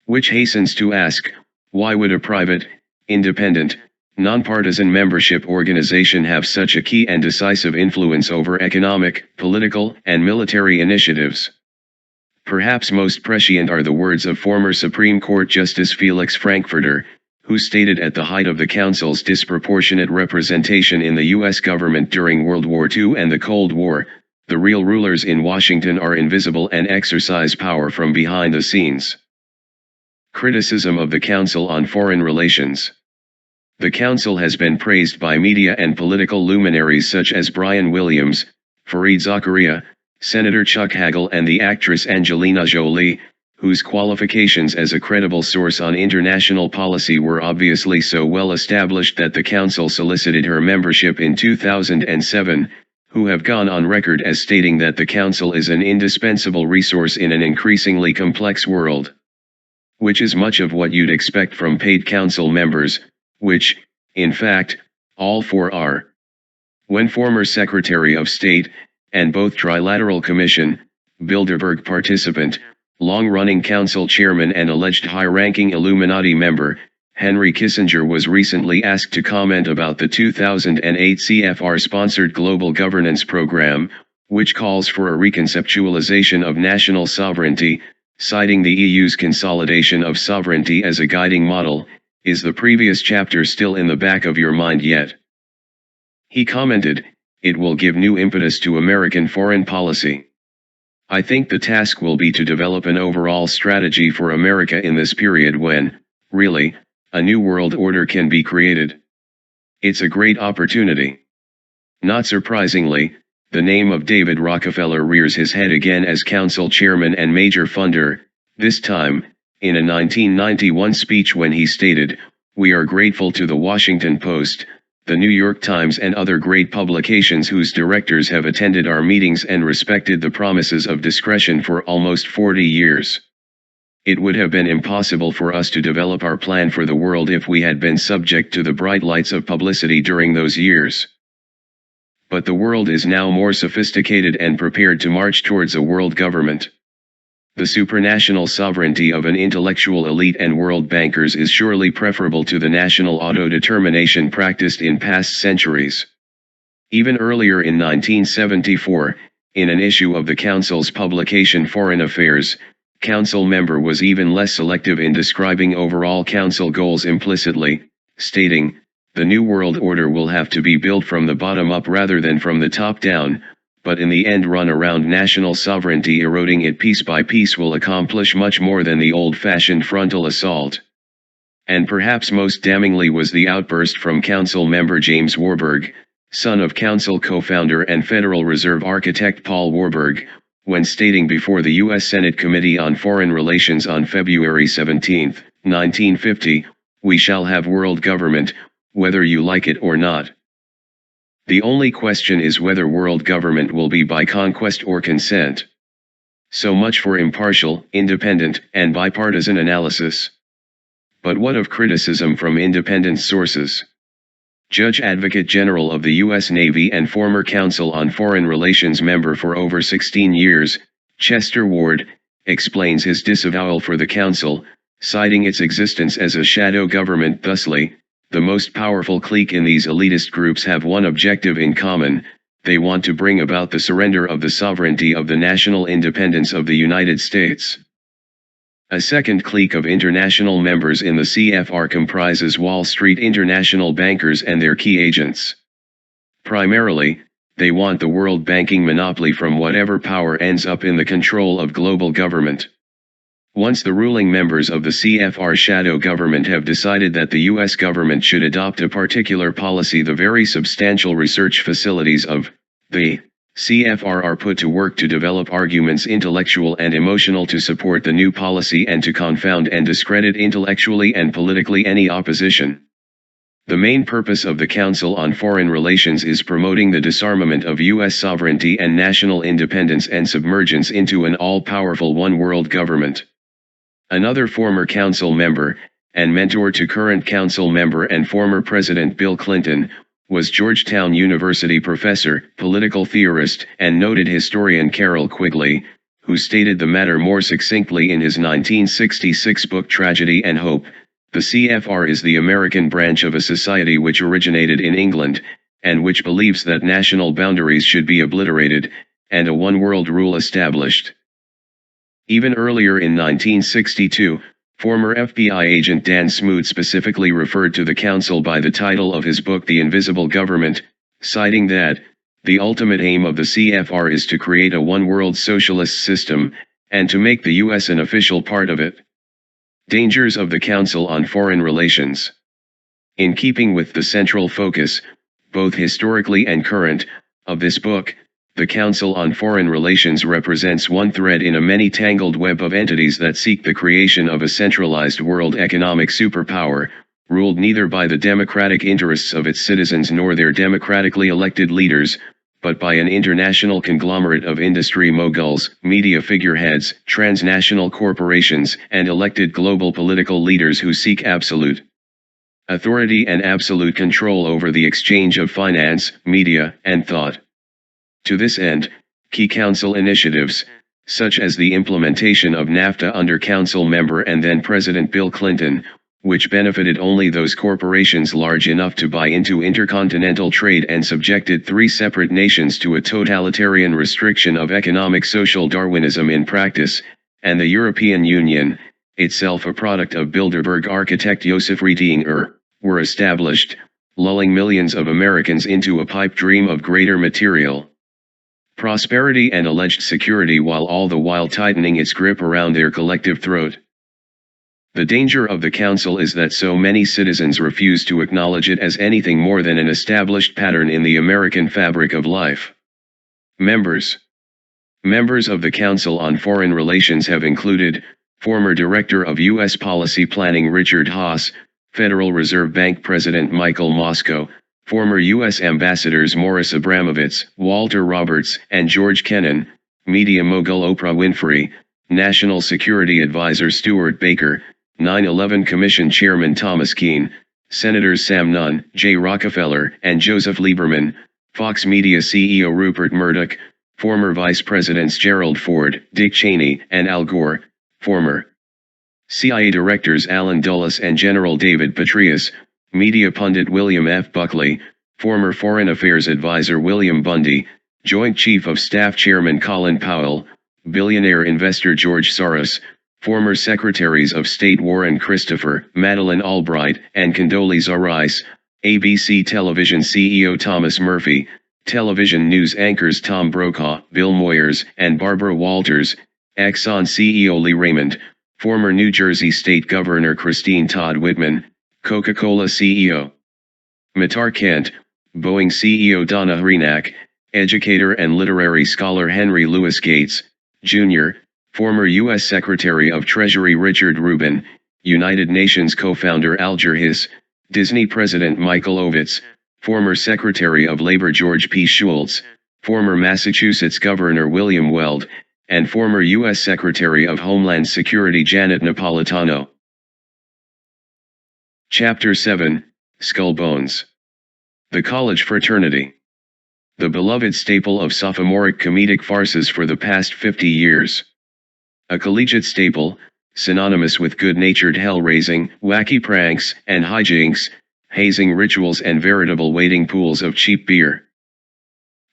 Which hastens to ask, why would a private, independent, nonpartisan membership organization have such a key and decisive influence over economic, political, and military initiatives? Perhaps most prescient are the words of former Supreme Court Justice Felix Frankfurter, who stated at the height of the Council's disproportionate representation in the U.S. government during World War II and the Cold War, "The real rulers in Washington are invisible and exercise power from behind the scenes." Criticism of the Council on Foreign Relations. The Council has been praised by media and political luminaries such as Brian Williams, Fareed Zakaria, Senator Chuck Hagel, and the actress Angelina Jolie, whose qualifications as a credible source on international policy were obviously so well established that the Council solicited her membership in 2007, who have gone on record as stating that the Council is an indispensable resource in an increasingly complex world. Which is much of what you'd expect from paid Council members, which, in fact, all four are. When former Secretary of State, and both Trilateral Commission, Bilderberg participant, long-running Council chairman and alleged high-ranking Illuminati member, Henry Kissinger was recently asked to comment about the 2008 CFR-sponsored Global Governance Program, which calls for a reconceptualization of national sovereignty, citing the EU's consolidation of sovereignty as a guiding model. Is the previous chapter still in the back of your mind yet? He commented, "It will give new impetus to American foreign policy. I think the task will be to develop an overall strategy for America in this period when, really, a new world order can be created. It's a great opportunity." Not surprisingly, the name of David Rockefeller rears his head again as Council chairman and major funder, this time, in a 1991 speech when he stated, "We are grateful to the Washington Post, the New York Times and other great publications whose directors have attended our meetings and respected the promises of discretion for almost 40 years. It would have been impossible for us to develop our plan for the world if we had been subject to the bright lights of publicity during those years. But the world is now more sophisticated and prepared to march towards a world government. The supranational sovereignty of an intellectual elite and world bankers is surely preferable to the national autodetermination practiced in past centuries." Even earlier in 1974, in an issue of the Council's publication Foreign Affairs, Council member was even less selective in describing overall Council goals implicitly, stating, "The New World Order will have to be built from the bottom up rather than from the top down, but in the end run around national sovereignty, eroding it piece by piece will accomplish much more than the old-fashioned frontal assault." And perhaps most damningly was the outburst from Council member James Warburg, son of Council co-founder and Federal Reserve architect Paul Warburg, when stating before the U.S. Senate Committee on Foreign Relations on February 17, 1950, "We shall have world government, whether you like it or not. The only question is whether world government will be by conquest or consent." So much for impartial, independent, and bipartisan analysis. But what of criticism from independent sources? Judge Advocate General of the U.S. Navy and former Council on Foreign Relations member for over 16 years, Chester Ward, explains his disavowal for the Council, citing its existence as a shadow government thusly. "The most powerful clique in these elitist groups have one objective in common: they want to bring about the surrender of the sovereignty of the national independence of the United States." A second clique of international members in the CFR comprises Wall Street international bankers and their key agents. Primarily, they want the world banking monopoly from whatever power ends up in the control of global government. Once the ruling members of the CFR shadow government have decided that the U.S. government should adopt a particular policy, the very substantial research facilities of the CFR are put to work to develop arguments intellectual and emotional to support the new policy and to confound and discredit intellectually and politically any opposition. The main purpose of the Council on Foreign Relations is promoting the disarmament of U.S. sovereignty and national independence and submergence into an all-powerful one-world government. Another former Council member, and mentor to current Council member and former President Bill Clinton, was Georgetown University professor, political theorist, and noted historian Carroll Quigley, who stated the matter more succinctly in his 1966 book Tragedy and Hope. The CFR is the American branch of a society which originated in England, and which believes that national boundaries should be obliterated, and a one-world rule established. Even earlier in 1962, former FBI agent Dan Smoot specifically referred to the Council by the title of his book The Invisible Government, citing that, "The ultimate aim of the CFR is to create a one-world socialist system, and to make the U.S. an official part of it." Dangers of the Council on Foreign Relations. In keeping with the central focus, both historically and current, of this book, the Council on Foreign Relations represents one thread in a many-tangled web of entities that seek the creation of a centralized world economic superpower, ruled neither by the democratic interests of its citizens nor their democratically elected leaders, but by an international conglomerate of industry moguls, media figureheads, transnational corporations, and elected global political leaders who seek absolute authority and absolute control over the exchange of finance, media, and thought. To this end, key council initiatives, such as the implementation of NAFTA under council member and then President Bill Clinton, which benefited only those corporations large enough to buy into intercontinental trade and subjected 3 separate nations to a totalitarian restriction of economic social Darwinism in practice, and the European Union, itself a product of Bilderberg architect Joseph Redinger, were established, lulling millions of Americans into a pipe dream of greater material prosperity and alleged security while all the while tightening its grip around their collective throat. The danger of the council is that so many citizens refuse to acknowledge it as anything more than an established pattern in the American fabric of life. Members of the Council on Foreign Relations have included former Director of U.S. Policy Planning Richard Haass, Federal Reserve Bank President Michael Moskow, former U.S. Ambassadors Morris Abramovitz, Walter Roberts, and George Kennan, media mogul Oprah Winfrey, National Security Advisor Stuart Baker, 9/11 Commission Chairman Thomas Keane, Senators Sam Nunn, Jay Rockefeller, and Joseph Lieberman, Fox Media CEO Rupert Murdoch, former Vice Presidents Gerald Ford, Dick Cheney, and Al Gore, former CIA Directors Alan Dulles and General David Petraeus, media pundit William F. Buckley, former Foreign Affairs Advisor William Bundy, Joint Chief of Staff Chairman Colin Powell, billionaire investor George Soros, former Secretaries of State Warren Christopher, Madeleine Albright, and Condoleezza Rice, ABC Television CEO Thomas Murphy, television news anchors Tom Brokaw, Bill Moyers, and Barbara Walters, Exxon CEO Lee Raymond, former New Jersey State Governor Christine Todd Whitman, Coca-Cola CEO Matar Kent, Boeing CEO Donna Hrenak, educator and literary scholar Henry Louis Gates, Jr., former U.S. Secretary of Treasury Richard Rubin, United Nations co-founder Alger Hiss, Disney President Michael Ovitz, former Secretary of Labor George P. Shultz, former Massachusetts Governor William Weld, and former U.S. Secretary of Homeland Security Janet Napolitano. Chapter 7, Skull Bones. The College Fraternity. The beloved staple of sophomoric comedic farces for the past 50 years. A collegiate staple, synonymous with good-natured hell-raising, wacky pranks, and hijinks, hazing rituals and veritable wading pools of cheap beer.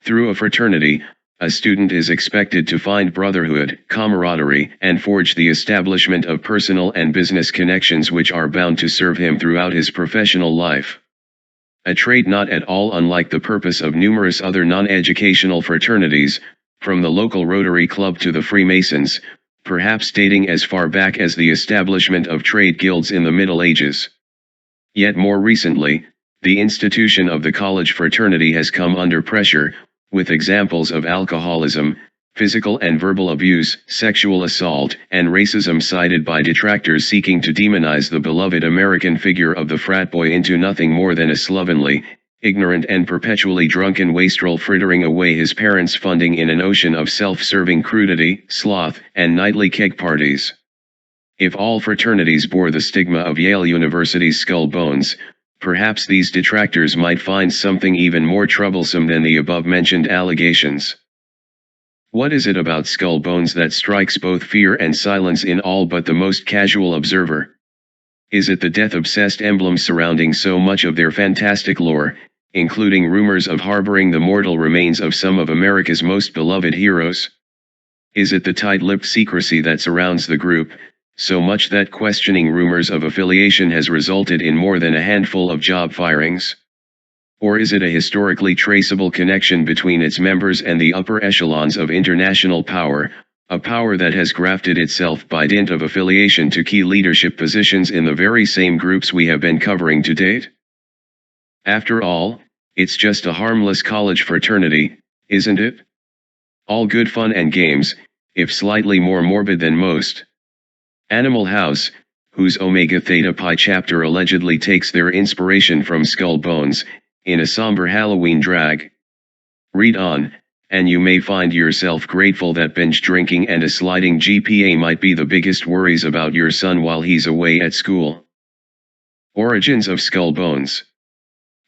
Through a fraternity, a student is expected to find brotherhood, camaraderie, and forge the establishment of personal and business connections which are bound to serve him throughout his professional life. A trait not at all unlike the purpose of numerous other non-educational fraternities, from the local Rotary Club to the Freemasons, perhaps dating as far back as the establishment of trade guilds in the Middle Ages. Yet more recently, the institution of the college fraternity has come under pressure, with examples of alcoholism, physical and verbal abuse, sexual assault, and racism cited by detractors seeking to demonize the beloved American figure of the frat boy into nothing more than a slovenly, ignorant and perpetually drunken wastrel frittering away his parents' funding in an ocean of self-serving crudity, sloth, and nightly keg parties. If all fraternities bore the stigma of Yale University's skull bones, perhaps these detractors might find something even more troublesome than the above-mentioned allegations. What is it about skull bones that strikes both fear and silence in all but the most casual observer? Is it the death-obsessed emblems surrounding so much of their fantastic lore, including rumors of harboring the mortal remains of some of America's most beloved heroes? Is it the tight-lipped secrecy that surrounds the group, so much that questioning rumors of affiliation has resulted in more than a handful of job firings? Or is it a historically traceable connection between its members and the upper echelons of international power, a power that has grafted itself by dint of affiliation to key leadership positions in the very same groups we have been covering to date? After all, it's just a harmless college fraternity, isn't it? All good fun and games, if slightly more morbid than most. Animal House, whose Omega Theta Pi chapter allegedly takes their inspiration from skull bones, in a somber Halloween drag. Read on, and you may find yourself grateful that binge drinking and a sliding GPA might be the biggest worries about your son while he's away at school. Origins of Skull Bones.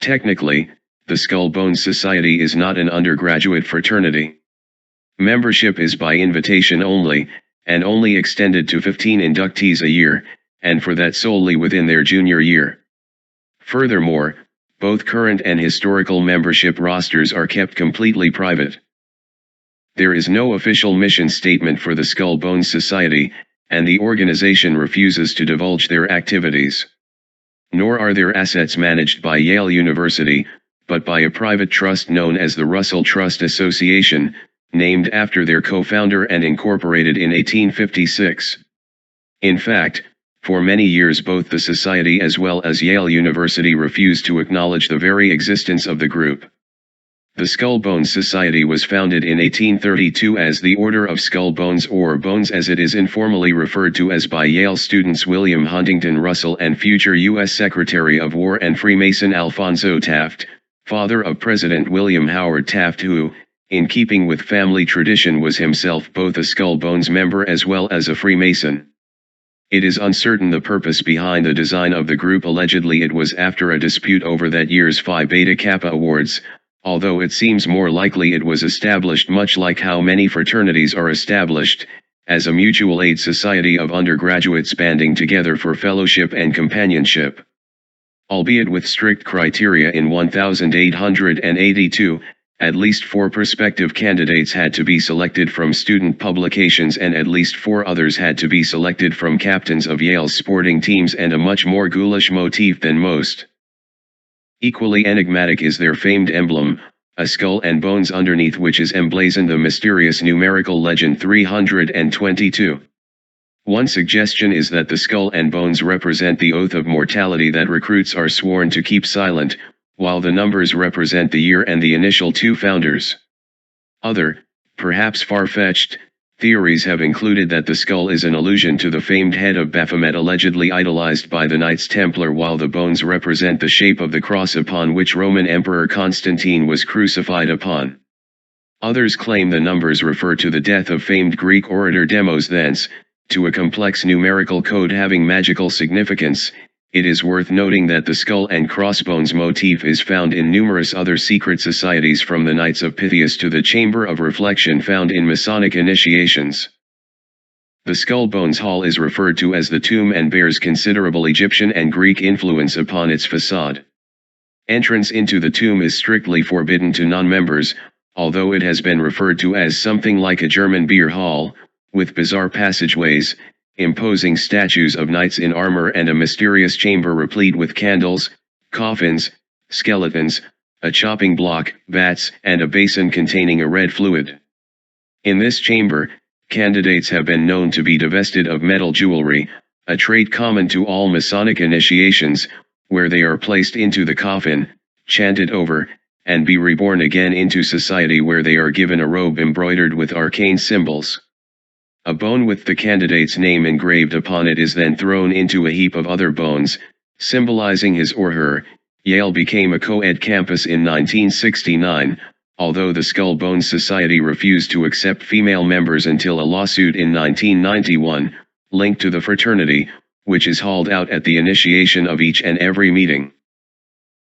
Technically, the Skull Bones Society is not an undergraduate fraternity. Membership is by invitation only, and only extended to 15 inductees a year, and for that solely within their junior year. Furthermore, both current and historical membership rosters are kept completely private. There is no official mission statement for the Skull Bones Society, and the organization refuses to divulge their activities. Nor are their assets managed by Yale University, but by a private trust known as the Russell Trust Association, named after their co-founder and incorporated in 1856. In fact, for many years both the Society as well as Yale University refused to acknowledge the very existence of the group. The Skull Bones Society was founded in 1832 as the Order of Skull Bones, or Bones as it is informally referred to as by Yale students William Huntington Russell and future U.S. Secretary of War and Freemason Alphonso Taft, father of President William Howard Taft, who, in keeping with family tradition, was himself both a Skull Bones member as well as a Freemason. It is uncertain the purpose behind the design of the group. Allegedly it was after a dispute over that year's Phi Beta Kappa Awards, although it seems more likely it was established much like how many fraternities are established, as a mutual aid society of undergraduates banding together for fellowship and companionship. Albeit with strict criteria, in 1882, at least 4 prospective candidates had to be selected from student publications and at least 4 others had to be selected from captains of Yale's sporting teams, and a much more ghoulish motif than most. Equally enigmatic is their famed emblem, a skull and bones underneath which is emblazoned the mysterious numerical legend 322. One suggestion is that the skull and bones represent the oath of mortality that recruits are sworn to keep silent, while the numbers represent the year and the initial 2 founders. Other, perhaps far-fetched, theories have included that the skull is an allusion to the famed head of Baphomet allegedly idolized by the Knights Templar, while the bones represent the shape of the cross upon which Roman Emperor Constantine was crucified upon. Others claim the numbers refer to the death of famed Greek orator Demos. Thence, to a complex numerical code having magical significance. It is worth noting that the skull and crossbones motif is found in numerous other secret societies, from the Knights of Pythias to the Chamber of Reflection found in Masonic initiations. The Skull Bones Hall is referred to as the tomb and bears considerable Egyptian and Greek influence upon its facade. Entrance into the tomb is strictly forbidden to non-members, although it has been referred to as something like a German beer hall, with bizarre passageways, imposing statues of knights in armor, and a mysterious chamber replete with candles, coffins, skeletons, a chopping block, bats, and a basin containing a red fluid. In this chamber, candidates have been known to be divested of metal jewelry, a trait common to all Masonic initiations, where they are placed into the coffin, chanted over, and be reborn again into society, where they are given a robe embroidered with arcane symbols. A bone with the candidate's name engraved upon it is then thrown into a heap of other bones, symbolizing his or her. Yale became a co-ed campus in 1969, although the Skull Bones Society refused to accept female members until a lawsuit in 1991, linked to the fraternity, which is hauled out at the initiation of each and every meeting.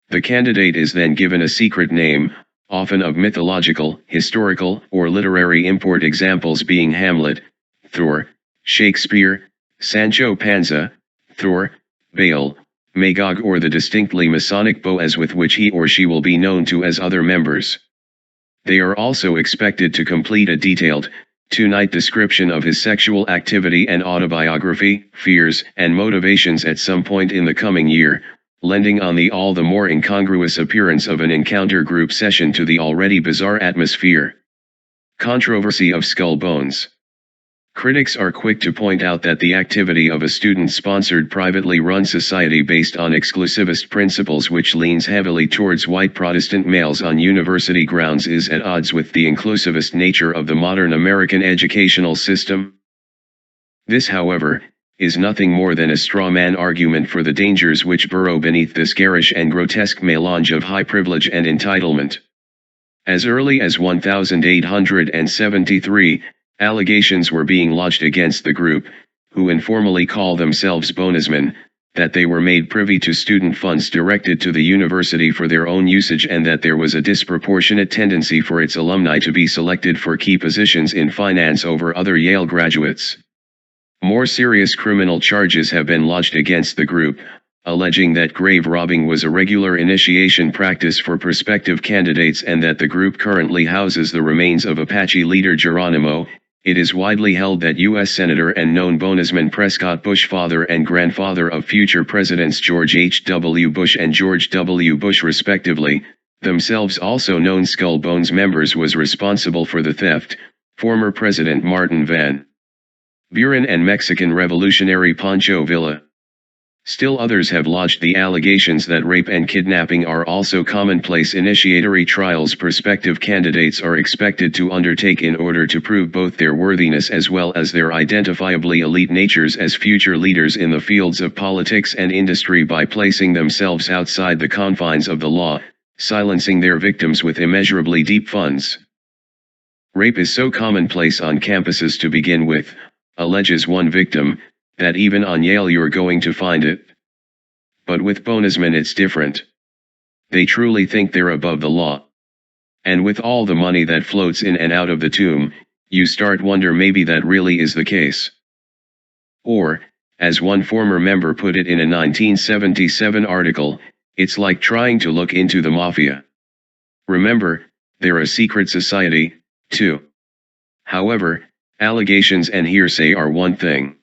The candidate is then given a secret name, often of mythological, historical, or literary import, examples being Hamlet, Thor, Shakespeare, Sancho Panza, Thor, Baal, Magog, or the distinctly Masonic Boaz with which he or she will be known to as other members. They are also expected to complete a detailed, 2-night description of his sexual activity and autobiography, fears, and motivations at some point in the coming year, lending on the all the more incongruous appearance of an encounter group session to the already bizarre atmosphere. Controversy of Skull Bones. Critics are quick to point out that the activity of a student-sponsored privately run society based on exclusivist principles, which leans heavily towards white Protestant males on university grounds, is at odds with the inclusivist nature of the modern American educational system. This, however, is nothing more than a straw-man argument for the dangers which burrow beneath this garish and grotesque melange of high privilege and entitlement. As early as 1873, allegations were being lodged against the group, who informally call themselves Bonesmen, that they were made privy to student funds directed to the university for their own usage and that there was a disproportionate tendency for its alumni to be selected for key positions in finance over other Yale graduates. More serious criminal charges have been lodged against the group, alleging that grave robbing was a regular initiation practice for prospective candidates and that the group currently houses the remains of Apache leader Geronimo. It is widely held that U.S. Senator and known Bonesman Prescott Bush, father and grandfather of future Presidents George H.W. Bush and George W. Bush respectively, themselves also known Skull Bones members, was responsible for the theft. Former President Martin Van Buren and Mexican revolutionary Pancho Villa. Still others have lodged the allegations that rape and kidnapping are also commonplace initiatory trials prospective candidates are expected to undertake in order to prove both their worthiness as well as their identifiably elite natures as future leaders in the fields of politics and industry by placing themselves outside the confines of the law, silencing their victims with immeasurably deep funds. Rape is so commonplace on campuses to begin with, alleges one victim, that even on Yale you're going to find it. But with Bonesmen it's different. They truly think they're above the law. And with all the money that floats in and out of the tomb, you start wonder maybe that really is the case. Or, as one former member put it in a 1977 article, it's like trying to look into the mafia. Remember, they're a secret society, too. However, allegations and hearsay are one thing.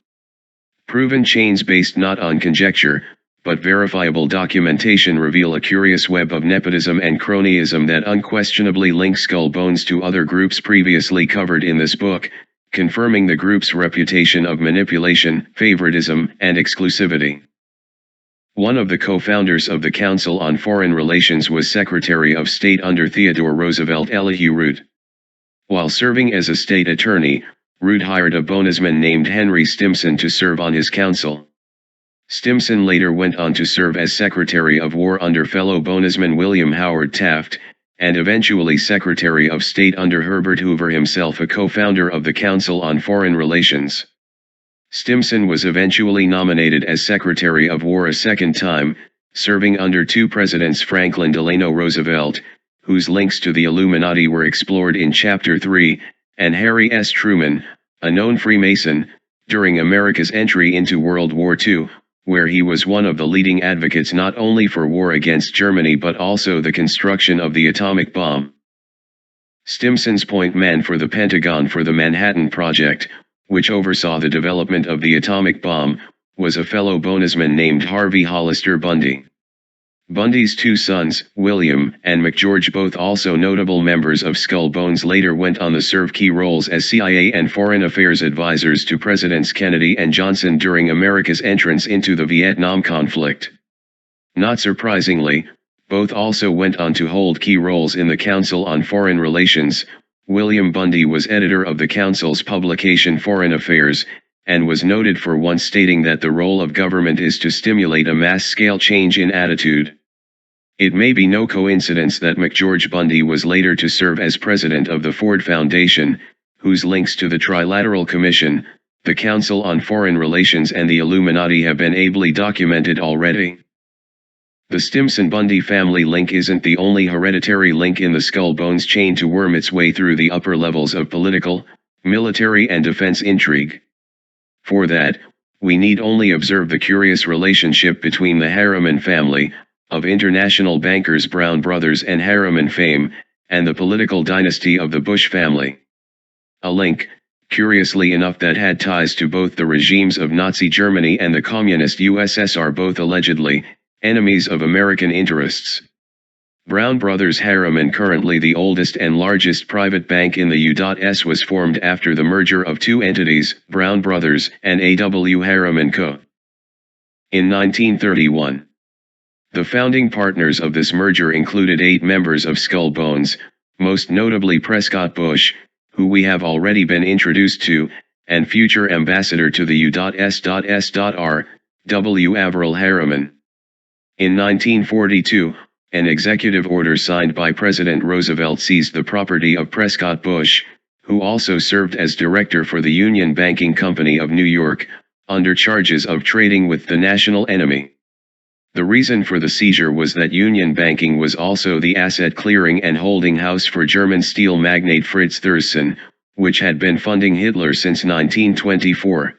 Proven chains based not on conjecture, but verifiable documentation reveal a curious web of nepotism and cronyism that unquestionably links Skull Bones to other groups previously covered in this book, confirming the group's reputation of manipulation, favoritism, and exclusivity. One of the co-founders of the Council on Foreign Relations was Secretary of State under Theodore Roosevelt Elihu Root. While serving as a state attorney, Root hired a Bonesman named Henry Stimson to serve on his council. Stimson later went on to serve as Secretary of War under fellow Bonesman William Howard Taft, and eventually Secretary of State under Herbert Hoover, himself a co-founder of the Council on Foreign Relations. Stimson was eventually nominated as Secretary of War a second time, serving under two presidents, Franklin Delano Roosevelt, whose links to the Illuminati were explored in Chapter 3, and Harry S. Truman, a known Freemason, during America's entry into World War II, where he was one of the leading advocates not only for war against Germany but also the construction of the atomic bomb. Stimson's point man for the Pentagon for the Manhattan Project, which oversaw the development of the atomic bomb, was a fellow Bonesman named Harvey Hollister Bundy. Bundy's two sons, William and McGeorge, both also notable members of Skull Bones, later went on to serve key roles as CIA and Foreign Affairs advisors to Presidents Kennedy and Johnson during America's entrance into the Vietnam conflict. Not surprisingly, both also went on to hold key roles in the Council on Foreign Relations. William Bundy was editor of the Council's publication Foreign Affairs, and was noted for once stating that the role of government is to stimulate a mass-scale change in attitude. It may be no coincidence that McGeorge Bundy was later to serve as president of the Ford Foundation, whose links to the Trilateral Commission, the Council on Foreign Relations and the Illuminati have been ably documented already. The Stimson-Bundy family link isn't the only hereditary link in the Skull Bones chain to worm its way through the upper levels of political, military and defense intrigue. For that, we need only observe the curious relationship between the Harriman family, of international bankers Brown Brothers and Harriman fame, and the political dynasty of the Bush family. A link, curiously enough, that had ties to both the regimes of Nazi Germany and the Communist USSR, both allegedly enemies of American interests. Brown Brothers Harriman, currently the oldest and largest private bank in the U.S., was formed after the merger of two entities, Brown Brothers and A.W. Harriman Co. in 1931. The founding partners of this merger included 8 members of Skull Bones, most notably Prescott Bush, who we have already been introduced to, and future ambassador to the U.S.S.R. W. Averell Harriman. In 1942, an executive order signed by President Roosevelt seized the property of Prescott Bush, who also served as director for the Union Banking Company of New York, under charges of trading with the national enemy. The reason for the seizure was that Union Banking was also the asset clearing and holding house for German steel magnate Fritz Thurston, which had been funding Hitler since 1924.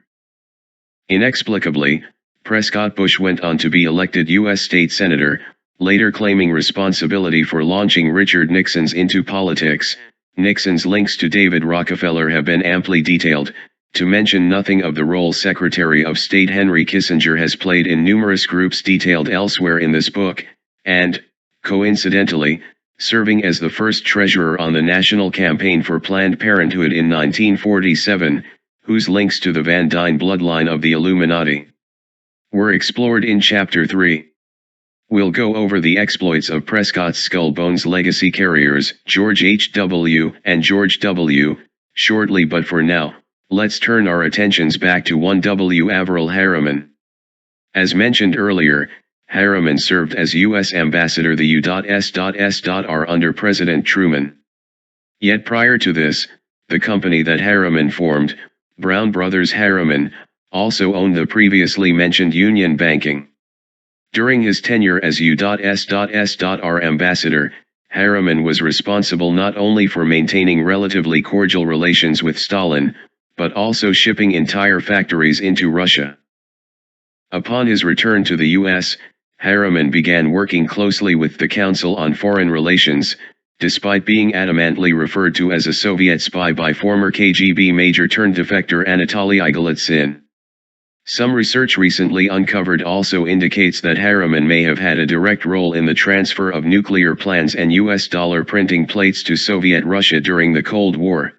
Inexplicably, Prescott Bush went on to be elected U.S. state senator, later claiming responsibility for launching Richard Nixon's into politics. Nixon's links to David Rockefeller have been amply detailed, to mention nothing of the role Secretary of State Henry Kissinger has played in numerous groups detailed elsewhere in this book, and, coincidentally, serving as the first treasurer on the national campaign for Planned Parenthood in 1947, whose links to the Van Dyne bloodline of the Illuminati were explored in Chapter 3. We'll go over the exploits of Prescott's Skull Bones legacy carriers, George H.W. and George W., shortly, but for now, let's turn our attentions back to 1W Averell Harriman. As mentioned earlier, Harriman served as U.S. Ambassador the U.S.S.R. under President Truman. Yet prior to this, the company that Harriman formed, Brown Brothers Harriman, also owned the previously mentioned Union Banking. During his tenure as U.S.S.R. ambassador, Harriman was responsible not only for maintaining relatively cordial relations with Stalin, but also shipping entire factories into Russia. Upon his return to the U.S., Harriman began working closely with the Council on Foreign Relations, despite being adamantly referred to as a Soviet spy by former KGB major-turned-defector Anatoly Igolitsyn. Some research recently uncovered also indicates that Harriman may have had a direct role in the transfer of nuclear plans and U.S. dollar printing plates to Soviet Russia during the Cold War.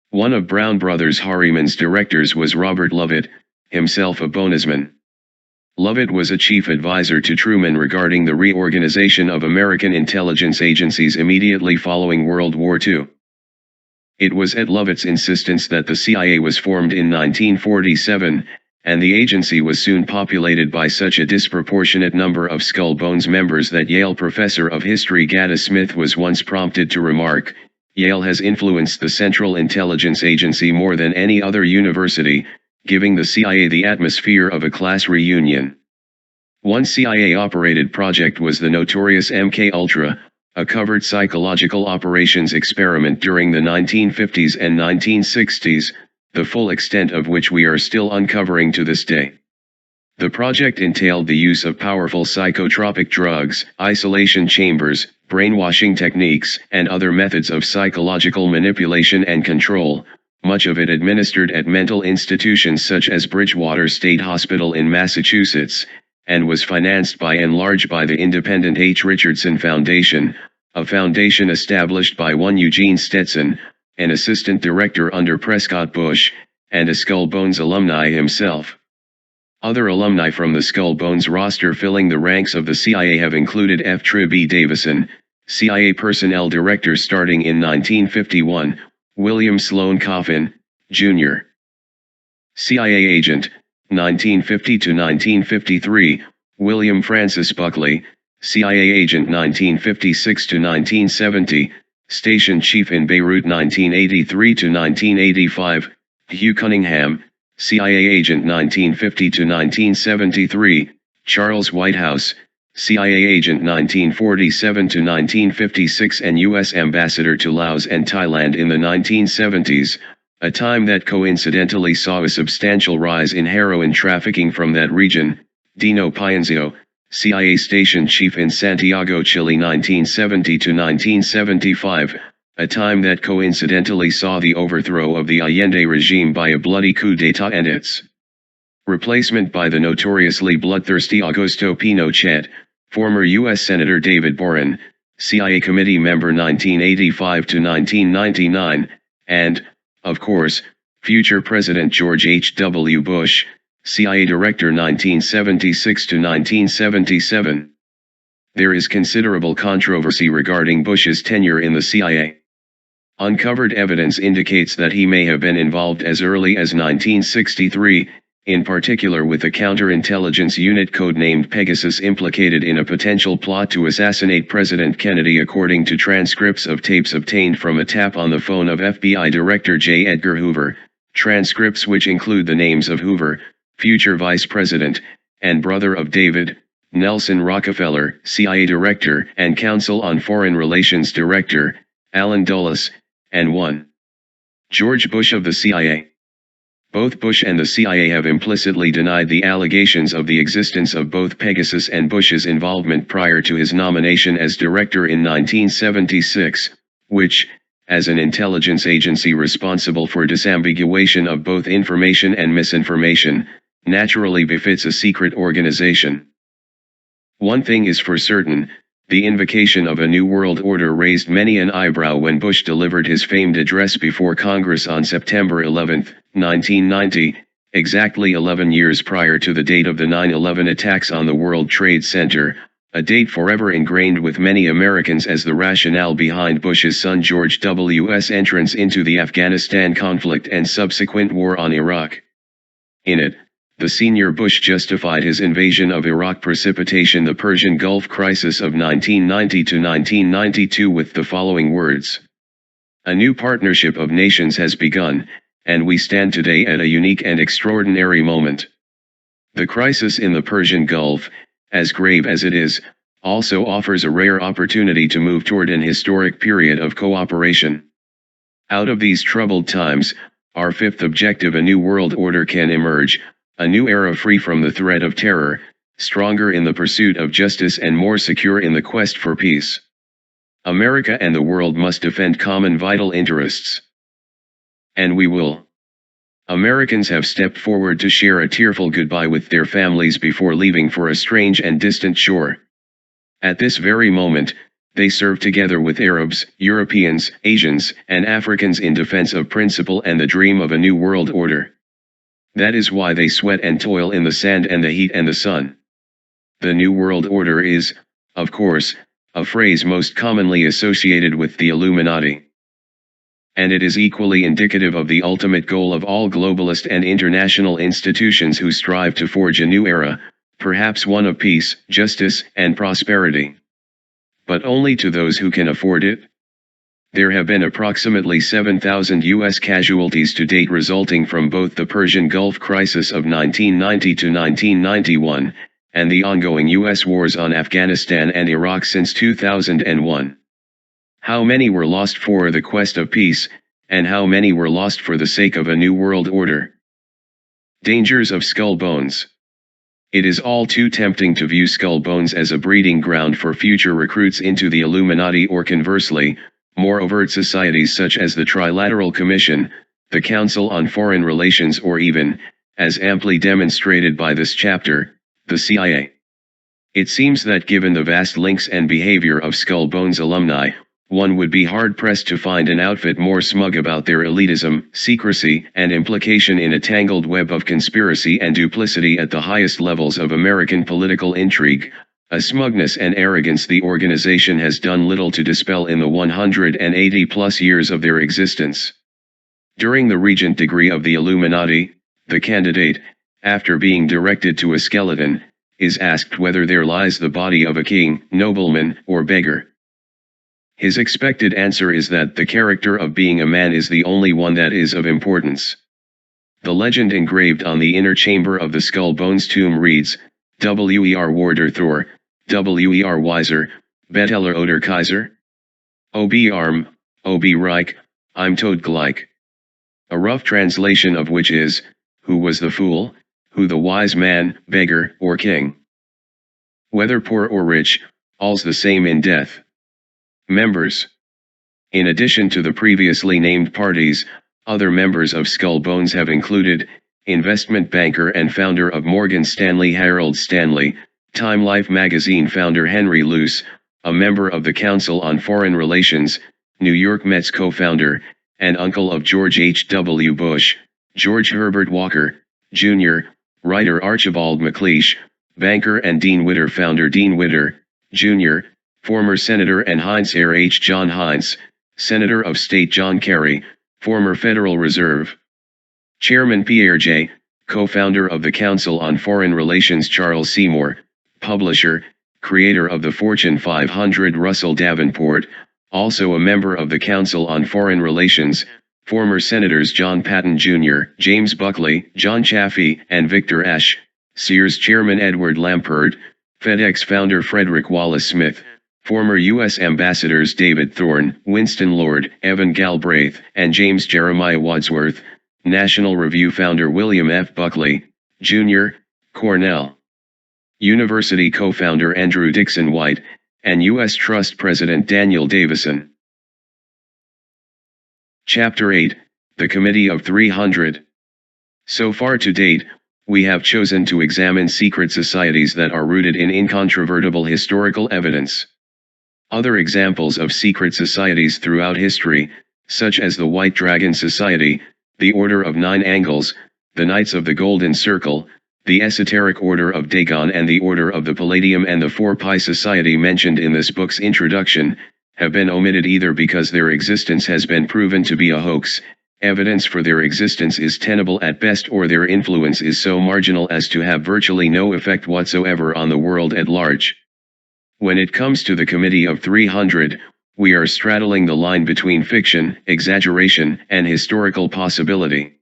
One of Brown Brothers Harriman's directors was Robert Lovett, himself a Bonesman. Lovett was a chief advisor to Truman regarding the reorganization of American intelligence agencies immediately following World War II. It was at Lovett's insistence that the CIA was formed in 1947, and the agency was soon populated by such a disproportionate number of Skull Bones members that Yale professor of history Gaddis Smith was once prompted to remark, "Yale has influenced the Central Intelligence Agency more than any other university, giving the CIA the atmosphere of a class reunion." One CIA-operated project was the notorious MK-Ultra, a covert psychological operations experiment during the 1950s and 1960s, the full extent of which we are still uncovering to this day. The project entailed the use of powerful psychotropic drugs, isolation chambers, brainwashing techniques, and other methods of psychological manipulation and control, much of it administered at mental institutions such as Bridgewater State Hospital in Massachusetts, and was financed by and large by the independent H. Richardson Foundation, a foundation established by one Eugene Stetson, an assistant director under Prescott Bush, and a Skull Bones alumni himself. Other alumni from the Skull Bones roster filling the ranks of the CIA have included F. Trib E. Davison, CIA Personnel Director starting in 1951, William Sloan Coffin, Jr. CIA Agent, 1950 to 1953, William Francis Buckley, CIA Agent 1956 to 1970, Station Chief in Beirut 1983 to 1985, Hugh Cunningham, CIA Agent 1950 to 1973, Charles Whitehouse, CIA Agent 1947 to 1956 and U.S. Ambassador to Laos and Thailand in the 1970s, a time that coincidentally saw a substantial rise in heroin trafficking from that region, Dino Pianzio, CIA Station Chief in Santiago, Chile 1970 to 1975, a time that coincidentally saw the overthrow of the Allende regime by a bloody coup d'état and its replacement by the notoriously bloodthirsty Augusto Pinochet, former U.S. Senator David Boren, CIA Committee Member 1985 to 1999, and, of course, future President George H.W. Bush, CIA Director 1976 to 1977. There is considerable controversy regarding Bush's tenure in the CIA. Uncovered evidence indicates that he may have been involved as early as 1963, in particular with a counterintelligence unit codenamed Pegasus implicated in a potential plot to assassinate President Kennedy, according to transcripts of tapes obtained from a tap on the phone of FBI Director J. Edgar Hoover, transcripts which include the names of Hoover, future Vice President, and brother of David, Nelson Rockefeller, CIA Director and Council on Foreign Relations Director, Allen Dulles, and 1. George Bush of the CIA. Both Bush and the CIA have implicitly denied the allegations of the existence of both Pegasus and Bush's involvement prior to his nomination as director in 1976, which, as an intelligence agency responsible for disambiguation of both information and misinformation, naturally befits a secret organization. One thing is for certain, the invocation of a new world order raised many an eyebrow when Bush delivered his famed address before Congress on September 11, 1990, exactly 11 years prior to the date of the 9/11 attacks on the World Trade Center, a date forever ingrained with many Americans as the rationale behind Bush's son George W.'s entrance into the Afghanistan conflict and subsequent war on Iraq. In it, the senior Bush justified his invasion of Iraq precipitation the Persian Gulf crisis of 1990 to 1992 with the following words: "A new partnership of nations has begun, and we stand today at a unique and extraordinary moment. The crisis in the Persian Gulf, as grave as it is, also offers a rare opportunity to move toward an historic period of cooperation. Out of these troubled times, our fifth objective, a new world order, can emerge, a new era free from the threat of terror, stronger in the pursuit of justice and more secure in the quest for peace. America and the world must defend common vital interests. And we will. Americans have stepped forward to share a tearful goodbye with their families before leaving for a strange and distant shore. At this very moment, they serve together with Arabs, Europeans, Asians, and Africans in defense of principle and the dream of a new world order. That is why they sweat and toil in the sand and the heat and the sun. The New World Order is, of course, a phrase most commonly associated with the Illuminati. And it is equally indicative of the ultimate goal of all globalist and international institutions who strive to forge a new era, perhaps one of peace, justice, and prosperity. But only to those who can afford it. There have been approximately 7,000 U.S. casualties to date resulting from both the Persian Gulf crisis of 1990 to 1991, and the ongoing U.S. wars on Afghanistan and Iraq since 2001. How many were lost for the quest of peace, and how many were lost for the sake of a new world order? Dangers of skull bones. It is all too tempting to view skull bones as a breeding ground for future recruits into the Illuminati, or conversely, more overt societies such as the Trilateral Commission, the Council on Foreign Relations, or even, as amply demonstrated by this chapter, the CIA. It seems that given the vast links and behavior of Skull Bones alumni, one would be hard-pressed to find an outfit more smug about their elitism, secrecy, and implication in a tangled web of conspiracy and duplicity at the highest levels of American political intrigue, a smugness and arrogance the organization has done little to dispel in the 180-plus years of their existence. During the regent degree of the Illuminati, the candidate, after being directed to a skeleton, is asked whether there lies the body of a king, nobleman, or beggar. His expected answer is that the character of being a man is the only one that is of importance. The legend engraved on the inner chamber of the Skull Bones tomb reads, "Wer Warder Thor, Wer Weiser, Beteller oder Kaiser? Ob arm, ob reich, I'm Tod gleich." A rough translation of which is, who was the fool, who the wise man, beggar, or king? Whether poor or rich, all's the same in death. Members. In addition to the previously named parties, other members of Skull Bones have included, investment banker and founder of Morgan Stanley Harold Stanley, Time Life magazine founder Henry Luce, a member of the Council on Foreign Relations, New York Mets co-founder, and uncle of George H.W. Bush, George Herbert Walker, Jr., writer Archibald MacLeish, banker and Dean Witter founder Dean Witter, Jr., former Senator and Heinz heir H. John Heinz, Senator of State John Kerry, former Federal Reserve Chairman Pierre J. co-founder of the Council on Foreign Relations Charles Seymour, publisher, creator of the Fortune 500 Russell Davenport, also a member of the Council on Foreign Relations, former Senators John Patton Jr., James Buckley, John Chaffee, and Victor Ashe, Sears Chairman Edward Lampert, FedEx founder Frederick Wallace Smith, former U.S. Ambassadors David Thorne, Winston Lord, Evan Galbraith, and James Jeremiah Wadsworth, National Review founder William F. Buckley, Jr., Cornell University co-founder Andrew Dixon White, and U.S. Trust President Daniel Davison. Chapter 8, The Committee of 300. So far to date, we have chosen to examine secret societies that are rooted in incontrovertible historical evidence. Other examples of secret societies throughout history, such as the White Dragon Society, the Order of Nine Angles, the Knights of the Golden Circle, the Esoteric Order of Dagon and the Order of the Palladium and the Four Pi Society mentioned in this book's introduction, have been omitted either because their existence has been proven to be a hoax, evidence for their existence is tenable at best, or their influence is so marginal as to have virtually no effect whatsoever on the world at large. When it comes to the Committee of 300, we are straddling the line between fiction, exaggeration, and historical possibility.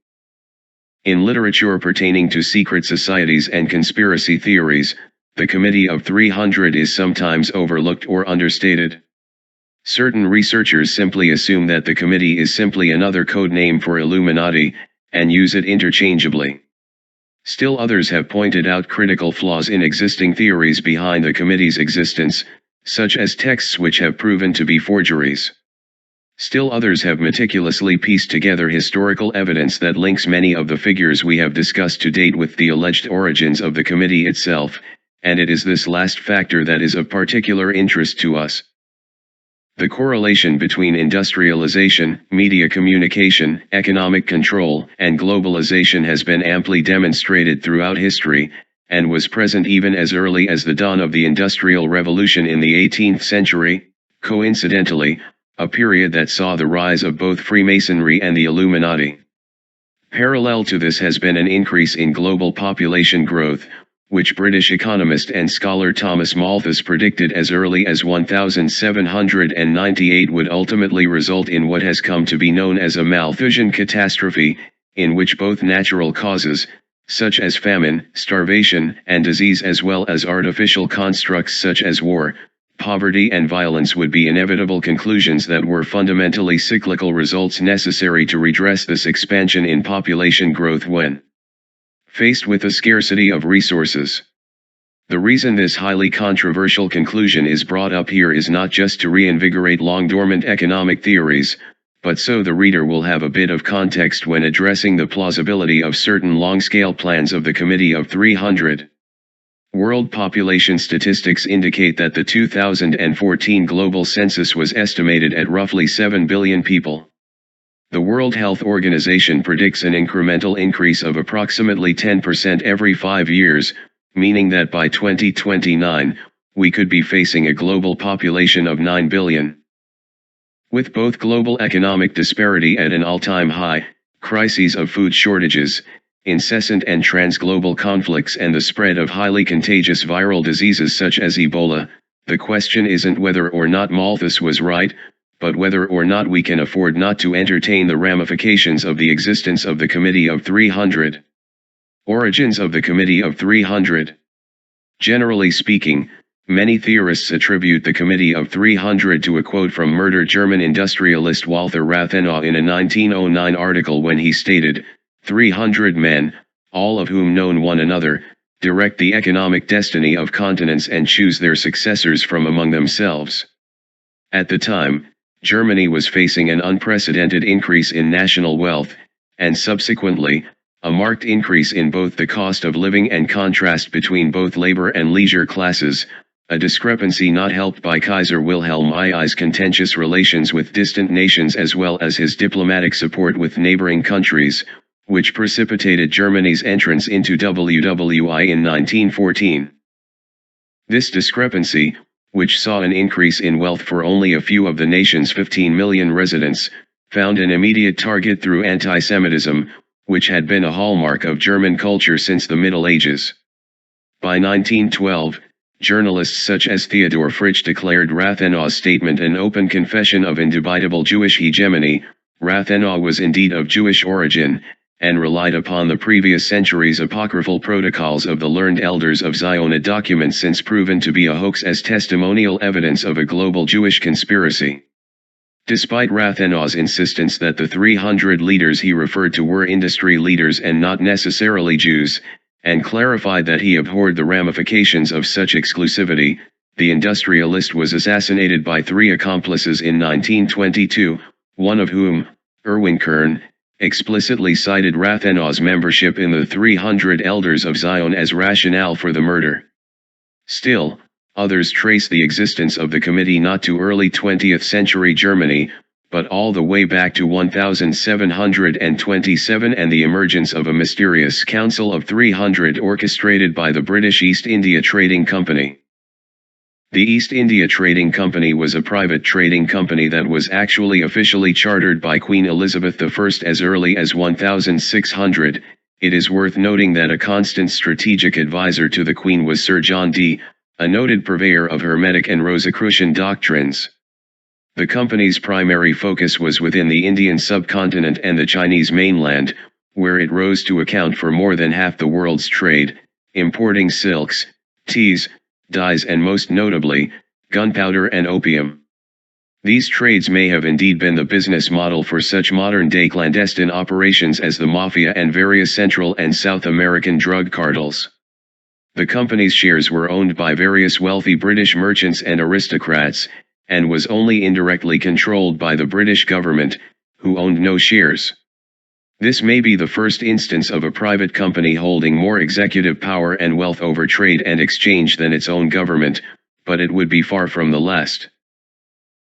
In literature pertaining to secret societies and conspiracy theories, the Committee of 300 is sometimes overlooked or understated. Certain researchers simply assume that the committee is simply another code name for Illuminati, and use it interchangeably. Still others have pointed out critical flaws in existing theories behind the committee's existence, such as texts which have proven to be forgeries. Still others have meticulously pieced together historical evidence that links many of the figures we have discussed to date with the alleged origins of the committee itself, and it is this last factor that is of particular interest to us. The correlation between industrialization, media communication, economic control, and globalization has been amply demonstrated throughout history, and was present even as early as the dawn of the Industrial Revolution in the 18th century, coincidentally, a period that saw the rise of both Freemasonry and the Illuminati. Parallel to this has been an increase in global population growth, which British economist and scholar Thomas Malthus predicted as early as 1798 would ultimately result in what has come to be known as a Malthusian catastrophe, in which both natural causes, such as famine, starvation, and disease, as well as artificial constructs such as war, poverty and violence would be inevitable conclusions that were fundamentally cyclical results necessary to redress this expansion in population growth when faced with a scarcity of resources. The reason this highly controversial conclusion is brought up here is not just to reinvigorate long-dormant economic theories, but so the reader will have a bit of context when addressing the plausibility of certain long-scale plans of the Committee of 300. World population statistics indicate that the 2014 global census was estimated at roughly 7 billion people. The World Health Organization predicts an incremental increase of approximately 10% every 5 years, meaning that by 2029, we could be facing a global population of 9 billion. With both global economic disparity at an all-time high, crises of food shortages, incessant and transglobal conflicts, and the spread of highly contagious viral diseases such as Ebola, the question isn't whether or not Malthus was right, but whether or not we can afford not to entertain the ramifications of the existence of the Committee of 300. Origins of the Committee of 300. Generally speaking, many theorists attribute the Committee of 300 to a quote from murdered German industrialist Walther Rathenau in a 1909 article when he stated, 300 men, all of whom know one another, direct the economic destiny of continents and choose their successors from among themselves. At the time, Germany was facing an unprecedented increase in national wealth, and subsequently, a marked increase in both the cost of living and contrast between both labor and leisure classes, a discrepancy not helped by Kaiser Wilhelm II's contentious relations with distant nations as well as his diplomatic support with neighboring countries, which precipitated Germany's entrance into WWI in 1914. This discrepancy, which saw an increase in wealth for only a few of the nation's 15 million residents, found an immediate target through anti-Semitism, which had been a hallmark of German culture since the Middle Ages. By 1912, journalists such as Theodor Fritsch declared Rathenau's statement an open confession of indubitable Jewish hegemony. Rathenau was indeed of Jewish origin, and relied upon the previous century's apocryphal protocols of the learned elders of Zion, a document since proven to be a hoax as testimonial evidence of a global Jewish conspiracy. Despite Rathenau's insistence that the 300 leaders he referred to were industry leaders and not necessarily Jews, and clarified that he abhorred the ramifications of such exclusivity, the industrialist was assassinated by 3 accomplices in 1922, one of whom, Erwin Kern, explicitly cited Rathenau's membership in the 300 Elders of Zion as rationale for the murder. Still, others trace the existence of the committee not to early 20th century Germany, but all the way back to 1727 and the emergence of a mysterious Council of 300 orchestrated by the British East India Trading Company. The East India Trading Company was a private trading company that was actually officially chartered by Queen Elizabeth I as early as 1600. It is worth noting that a constant strategic advisor to the Queen was Sir John Dee, a noted purveyor of Hermetic and Rosicrucian doctrines. The company's primary focus was within the Indian subcontinent and the Chinese mainland, where it rose to account for more than half the world's trade, importing silks, teas, dyes and most notably, gunpowder and opium. These trades may have indeed been the business model for such modern-day clandestine operations as the Mafia and various Central and South American drug cartels. The company's shares were owned by various wealthy British merchants and aristocrats, and was only indirectly controlled by the British government, who owned no shares. This may be the first instance of a private company holding more executive power and wealth over trade and exchange than its own government, but it would be far from the last.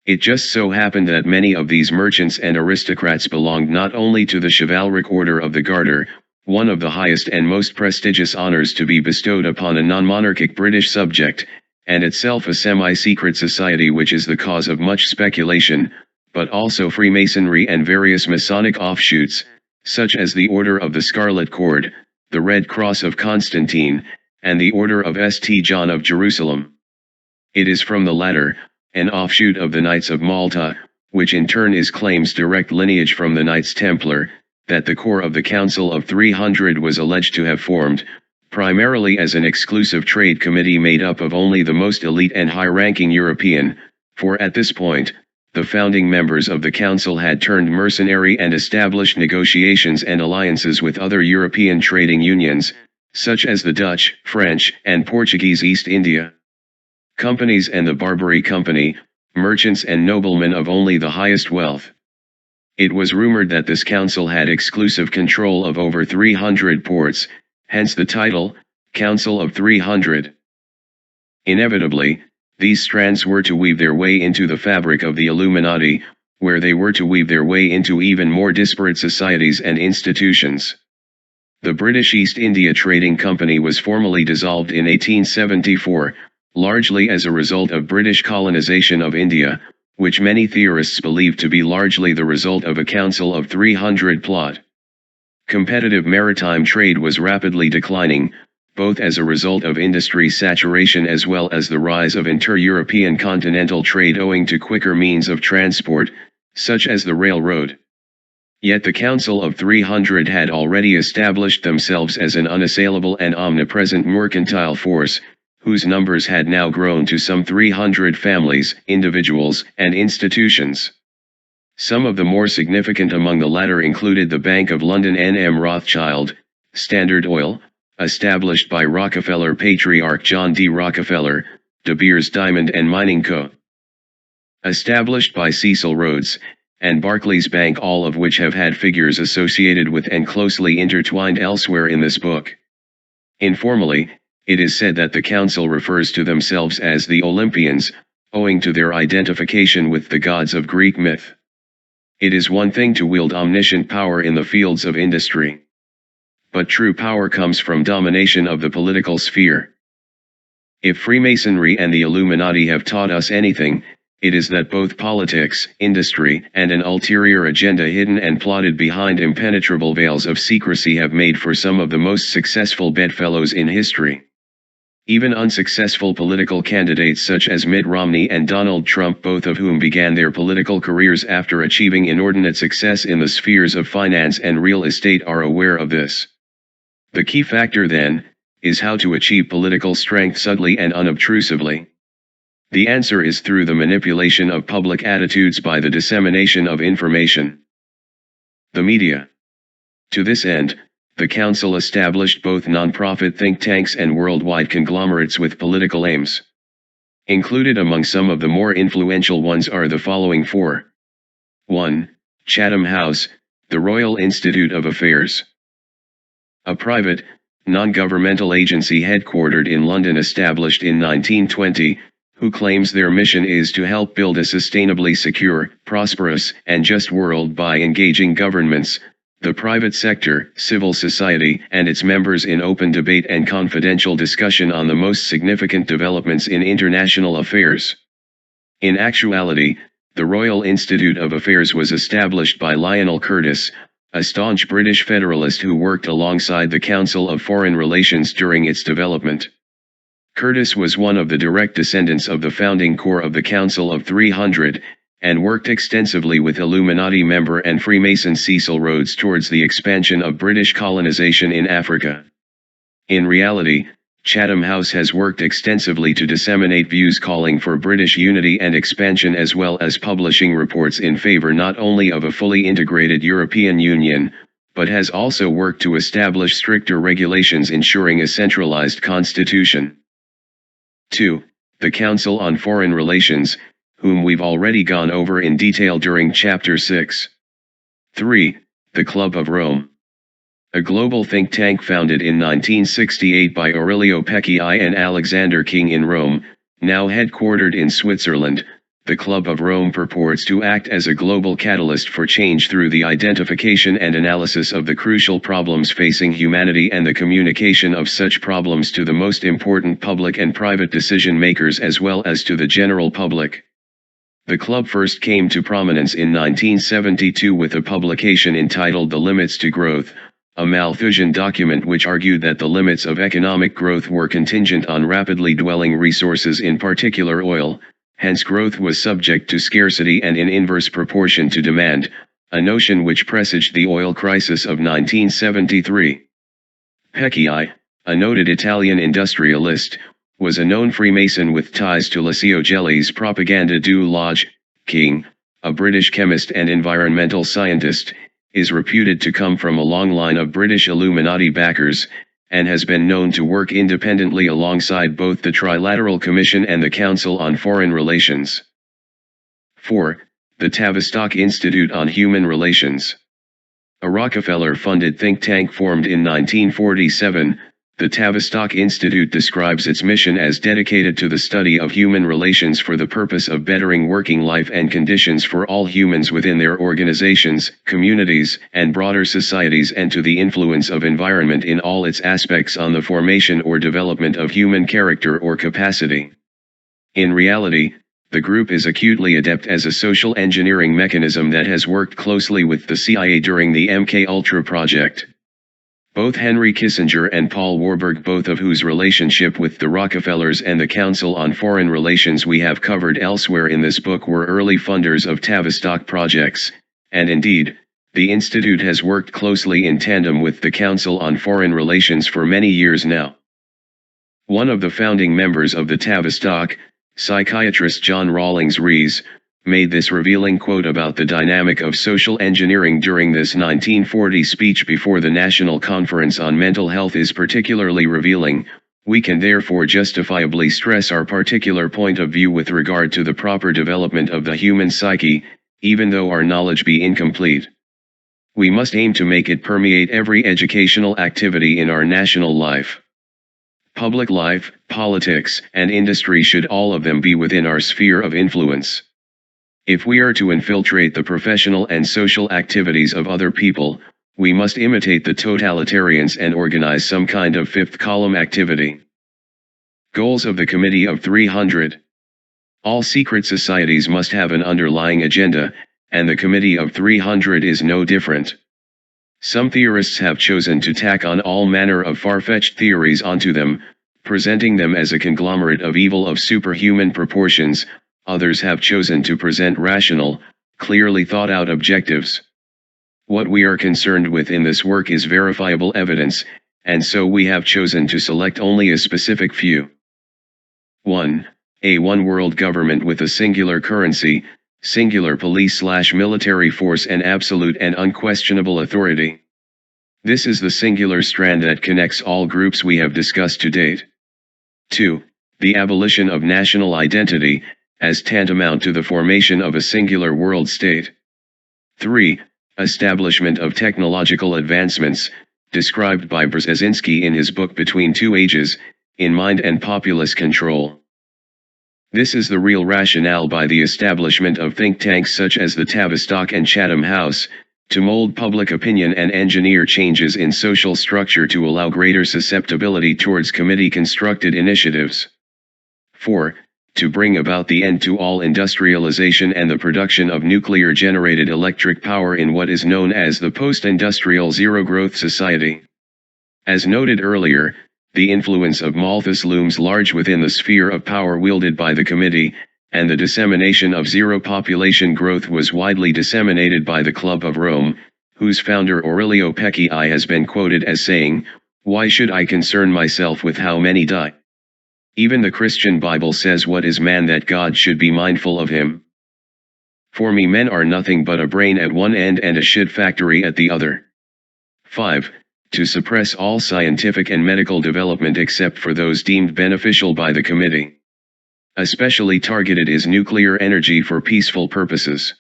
It just so happened that many of these merchants and aristocrats belonged not only to the chivalric Order of the Garter, one of the highest and most prestigious honors to be bestowed upon a non-monarchic British subject, and itself a semi-secret society which is the cause of much speculation, but also Freemasonry and various Masonic offshoots, such as the Order of the Scarlet Cord, the Red Cross of Constantine, and the Order of St. John of Jerusalem. It is from the latter, an offshoot of the Knights of Malta, which in turn claims direct lineage from the Knights Templar, that the core of the Council of 300 was alleged to have formed, primarily as an exclusive trade committee made up of only the most elite and high-ranking European, for at this point, the founding members of the council had turned mercenary and established negotiations and alliances with other European trading unions, such as the Dutch, French, and Portuguese East India Companies and the Barbary Company, merchants and noblemen of only the highest wealth. It was rumored that this council had exclusive control of over 300 ports, hence the title, Council of 300. Inevitably, these strands were to weave their way into the fabric of the Illuminati, where they were to weave their way into even more disparate societies and institutions. The British East India Trading Company was formally dissolved in 1874, largely as a result of British colonization of India, which many theorists believe to be largely the result of a Council of 300 plot. Competitive maritime trade was rapidly declining, both as a result of industry saturation as well as the rise of inter-European continental trade owing to quicker means of transport, such as the railroad. Yet the Council of 300 had already established themselves as an unassailable and omnipresent mercantile force, whose numbers had now grown to some 300 families, individuals, and institutions. Some of the more significant among the latter included the Bank of London N. M. Rothschild, Standard Oil, established by Rockefeller patriarch John D. Rockefeller, De Beers Diamond and Mining Co., established by Cecil Rhodes, and Barclays Bank, all of which have had figures associated with and closely intertwined elsewhere in this book. Informally, it is said that the council refers to themselves as the Olympians, owing to their identification with the gods of Greek myth. It is one thing to wield omniscient power in the fields of industry. But true power comes from domination of the political sphere. If Freemasonry and the Illuminati have taught us anything, It is that both politics, industry, and an ulterior agenda hidden and plotted behind impenetrable veils of secrecy have made for some of the most successful bedfellows in history. Even unsuccessful political candidates such as Mitt Romney and Donald Trump, both of whom began their political careers after achieving inordinate success in the spheres of finance and real estate, are aware of this. The key factor, then, is how to achieve political strength subtly and unobtrusively. The answer is through the manipulation of public attitudes by the dissemination of information. The media. To this end, the Council established both non-profit think tanks and worldwide conglomerates with political aims. Included among some of the more influential ones are the following four. 1. Chatham House, the Royal Institute of Affairs. A private, non-governmental agency headquartered in London, established in 1920, who claims their mission is to help build a sustainably secure, prosperous, and just world by engaging governments, the private sector, civil society, and its members in open debate and confidential discussion on the most significant developments in international affairs. In actuality, the Royal Institute of Affairs was established by Lionel Curtis, a staunch British federalist who worked alongside the Council of Foreign Relations during its development. Curtis was one of the direct descendants of the founding core of the Council of 300, and worked extensively with Illuminati member and Freemason Cecil Rhodes towards the expansion of British colonization in Africa. In reality, Chatham House has worked extensively to disseminate views calling for British unity and expansion, as well as publishing reports in favor not only of a fully integrated European Union, but has also worked to establish stricter regulations ensuring a centralized constitution. 2. The Council on Foreign Relations, whom we've already gone over in detail during Chapter 6. 3. The Club of Rome. A global think tank founded in 1968 by Aurelio Pecchii and Alexander King in Rome, now headquartered in Switzerland. The Club of Rome purports to act as a global catalyst for change through the identification and analysis of the crucial problems facing humanity and the communication of such problems to the most important public and private decision makers, as well as to the general public. The club first came to prominence in 1972 with a publication entitled The Limits to Growth, a Malthusian document which argued that the limits of economic growth were contingent on rapidly dwindling resources, in particular oil. Hence growth was subject to scarcity and in inverse proportion to demand, a notion which presaged the oil crisis of 1973. Pecchii, a noted Italian industrialist, was a known Freemason with ties to Licio Gelli's Propaganda du Lodge. King, a British chemist and environmental scientist, is reputed to come from a long line of British Illuminati backers, and has been known to work independently alongside both the Trilateral Commission and the Council on Foreign Relations. 4. The Tavistock Institute on Human Relations. A Rockefeller-funded think tank formed in 1947, the Tavistock Institute describes its mission as dedicated to the study of human relations for the purpose of bettering working life and conditions for all humans within their organizations, communities, and broader societies, and to the influence of environment in all its aspects on the formation or development of human character or capacity. In reality, the group is acutely adept as a social engineering mechanism that has worked closely with the CIA during the MK-Ultra project. Both Henry Kissinger and Paul Warburg, both of whose relationship with the Rockefellers and the Council on Foreign Relations we have covered elsewhere in this book, were early funders of Tavistock projects, and indeed, the Institute has worked closely in tandem with the Council on Foreign Relations for many years now. One of the founding members of the Tavistock, psychiatrist John Rawlings Rees, made this revealing quote about the dynamic of social engineering during this 1940 speech before the National Conference on Mental Health is particularly revealing. We can therefore justifiably stress our particular point of view with regard to the proper development of the human psyche, even though our knowledge be incomplete. We must aim to make it permeate every educational activity in our national life. Public life, politics, and industry should all of them be within our sphere of influence. If we are to infiltrate the professional and social activities of other people, we must imitate the totalitarians and organize some kind of fifth column activity. Goals of the Committee of 300. All secret societies must have an underlying agenda, and the Committee of 300 is no different. Some theorists have chosen to tack on all manner of far-fetched theories onto them, presenting them as a conglomerate of evil of superhuman proportions. Others have chosen to present rational, clearly thought-out objectives. What we are concerned with in this work is verifiable evidence, and so we have chosen to select only a specific few. 1. A one-world government with a singular currency, singular police/military force and absolute and unquestionable authority. This is the singular strand that connects all groups we have discussed to date. 2. The abolition of national identity, as tantamount to the formation of a singular world state. 3. Establishment of technological advancements, described by Brzezinski in his book Between Two Ages, in mind and populace control. This is the real rationale by the establishment of think tanks such as the Tavistock and Chatham House, to mold public opinion and engineer changes in social structure to allow greater susceptibility towards committee-constructed initiatives. 4. To bring about the end to all industrialization and the production of nuclear-generated electric power in what is known as the post-industrial zero-growth society. As noted earlier, the influence of Malthus looms large within the sphere of power wielded by the committee, and the dissemination of zero population growth was widely disseminated by the Club of Rome, whose founder Aurelio Pecci has been quoted as saying, "Why should I concern myself with how many die? Even the Christian Bible says what is man that God should be mindful of him. For me men are nothing but a brain at one end and a shit factory at the other." 5. To suppress all scientific and medical development except for those deemed beneficial by the committee. Especially targeted is nuclear energy for peaceful purposes.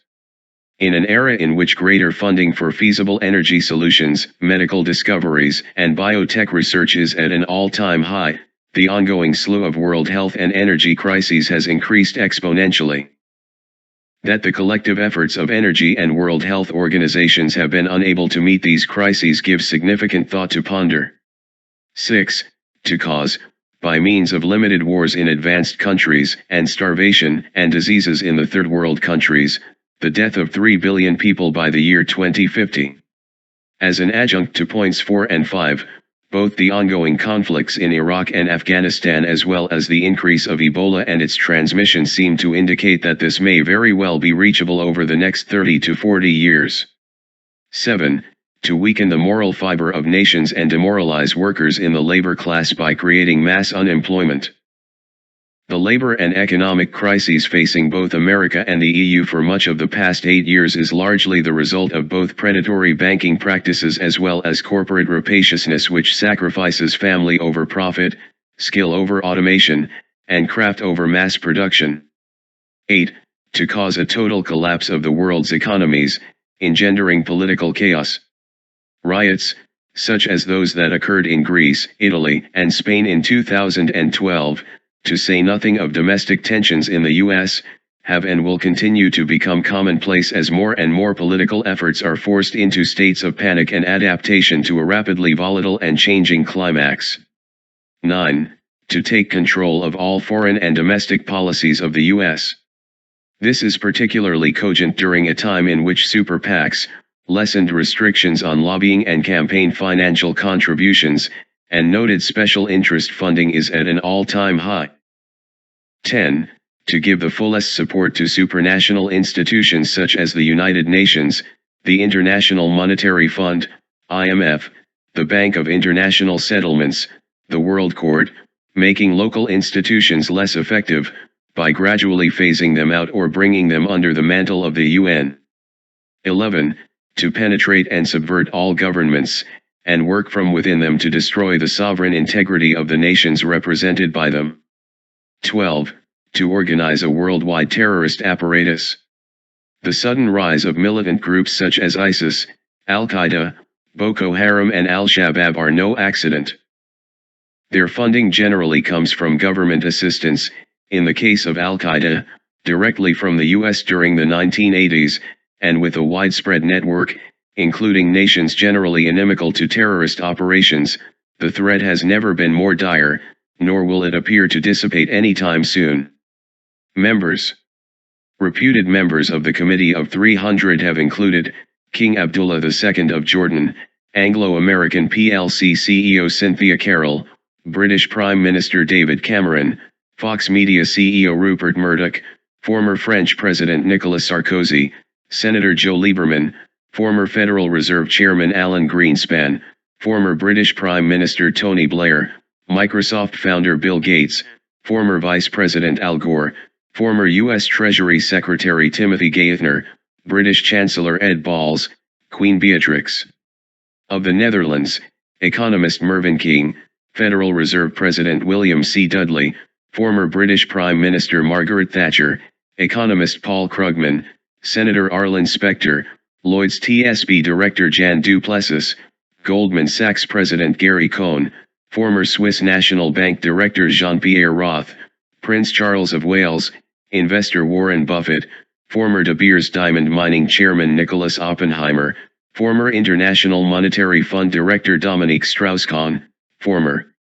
In an era in which greater funding for feasible energy solutions, medical discoveries, and biotech research is at an all-time high, the ongoing slew of world health and energy crises has increased exponentially. That the collective efforts of energy and World Health Organizations have been unable to meet these crises gives significant thought to ponder. 6. To cause, by means of limited wars in advanced countries, and starvation and diseases in the third world countries, the death of 3 billion people by the year 2050. As an adjunct to points 4 and 5, both the ongoing conflicts in Iraq and Afghanistan as well as the increase of Ebola and its transmission seem to indicate that this may very well be reachable over the next 30 to 40 years. 7. To weaken the moral fiber of nations and demoralize workers in the labor class by creating mass unemployment. The labor and economic crises facing both America and the EU for much of the past 8 years is largely the result of both predatory banking practices as well as corporate rapaciousness which sacrifices family over profit, skill over automation, and craft over mass production. 8. To cause a total collapse of the world's economies, engendering political chaos. Riots, such as those that occurred in Greece, Italy, and Spain in 2012, to say nothing of domestic tensions in the US, have and will continue to become commonplace as more and more political efforts are forced into states of panic and adaptation to a rapidly volatile and changing climax. 9. To take control of all foreign and domestic policies of the US. This is particularly cogent during a time in which super PACs, lessened restrictions on lobbying and campaign financial contributions, and noted special interest funding is at an all-time high. 10. To give the fullest support to supranational institutions such as the United Nations, the International Monetary Fund, IMF, the Bank of International Settlements, the World Court, making local institutions less effective, by gradually phasing them out or bringing them under the mantle of the UN. 11. To penetrate and subvert all governments, and work from within them to destroy the sovereign integrity of the nations represented by them. 12. To organize a worldwide terrorist apparatus. The sudden rise of militant groups such as ISIS, Al-Qaeda, Boko Haram and Al-Shabaab are no accident. Their funding generally comes from government assistance, in the case of Al-Qaeda, directly from the US during the 1980s, and with a widespread network, including nations generally inimical to terrorist operations, the threat has never been more dire, nor will it appear to dissipate anytime soon. Members. Reputed members of the Committee of 300 have included King Abdullah II of Jordan, Anglo-American plc CEO Cynthia Carroll, British Prime Minister David Cameron, Fox Media CEO Rupert Murdoch, former French President Nicolas Sarkozy, Senator Joe Lieberman, former Federal Reserve Chairman Alan Greenspan, former British Prime Minister Tony Blair, Microsoft founder Bill Gates, former Vice President Al Gore, former U.S. Treasury Secretary Timothy Geithner, British Chancellor Ed Balls, Queen Beatrix of the Netherlands, economist Mervyn King, Federal Reserve President William C. Dudley, former British Prime Minister Margaret Thatcher, economist Paul Krugman, Senator Arlen Specter, Lloyd's TSB Director Jan du Plessis, Goldman Sachs President Gary Cohn, former Swiss National Bank Director Jean-Pierre Roth, Prince Charles of Wales, investor Warren Buffett, former De Beers Diamond Mining Chairman Nicholas Oppenheimer, former International Monetary Fund Director Dominique Strauss-Kahn, former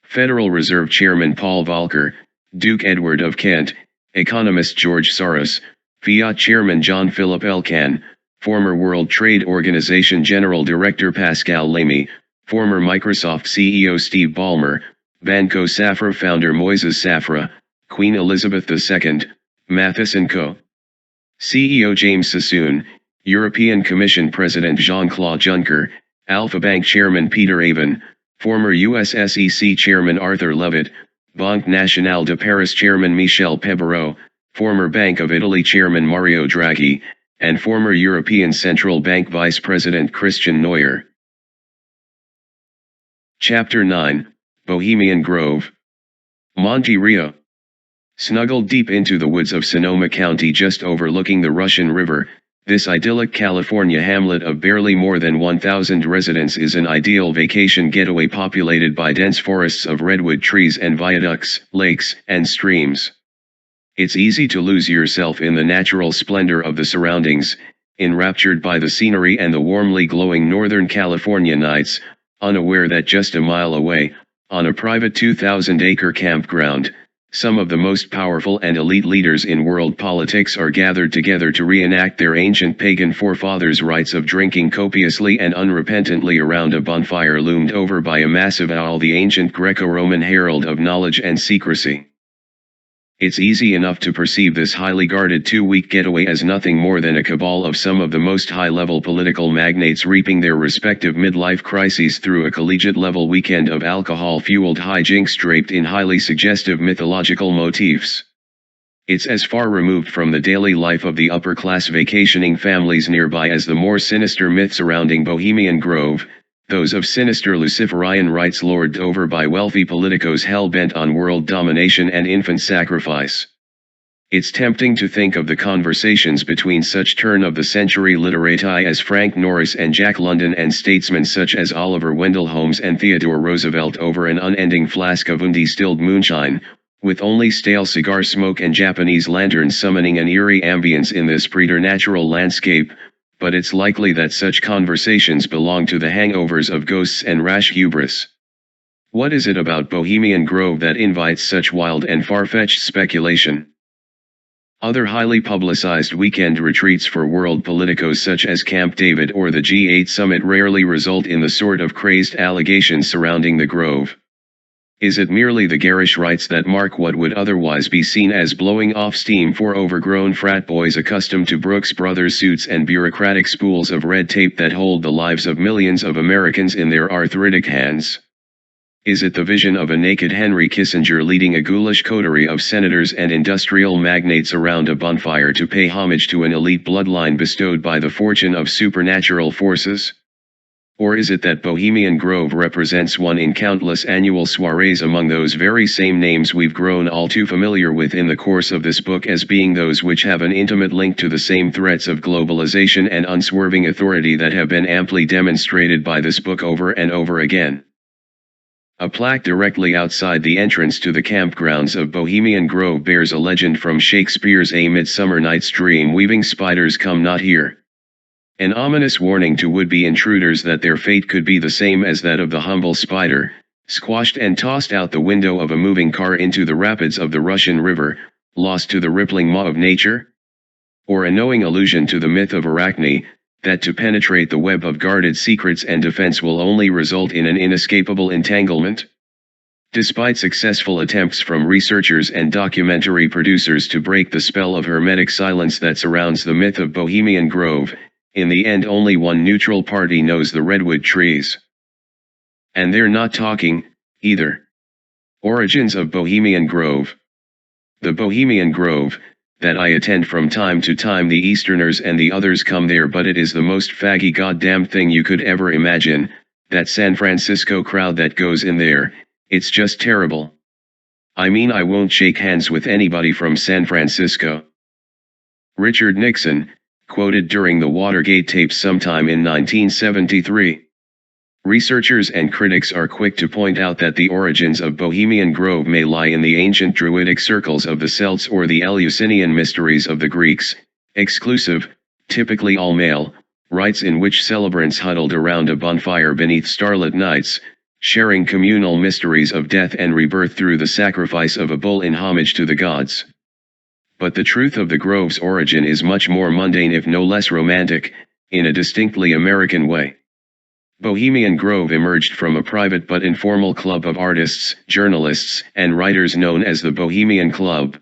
Federal Reserve Chairman Paul Volcker, Duke Edward of Kent, economist George Soros, Fiat Chairman John Philip Elkann, former World Trade Organization General Director Pascal Lamy, former Microsoft CEO Steve Ballmer, Banco Safra founder Moises Safra, Queen Elizabeth II, Mathis & Co. CEO James Sassoon, European Commission President Jean-Claude Juncker, Alpha Bank Chairman Peter Avon, former US SEC Chairman Arthur Levitt, Banque Nationale de Paris Chairman Michel Pebereau, former Bank of Italy Chairman Mario Draghi, and former European Central Bank Vice President Christian Neuer. Chapter 9, Bohemian Grove. Monte Rio. Snuggled deep into the woods of Sonoma County just overlooking the Russian River, this idyllic California hamlet of barely more than 1,000 residents is an ideal vacation getaway populated by dense forests of redwood trees and viaducts, lakes, and streams. It's easy to lose yourself in the natural splendor of the surroundings, enraptured by the scenery and the warmly glowing Northern California nights, unaware that just a mile away, on a private 2,000-acre campground, some of the most powerful and elite leaders in world politics are gathered together to reenact their ancient pagan forefathers' rites of drinking copiously and unrepentantly around a bonfire loomed over by a massive owl, the ancient Greco-Roman herald of knowledge and secrecy. It's easy enough to perceive this highly guarded two-week getaway as nothing more than a cabal of some of the most high-level political magnates reaping their respective midlife crises through a collegiate-level weekend of alcohol-fueled hijinks draped in highly suggestive mythological motifs. It's as far removed from the daily life of the upper-class vacationing families nearby as the more sinister myth surrounding Bohemian Grove, those of sinister Luciferian rites lorded over by wealthy politicos hell-bent on world domination and infant sacrifice. It's tempting to think of the conversations between such turn-of-the-century literati as Frank Norris and Jack London and statesmen such as Oliver Wendell Holmes and Theodore Roosevelt over an unending flask of undistilled moonshine, with only stale cigar smoke and Japanese lanterns summoning an eerie ambience in this preternatural landscape, but it's likely that such conversations belong to the hangovers of ghosts and rash hubris. What is it about Bohemian Grove that invites such wild and far-fetched speculation? Other highly publicized weekend retreats for world politicos such as Camp David or the G8 summit rarely result in the sort of crazed allegations surrounding the Grove. Is it merely the garish rites that mark what would otherwise be seen as blowing off steam for overgrown frat boys accustomed to Brooks Brothers suits and bureaucratic spools of red tape that hold the lives of millions of Americans in their arthritic hands? Is it the vision of a naked Henry Kissinger leading a ghoulish coterie of senators and industrial magnates around a bonfire to pay homage to an elite bloodline bestowed by the fortune of supernatural forces? Or is it that Bohemian Grove represents one in countless annual soirees among those very same names we've grown all too familiar with in the course of this book as being those which have an intimate link to the same threats of globalization and unswerving authority that have been amply demonstrated by this book over and over again? A plaque directly outside the entrance to the campgrounds of Bohemian Grove bears a legend from Shakespeare's A Midsummer Night's Dream: weaving spiders come not here. An ominous warning to would-be intruders that their fate could be the same as that of the humble spider, squashed and tossed out the window of a moving car into the rapids of the Russian River, lost to the rippling maw of nature? Or a knowing allusion to the myth of Arachne, that to penetrate the web of guarded secrets and defense will only result in an inescapable entanglement? Despite successful attempts from researchers and documentary producers to break the spell of hermetic silence that surrounds the myth of Bohemian Grove, in the end only one neutral party knows the redwood trees. And they're not talking, either. Origins of Bohemian Grove. The Bohemian Grove, that I attend from time to time, the Easterners and the others come there, but it is the most faggy goddamn thing you could ever imagine, that San Francisco crowd that goes in there. It's just terrible. I mean, I won't shake hands with anybody from San Francisco. Richard Nixon, quoted during the Watergate tapes sometime in 1973. Researchers and critics are quick to point out that the origins of Bohemian Grove may lie in the ancient Druidic circles of the Celts or the Eleusinian mysteries of the Greeks, exclusive, typically all-male, rites in which celebrants huddled around a bonfire beneath starlit nights, sharing communal mysteries of death and rebirth through the sacrifice of a bull in homage to the gods. But the truth of the Grove's origin is much more mundane, if no less romantic, in a distinctly American way. Bohemian Grove emerged from a private but informal club of artists, journalists, and writers known as the Bohemian Club.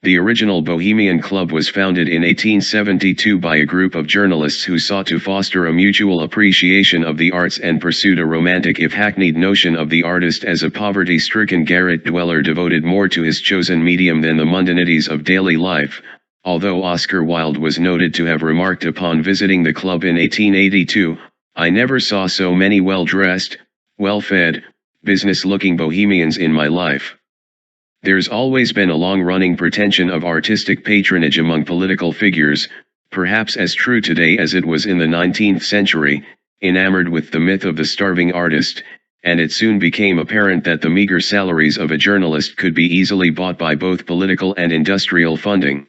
The original Bohemian Club was founded in 1872 by a group of journalists who sought to foster a mutual appreciation of the arts and pursued a romantic if hackneyed notion of the artist as a poverty-stricken garret dweller devoted more to his chosen medium than the mundanities of daily life, although Oscar Wilde was noted to have remarked upon visiting the club in 1882, "I never saw so many well-dressed, well-fed, business-looking bohemians in my life." There's always been a long-running pretension of artistic patronage among political figures, perhaps as true today as it was in the 19th century, enamored with the myth of the starving artist, and it soon became apparent that the meager salaries of a journalist could be easily bought by both political and industrial funding.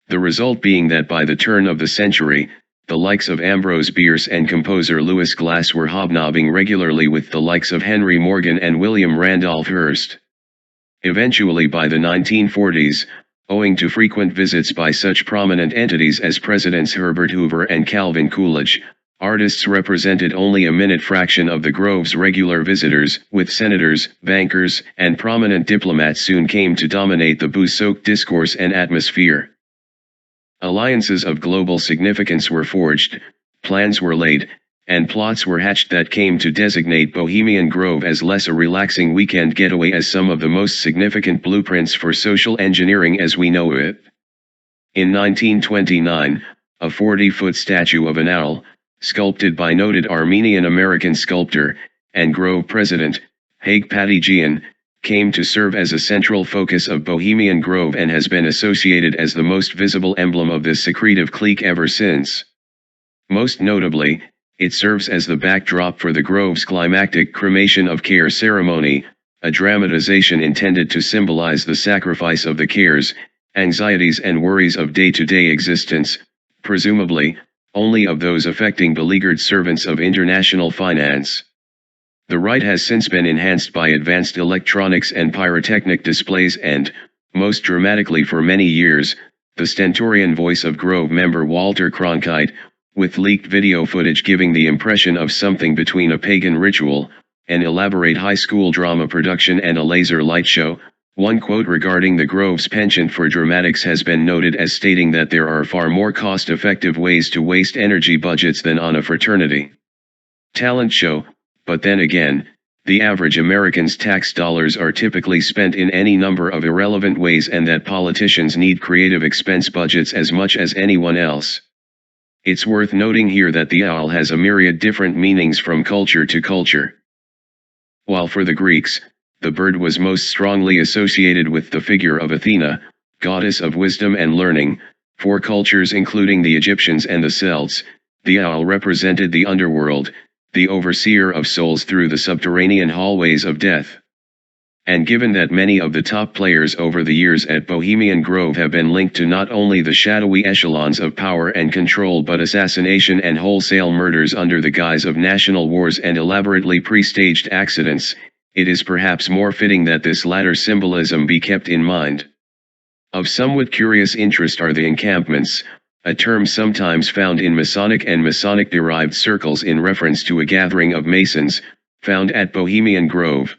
The result being that by the turn of the century, the likes of Ambrose Bierce and composer Lewis Glass were hobnobbing regularly with the likes of Henry Morgan and William Randolph Hearst. Eventually by the 1940s, owing to frequent visits by such prominent entities as Presidents Herbert Hoover and Calvin Coolidge, artists represented only a minute fraction of the Grove's regular visitors, with senators, bankers, and prominent diplomats soon came to dominate the booze-soaked discourse and atmosphere. Alliances of global significance were forged, plans were laid, and plots were hatched that came to designate Bohemian Grove as less a relaxing weekend getaway as some of the most significant blueprints for social engineering as we know it. In 1929, a 40-foot statue of an owl, sculpted by noted Armenian-American sculptor, and Grove president, Haig Patigian, came to serve as a central focus of Bohemian Grove and has been associated as the most visible emblem of this secretive clique ever since. Most notably, it serves as the backdrop for the Grove's climactic cremation of care ceremony, a dramatization intended to symbolize the sacrifice of the cares, anxieties and worries of day-to-day existence, presumably, only of those affecting beleaguered servants of international finance. The rite has since been enhanced by advanced electronics and pyrotechnic displays and, most dramatically for many years, the stentorian voice of Grove member Walter Cronkite, with leaked video footage giving the impression of something between a pagan ritual, an elaborate high school drama production and a laser light show. One quote regarding the Grove's penchant for dramatics has been noted as stating that there are far more cost-effective ways to waste energy budgets than on a fraternity talent show, but then again, the average American's tax dollars are typically spent in any number of irrelevant ways and that politicians need creative expense budgets as much as anyone else. It's worth noting here that the owl has a myriad different meanings from culture to culture. While for the Greeks, the bird was most strongly associated with the figure of Athena, goddess of wisdom and learning, for cultures including the Egyptians and the Celts, the owl represented the underworld, the overseer of souls through the subterranean hallways of death. And given that many of the top players over the years at Bohemian Grove have been linked to not only the shadowy echelons of power and control but assassination and wholesale murders under the guise of national wars and elaborately pre-staged accidents, it is perhaps more fitting that this latter symbolism be kept in mind. Of somewhat curious interest are the encampments, a term sometimes found in Masonic and Masonic-derived circles in reference to a gathering of Masons, found at Bohemian Grove.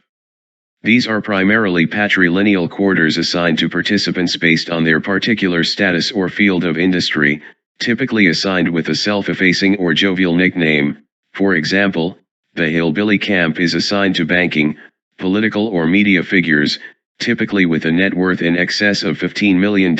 These are primarily patrilineal quarters assigned to participants based on their particular status or field of industry, typically assigned with a self-effacing or jovial nickname. For example, the Hillbilly Camp is assigned to banking, political or media figures, typically with a net worth in excess of $15 million.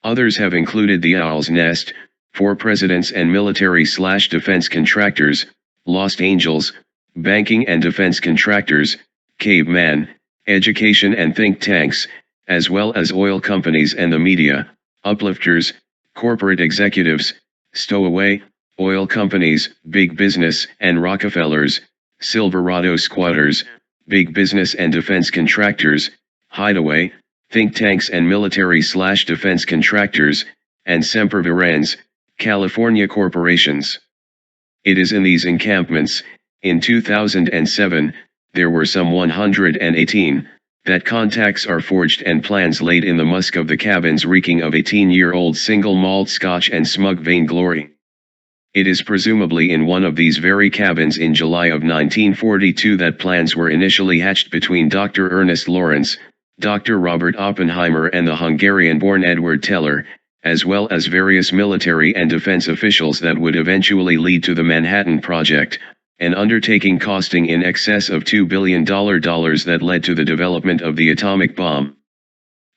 Others have included the Owl's Nest, for presidents and military/defense contractors, Lost Angels, banking and defense contractors, caveman, education and think tanks, as well as oil companies and the media, uplifters, corporate executives, stowaway, oil companies, big business and Rockefellers, Silverado squatters, big business and defense contractors, hideaway, think tanks and military/defense contractors, and sempervirens, California corporations. It is in these encampments, in 2007, there were some 118, that contacts are forged and plans laid in the musk of the cabins reeking of 18-year-old single malt scotch and smug vainglory. It is presumably in one of these very cabins in July of 1942 that plans were initially hatched between Dr. Ernest Lawrence, Dr. Robert Oppenheimer and the Hungarian-born Edward Teller, as well as various military and defense officials that would eventually lead to the Manhattan Project, an undertaking costing in excess of $2 billion that led to the development of the atomic bomb.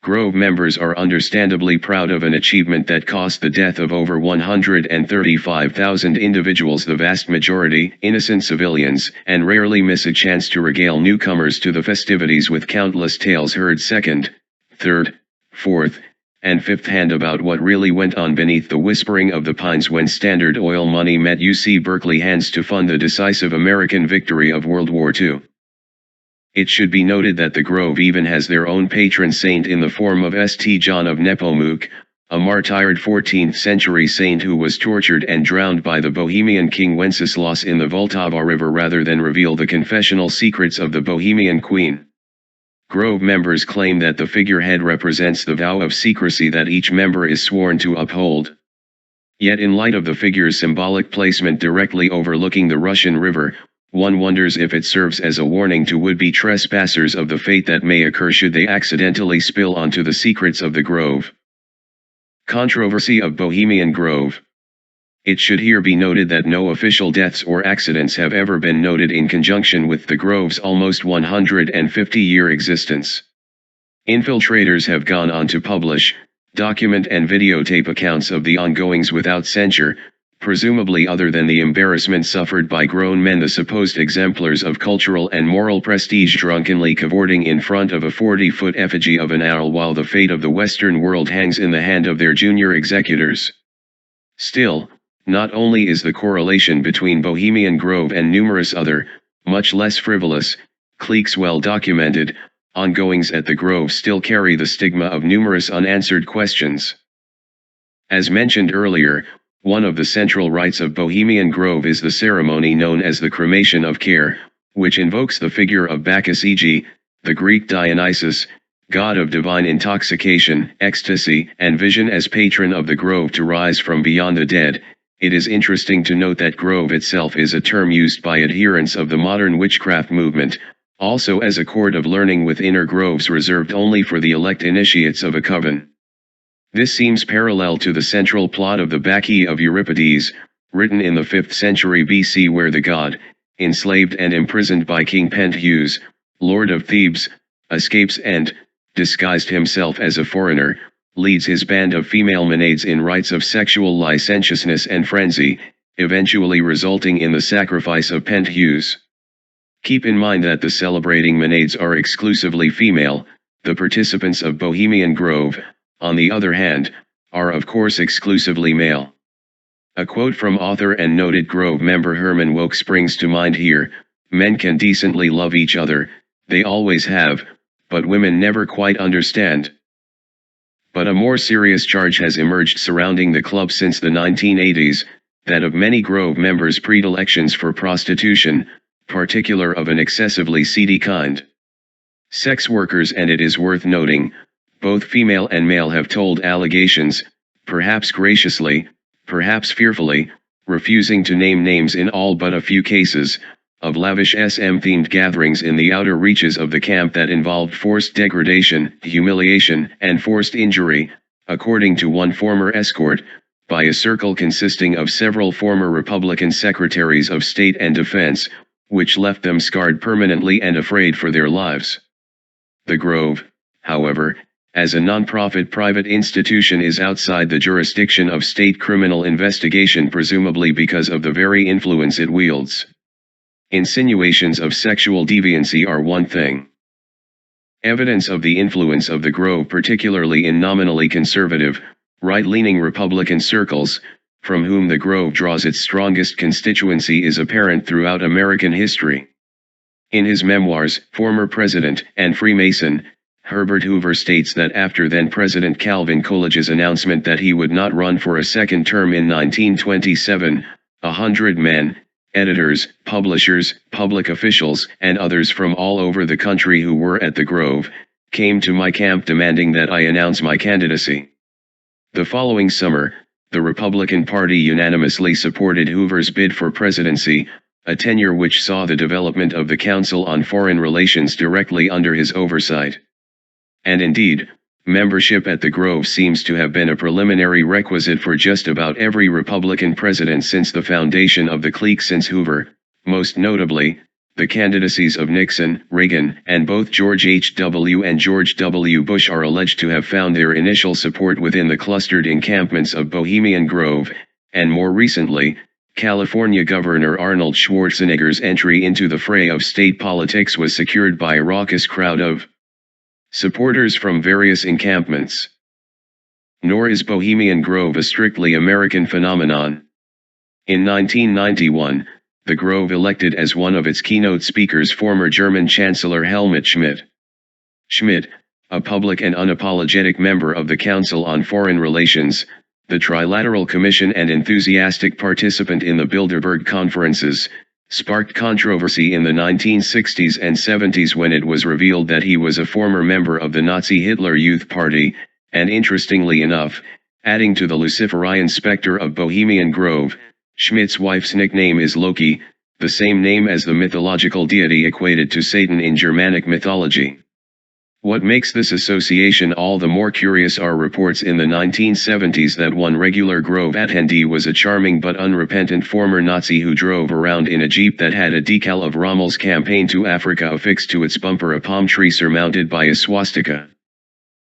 Grove members are understandably proud of an achievement that cost the death of over 135,000 individuals, the vast majority innocent civilians, and rarely miss a chance to regale newcomers to the festivities with countless tales heard second, third, fourth, and fifth hand about what really went on beneath the whispering of the pines when Standard Oil money met UC Berkeley hands to fund the decisive American victory of World War II. It should be noted that the Grove even has their own patron saint in the form of St. John of Nepomuc, a martyred 14th century saint who was tortured and drowned by the Bohemian king Wenceslas in the Vltava River rather than reveal the confessional secrets of the Bohemian queen. Grove members claim that the figurehead represents the vow of secrecy that each member is sworn to uphold. Yet in light of the figure's symbolic placement directly overlooking the Russian River, one wonders if it serves as a warning to would-be trespassers of the fate that may occur should they accidentally spill onto the secrets of the Grove. Controversy of Bohemian Grove. It should here be noted that no official deaths or accidents have ever been noted in conjunction with the Grove's almost 150-year existence. Infiltrators have gone on to publish, document and videotape accounts of the ongoings without censure, presumably other than the embarrassment suffered by grown men, the supposed exemplars of cultural and moral prestige drunkenly cavorting in front of a 40-foot effigy of an owl while the fate of the Western world hangs in the hand of their junior executors. Still, not only is the correlation between Bohemian Grove and numerous other, much less frivolous, cliques well documented, ongoings at the Grove still carry the stigma of numerous unanswered questions. As mentioned earlier, one of the central rites of Bohemian Grove is the ceremony known as the cremation of care, which invokes the figure of Bacchus, e.g., the Greek Dionysus, god of divine intoxication, ecstasy, and vision, as patron of the Grove to rise from beyond the dead. It is interesting to note that Grove itself is a term used by adherents of the modern witchcraft movement, also as a court of learning with inner groves reserved only for the elect initiates of a coven. This seems parallel to the central plot of the Bacchae of Euripides, written in the 5th century BC, where the god, enslaved and imprisoned by King Pentheus, lord of Thebes, escapes and, disguised himself as a foreigner, leads his band of female Maenades in rites of sexual licentiousness and frenzy, eventually resulting in the sacrifice of Pentheus. Keep in mind that the celebrating Maenades are exclusively female. The participants of Bohemian Grove, on the other hand, are of course exclusively male. A quote from author and noted Grove member Herman Wouk springs to mind here: "Men can decently love each other, they always have, but women never quite understand." But a more serious charge has emerged surrounding the club since the 1980s, that of many Grove members' predilections for prostitution, particularly of an excessively seedy kind. Sex workers, and it is worth noting, Both female and male have told allegations, perhaps graciously, perhaps fearfully, refusing to name names in all but a few cases, of lavish SM-themed gatherings in the outer reaches of the camp that involved forced degradation, humiliation, and forced injury, according to one former escort, by a circle consisting of several former Republican secretaries of state and defense, which left them scarred permanently and afraid for their lives. The Grove, however, as a non-profit private institution, is outside the jurisdiction of state criminal investigation, presumably because of the very influence it wields. Insinuations of sexual deviancy are one thing. Evidence of the influence of the Grove, particularly in nominally conservative, right-leaning Republican circles, from whom the Grove draws its strongest constituency, is apparent throughout American history. In his memoirs, former President and Freemason, Herbert Hoover states that after then-President Calvin Coolidge's announcement that he would not run for a second term in 1927, 100 men, editors, publishers, public officials, and others from all over the country who were at the Grove, came to my camp demanding that I announce my candidacy. The following summer, the Republican Party unanimously supported Hoover's bid for presidency, a tenure which saw the development of the Council on Foreign Relations directly under his oversight. And indeed, membership at the Grove seems to have been a preliminary requisite for just about every Republican president since the foundation of the clique since Hoover, most notably, the candidacies of Nixon, Reagan, and both George H.W. and George W. Bush are alleged to have found their initial support within the clustered encampments of Bohemian Grove, and more recently, California Governor Arnold Schwarzenegger's entry into the fray of state politics was secured by a raucous crowd of supporters from various encampments. Nor is Bohemian Grove a strictly American phenomenon. In 1991, the Grove elected as one of its keynote speakers former German Chancellor Helmut Schmidt. Schmidt, a public and unapologetic member of the Council on Foreign Relations, the Trilateral Commission, and enthusiastic participant in the Bilderberg conferences, sparked controversy in the 1960s and 70s when it was revealed that he was a former member of the Nazi Hitler Youth Party, and interestingly enough, adding to the Luciferian specter of Bohemian Grove, Schmidt's wife's nickname is Loki, the same name as the mythological deity equated to Satan in Germanic mythology. What makes this association all the more curious are reports in the 1970s that one regular Grove attendee was a charming but unrepentant former Nazi who drove around in a Jeep that had a decal of Rommel's campaign to Africa affixed to its bumper, a palm tree surmounted by a swastika.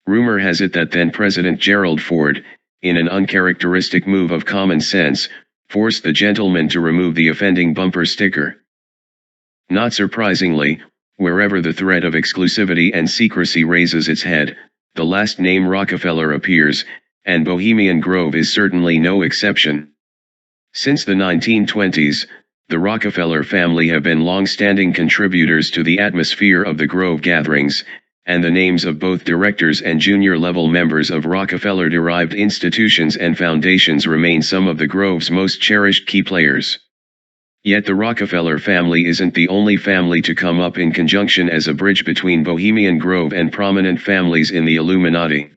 Rumor has it that then-President Gerald Ford, in an uncharacteristic move of common sense, forced the gentleman to remove the offending bumper sticker. Not surprisingly, wherever the threat of exclusivity and secrecy raises its head, the last name Rockefeller appears, and Bohemian Grove is certainly no exception. Since the 1920s, the Rockefeller family have been long-standing contributors to the atmosphere of the Grove gatherings, and the names of both directors and junior-level members of Rockefeller-derived institutions and foundations remain some of the Grove's most cherished key players. Yet the Rockefeller family isn't the only family to come up in conjunction as a bridge between Bohemian Grove and prominent families in the Illuminati.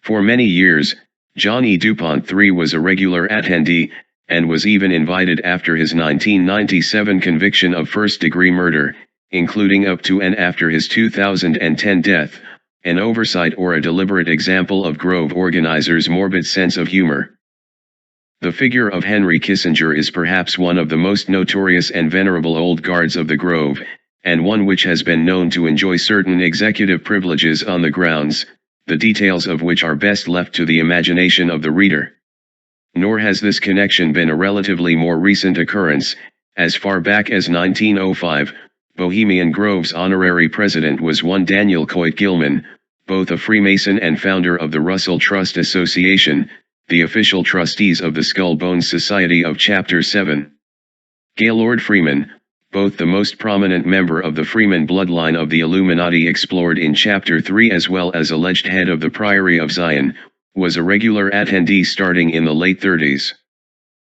For many years, John E. DuPont III was a regular attendee, and was even invited after his 1997 conviction of first-degree murder, including up to and after his 2010 death, an oversight or a deliberate example of Grove organizers' morbid sense of humor. The figure of Henry Kissinger is perhaps one of the most notorious and venerable old guards of the Grove, and one which has been known to enjoy certain executive privileges on the grounds, the details of which are best left to the imagination of the reader. Nor has this connection been a relatively more recent occurrence. As far back as 1905, Bohemian Grove's honorary president was one Daniel Coit Gilman, both a Freemason and founder of the Russell Trust Association, the official trustees of the Skull Bones Society of Chapter 7. Gaylord Freeman, both the most prominent member of the Freeman bloodline of the Illuminati explored in Chapter 3 as well as alleged head of the Priory of Zion, was a regular attendee starting in the late 30s.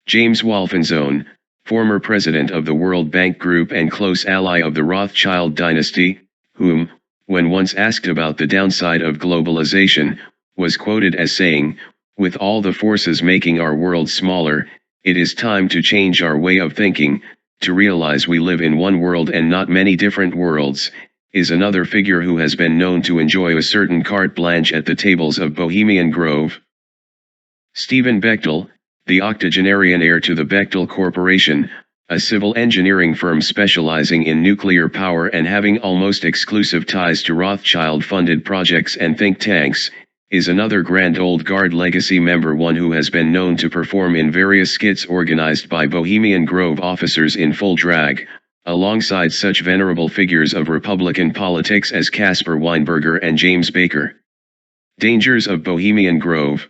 James Wolfensohn, former president of the World Bank Group and close ally of the Rothschild dynasty, whom, when once asked about the downside of globalization, was quoted as saying, "With all the forces making our world smaller, it is time to change our way of thinking, to realize we live in one world and not many different worlds," is another figure who has been known to enjoy a certain carte blanche at the tables of Bohemian Grove. Stephen Bechtel, the octogenarian heir to the Bechtel Corporation, a civil engineering firm specializing in nuclear power and having almost exclusive ties to Rothschild-funded projects and think tanks, is another Grand Old Guard legacy member, one who has been known to perform in various skits organized by Bohemian Grove officers in full drag, alongside such venerable figures of Republican politics as Caspar Weinberger and James Baker. Dangers of Bohemian Grove.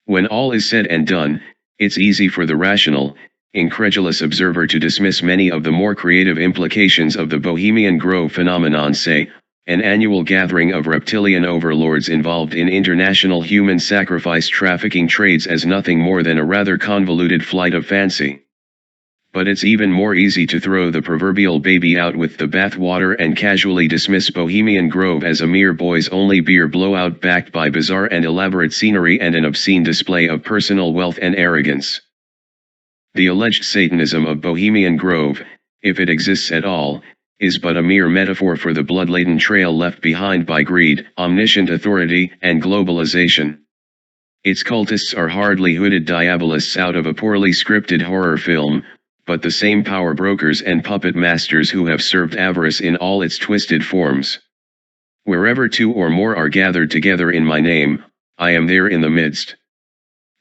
When all is said and done, it's easy for the rational, incredulous observer to dismiss many of the more creative implications of the Bohemian Grove phenomenon, say, an annual gathering of reptilian overlords involved in international human sacrifice trafficking trades, as nothing more than a rather convoluted flight of fancy. But it's even more easy to throw the proverbial baby out with the bathwater and casually dismiss Bohemian Grove as a mere boys-only beer blowout backed by bizarre and elaborate scenery and an obscene display of personal wealth and arrogance. The alleged Satanism of Bohemian Grove, if it exists at all, is but a mere metaphor for the blood-laden trail left behind by greed, omniscient authority, and globalization. Its cultists are hardly hooded diabolists out of a poorly scripted horror film, but the same power brokers and puppet masters who have served avarice in all its twisted forms. "Wherever two or more are gathered together in my name, I am there in the midst."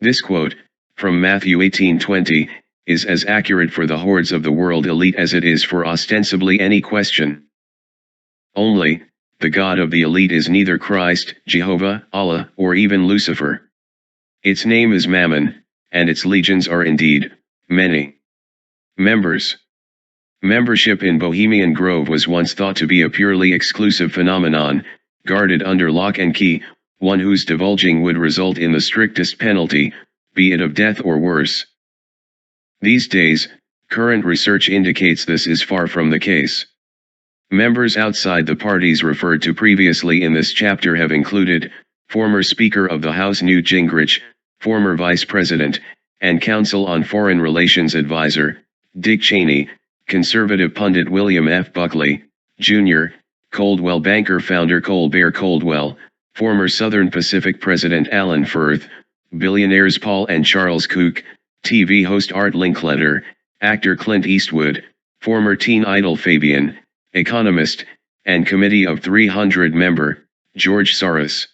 This quote, from Matthew 18:20, is as accurate for the hordes of the world elite as it is for ostensibly any question. Only, the God of the elite is neither Christ, Jehovah, Allah, or even Lucifer. Its name is Mammon, and its legions are indeed many. Members. Membership in Bohemian Grove was once thought to be a purely exclusive phenomenon, guarded under lock and key, one whose divulging would result in the strictest penalty, be it of death or worse. These days, current research indicates this is far from the case. Members outside the parties referred to previously in this chapter have included former Speaker of the House Newt Gingrich, former Vice President, and Council on Foreign Relations Advisor, Dick Cheney, conservative pundit William F. Buckley, Jr., Coldwell Banker founder Colbert Coldwell, former Southern Pacific President Alan Firth, billionaires Paul and Charles Koch, TV host Art Linkletter, actor Clint Eastwood, former teen idol Fabian, economist, and Committee of 300 member, George Soros.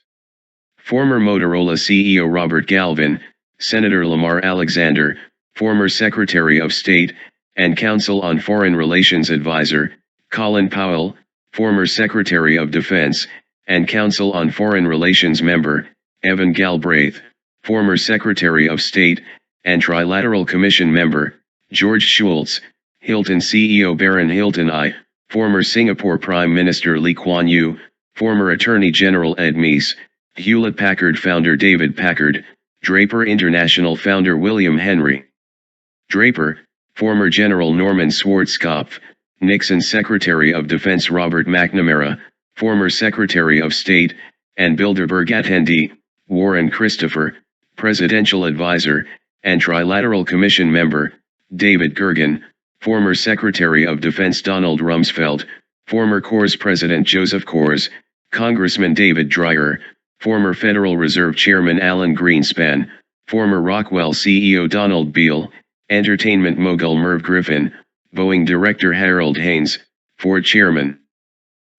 Former Motorola CEO Robert Galvin, Senator Lamar Alexander, former Secretary of State, and Council on Foreign Relations Advisor, Colin Powell, former Secretary of Defense, and Council on Foreign Relations member, Evan Galbraith, former Secretary of State, and Trilateral Commission member, George Shultz, Hilton CEO Baron Hilton I, former Singapore Prime Minister Lee Kuan Yew, former Attorney General Ed Meese, Hewlett-Packard founder David Packard, Draper International founder William Henry Draper, former General Norman Schwarzkopf, Nixon Secretary of Defense Robert McNamara, former Secretary of State, and Bilderberg attendee, Warren Christopher, Presidential Advisor, and Trilateral Commission member, David Gergen, former Secretary of Defense Donald Rumsfeld, former Coors President Joseph Coors, Congressman David Dreyer, former Federal Reserve Chairman Alan Greenspan, former Rockwell CEO Donald Beale, entertainment mogul Merv Griffin, Boeing Director Harold Haynes, Ford Chairman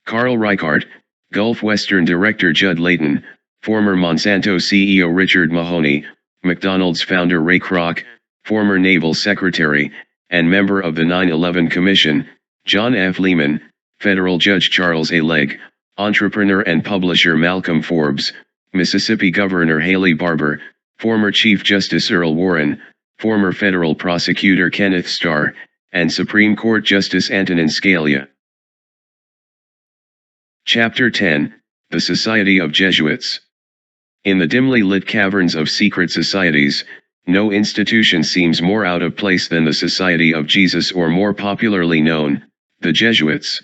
Carl Reichardt, Gulf Western Director Judd Layton, former Monsanto CEO Richard Mahoney, McDonald's founder Ray Kroc, former Naval Secretary, and member of the 9/11 Commission, John F. Lehman, federal judge Charles A. Legg, entrepreneur and publisher Malcolm Forbes, Mississippi Governor Haley Barbour, former Chief Justice Earl Warren, former federal prosecutor Kenneth Starr, and Supreme Court Justice Antonin Scalia. Chapter 10, The Society of Jesuits. In the dimly lit caverns of secret societies, no institution seems more out of place than the Society of Jesus, or more popularly known, the Jesuits.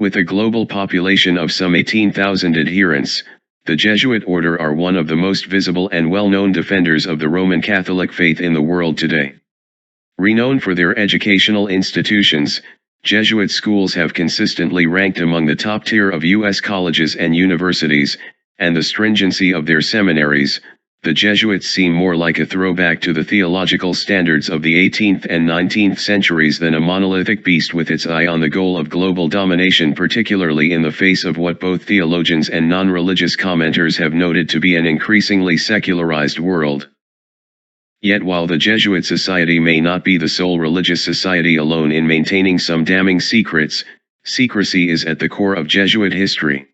With a global population of some 18,000 adherents, the Jesuit order are one of the most visible and well-known defenders of the Roman Catholic faith in the world today. Renowned for their educational institutions, Jesuit schools have consistently ranked among the top tier of U.S. colleges and universities, and the stringency of their seminaries. The Jesuits seem more like a throwback to the theological standards of the 18th and 19th centuries than a monolithic beast with its eye on the goal of global domination, particularly in the face of what both theologians and non-religious commenters have noted to be an increasingly secularized world. Yet while the Jesuit Society may not be the sole religious society alone in maintaining some damning secrets, secrecy is at the core of Jesuit history.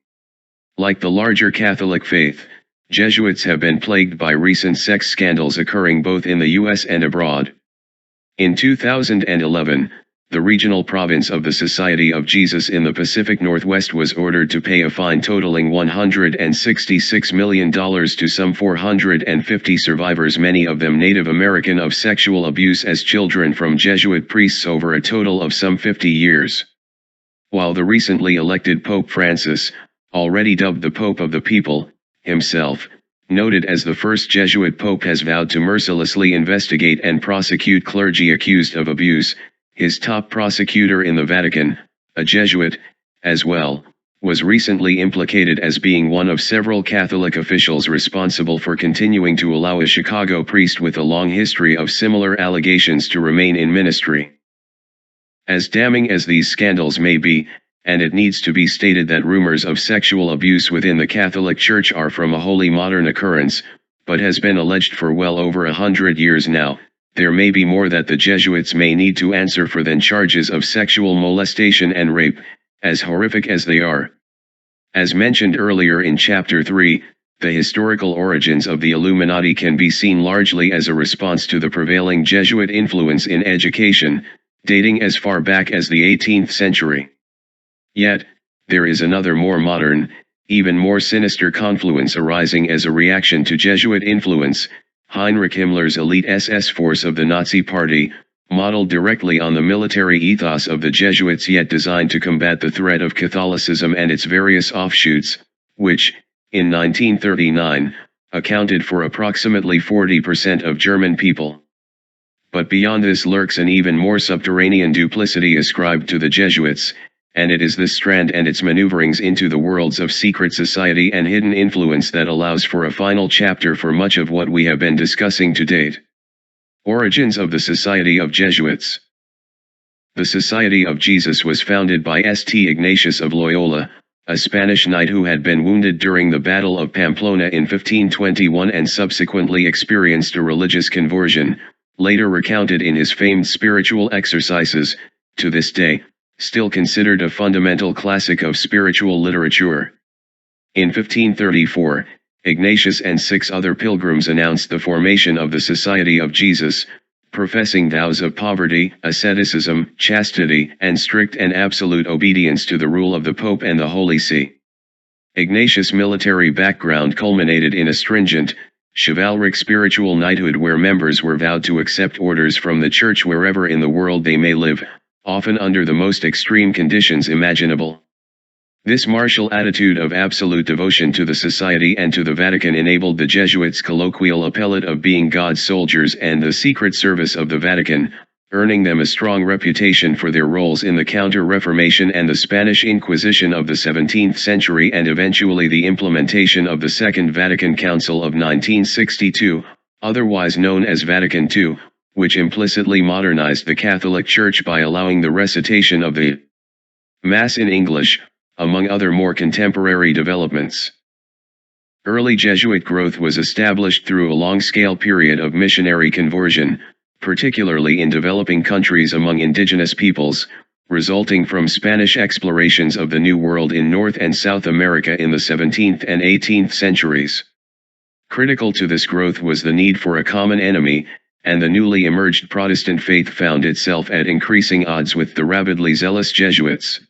Like the larger Catholic faith, Jesuits have been plagued by recent sex scandals occurring both in the U.S. and abroad. In 2011, the regional province of the Society of Jesus in the Pacific Northwest was ordered to pay a fine totaling $166 million to some 450 survivors, many of them Native American, of sexual abuse as children from Jesuit priests over a total of some 50 years. While the recently elected Pope Francis, already dubbed the Pope of the People, himself, noted as the first Jesuit pope, has vowed to mercilessly investigate and prosecute clergy accused of abuse, his top prosecutor in the Vatican, a Jesuit, as well, was recently implicated as being one of several Catholic officials responsible for continuing to allow a Chicago priest with a long history of similar allegations to remain in ministry. As damning as these scandals may be, and it needs to be stated that rumors of sexual abuse within the Catholic Church are from a wholly modern occurrence, but has been alleged for well over 100 years now, there may be more that the Jesuits may need to answer for than charges of sexual molestation and rape, as horrific as they are. As mentioned earlier in Chapter 3, the historical origins of the Illuminati can be seen largely as a response to the prevailing Jesuit influence in education, dating as far back as the 18th century. Yet, there is another more modern, even more sinister confluence arising as a reaction to Jesuit influence: Heinrich Himmler's elite SS force of the Nazi Party, modeled directly on the military ethos of the Jesuits yet designed to combat the threat of Catholicism and its various offshoots, which, in 1939, accounted for approximately 40% of German people. But beyond this lurks an even more subterranean duplicity ascribed to the Jesuits, and it is this strand and its maneuverings into the worlds of secret society and hidden influence that allows for a final chapter for much of what we have been discussing to date. Origins of the Society of Jesuits. The Society of Jesus was founded by St. Ignatius of Loyola, a Spanish knight who had been wounded during the Battle of Pamplona in 1521 and subsequently experienced a religious conversion, later recounted in his famed Spiritual Exercises, to this day, still considered a fundamental classic of spiritual literature. In 1534, Ignatius and 6 other pilgrims announced the formation of the Society of Jesus, professing vows of poverty, asceticism, chastity, and strict and absolute obedience to the rule of the Pope and the Holy See. Ignatius' military background culminated in a stringent, chivalric spiritual knighthood where members were vowed to accept orders from the Church wherever in the world they may live, often under the most extreme conditions imaginable. This martial attitude of absolute devotion to the Society and to the Vatican enabled the Jesuits' colloquial appellate of being God's soldiers and the secret service of the Vatican, earning them a strong reputation for their roles in the Counter-Reformation and the Spanish Inquisition of the 17th century and eventually the implementation of the Second Vatican Council of 1962, otherwise known as Vatican II, which implicitly modernized the Catholic Church by allowing the recitation of the Mass in English, among other more contemporary developments. Early Jesuit growth was established through a long-scale period of missionary conversion, particularly in developing countries among indigenous peoples, resulting from Spanish explorations of the New World in North and South America in the 17th and 18th centuries. Critical to this growth was the need for a common enemy, and the newly emerged Protestant faith found itself at increasing odds with the rabidly zealous Jesuits.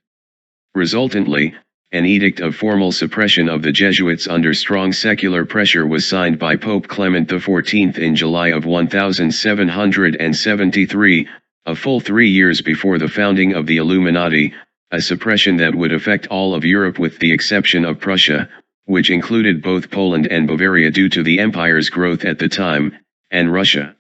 Resultantly, an edict of formal suppression of the Jesuits under strong secular pressure was signed by Pope Clement XIV in July of 1773, a full 3 years before the founding of the Illuminati, a suppression that would affect all of Europe with the exception of Prussia, which included both Poland and Bavaria due to the empire's growth at the time, and Russia.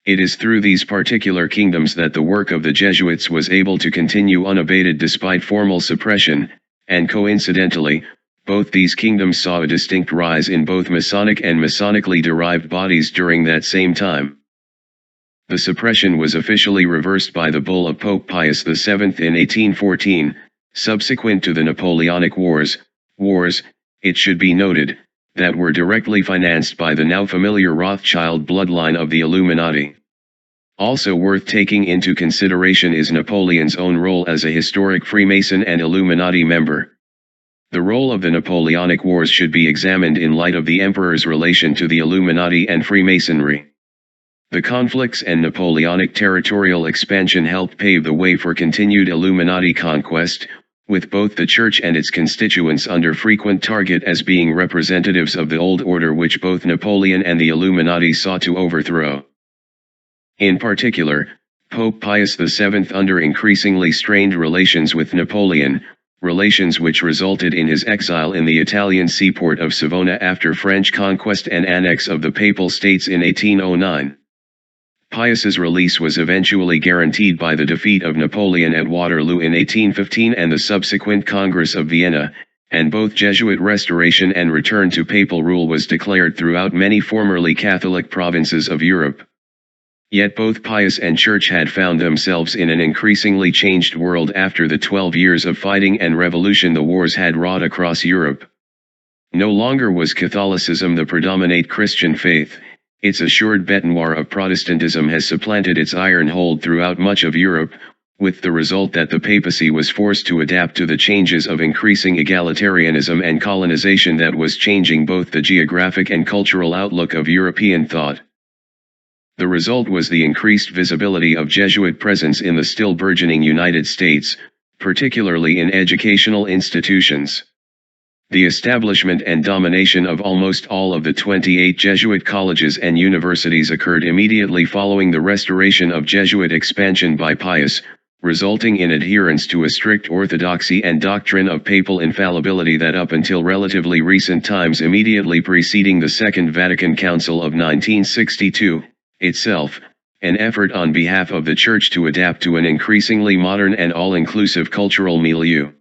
It is through these particular kingdoms that the work of the Jesuits was able to continue unabated despite formal suppression, and coincidentally, both these kingdoms saw a distinct rise in both Masonic and Masonically derived bodies during that same time. The suppression was officially reversed by the bull of Pope Pius VII in 1814, subsequent to the Napoleonic Wars, it should be noted, that were directly financed by the now familiar Rothschild bloodline of the Illuminati. Also worth taking into consideration is Napoleon's own role as a historic Freemason and Illuminati member. The role of the Napoleonic Wars should be examined in light of the Emperor's relation to the Illuminati and Freemasonry. The conflicts and Napoleonic territorial expansion helped pave the way for continued Illuminati conquest, with both the Church and its constituents under frequent target as being representatives of the old order which both Napoleon and the Illuminati sought to overthrow. In particular, Pope Pius VII under increasingly strained relations with Napoleon, relations which resulted in his exile in the Italian seaport of Savona after French conquest and annex of the Papal States in 1809. Pius's release was eventually guaranteed by the defeat of Napoleon at Waterloo in 1815 and the subsequent Congress of Vienna, and both Jesuit restoration and return to papal rule was declared throughout many formerly Catholic provinces of Europe. Yet both Pius and Church had found themselves in an increasingly changed world after the 12 years of fighting and revolution the wars had wrought across Europe. No longer was Catholicism the predominant Christian faith, its assured bête of Protestantism has supplanted its iron hold throughout much of Europe, with the result that the papacy was forced to adapt to the changes of increasing egalitarianism and colonization that was changing both the geographic and cultural outlook of European thought. The result was the increased visibility of Jesuit presence in the still burgeoning United States, particularly in educational institutions. The establishment and domination of almost all of the 28 Jesuit colleges and universities occurred immediately following the restoration of Jesuit expansion by Pius, resulting in adherence to a strict orthodoxy and doctrine of papal infallibility that up until relatively recent times immediately preceding the Second Vatican Council of 1962, itself, an effort on behalf of the Church to adapt to an increasingly modern and all-inclusive cultural milieu.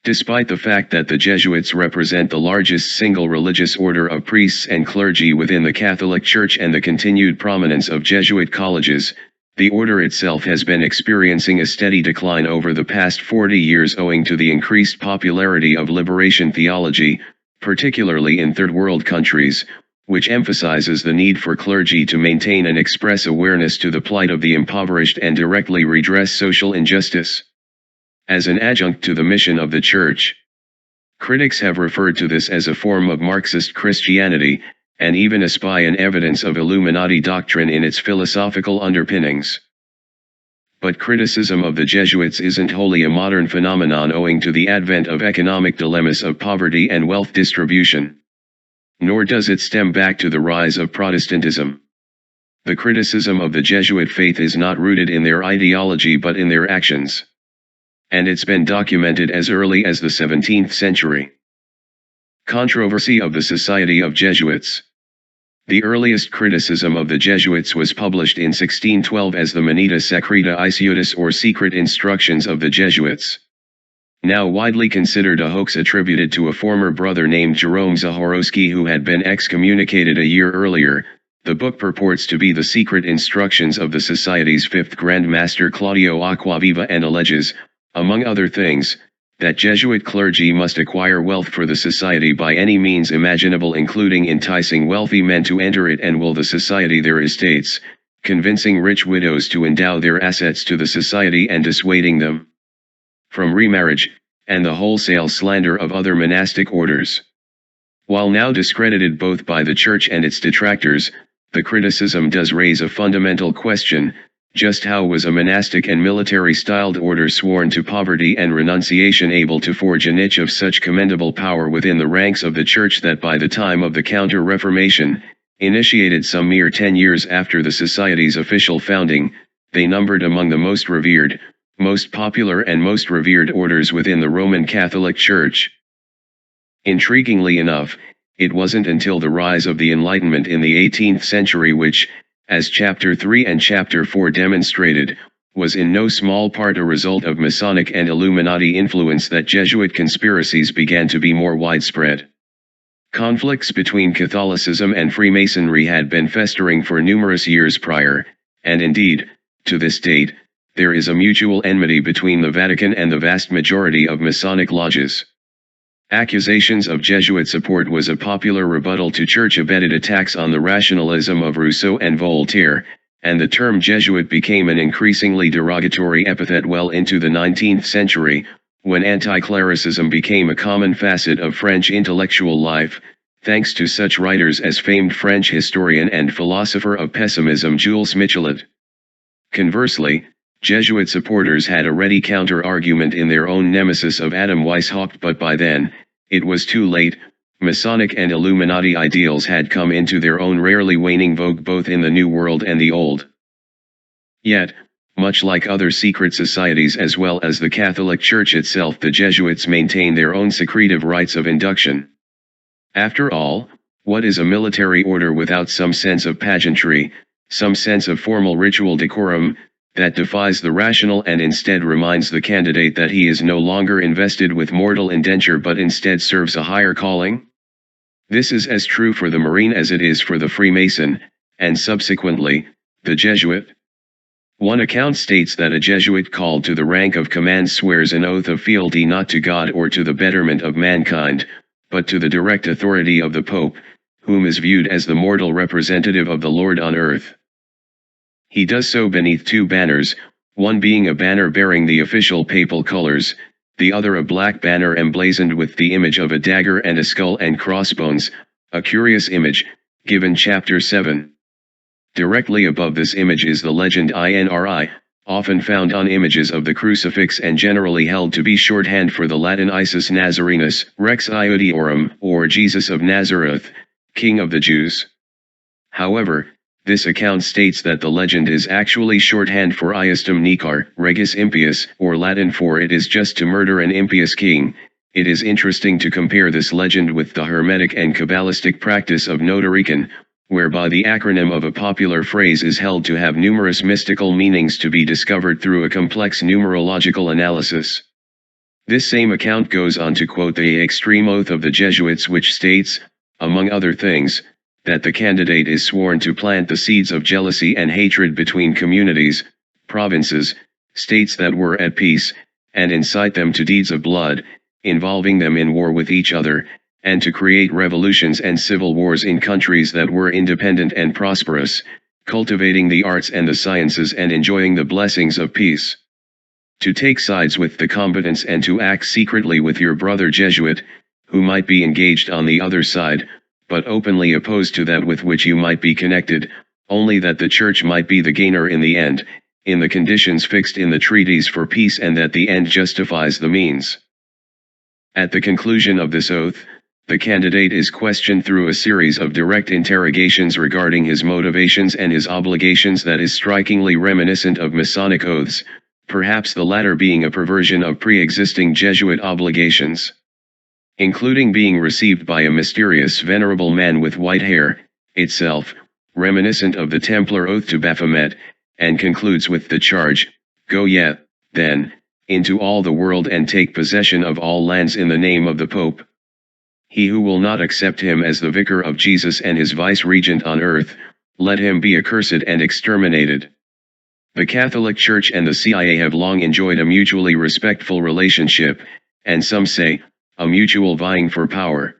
Despite the fact that the Jesuits represent the largest single religious order of priests and clergy within the Catholic Church and the continued prominence of Jesuit colleges, the order itself has been experiencing a steady decline over the past 40 years owing to the increased popularity of liberation theology, particularly in Third World countries, which emphasizes the need for clergy to maintain and express awareness to the plight of the impoverished and directly redress social injustice. As an adjunct to the mission of the Church. Critics have referred to this as a form of Marxist Christianity, and even espy an evidence of Illuminati doctrine in its philosophical underpinnings. But criticism of the Jesuits isn't wholly a modern phenomenon owing to the advent of economic dilemmas of poverty and wealth distribution. Nor does it stem back to the rise of Protestantism. The criticism of the Jesuit faith is not rooted in their ideology but in their actions. And it's been documented as early as the 17th century. Controversy of the Society of Jesuits. The earliest criticism of the Jesuits was published in 1612 as the Moneta Secreta Iudicis or Secret Instructions of the Jesuits. Now widely considered a hoax attributed to a former brother named Jerome Zahorowski who had been excommunicated a year earlier, the book purports to be the secret instructions of the Society's fifth Grand Master Claudio Acquaviva and alleges, among other things, that Jesuit clergy must acquire wealth for the Society by any means imaginable including enticing wealthy men to enter it and will the Society their estates, convincing rich widows to endow their assets to the Society and dissuading them from remarriage, and the wholesale slander of other monastic orders. While now discredited both by the Church and its detractors, the criticism does raise a fundamental question: just how was a monastic and military-styled order sworn to poverty and renunciation able to forge a niche of such commendable power within the ranks of the Church that by the time of the Counter-Reformation, initiated some mere 10 years after the Society's official founding, they numbered among the most revered, most popular and most revered orders within the Roman Catholic Church. Intriguingly enough, it wasn't until the rise of the Enlightenment in the 18th century which, as Chapter 3 and Chapter 4 demonstrated, was in no small part a result of Masonic and Illuminati influence that Jesuit conspiracies began to be more widespread. Conflicts between Catholicism and Freemasonry had been festering for numerous years prior, and indeed, to this date, there is a mutual enmity between the Vatican and the vast majority of Masonic lodges. Accusations of Jesuit support was a popular rebuttal to church-abetted attacks on the rationalism of Rousseau and Voltaire, and the term Jesuit became an increasingly derogatory epithet well into the 19th century, when anti-clericism became a common facet of French intellectual life, thanks to such writers as famed French historian and philosopher of pessimism Jules Michelet. Conversely, Jesuit supporters had a ready counter-argument in their own nemesis of Adam Weishaupt, but by then, it was too late. Masonic and Illuminati ideals had come into their own rarely waning vogue both in the New World and the Old. Yet, much like other secret societies as well as the Catholic Church itself, the Jesuits maintain their own secretive rites of induction. After all, what is a military order without some sense of pageantry, some sense of formal ritual decorum, that defies the rational and instead reminds the candidate that he is no longer invested with mortal indenture but instead serves a higher calling? This is as true for the Marine as it is for the Freemason, and subsequently, the Jesuit. One account states that a Jesuit called to the rank of command swears an oath of fealty not to God or to the betterment of mankind, but to the direct authority of the Pope, whom is viewed as the mortal representative of the Lord on earth. He does so beneath two banners, one being a banner bearing the official papal colors, the other a black banner emblazoned with the image of a dagger and a skull and crossbones, a curious image, given Chapter 7. Directly above this image is the legend INRI, often found on images of the crucifix and generally held to be shorthand for the Latin Isus Nazarenus, Rex Iudiorum, or Jesus of Nazareth, King of the Jews. However, this account states that the legend is actually shorthand for Iustum Necar, Regis Impius, or Latin for it is just to murder an impious king. It is interesting to compare this legend with the Hermetic and Kabbalistic practice of Notarican, whereby the acronym of a popular phrase is held to have numerous mystical meanings to be discovered through a complex numerological analysis. This same account goes on to quote the extreme oath of the Jesuits, which states, among other things, that the candidate is sworn to plant the seeds of jealousy and hatred between communities, provinces, states that were at peace, and incite them to deeds of blood, involving them in war with each other, and to create revolutions and civil wars in countries that were independent and prosperous, cultivating the arts and the sciences and enjoying the blessings of peace. To take sides with the combatants and to act secretly with your brother Jesuit, who might be engaged on the other side, but openly opposed to that with which you might be connected, only that the Church might be the gainer in the end, in the conditions fixed in the treaties for peace, and that the end justifies the means. At the conclusion of this oath, the candidate is questioned through a series of direct interrogations regarding his motivations and his obligations that is strikingly reminiscent of Masonic oaths, perhaps the latter being a perversion of pre-existing Jesuit obligations, including being received by a mysterious venerable man with white hair, itself reminiscent of the Templar oath to Baphomet, and concludes with the charge, "Go ye, then, into all the world and take possession of all lands in the name of the Pope. He who will not accept him as the vicar of Jesus and his vice-regent on earth, let him be accursed and exterminated." The Catholic Church and the CIA have long enjoyed a mutually respectful relationship, and some say, a mutual vying for power.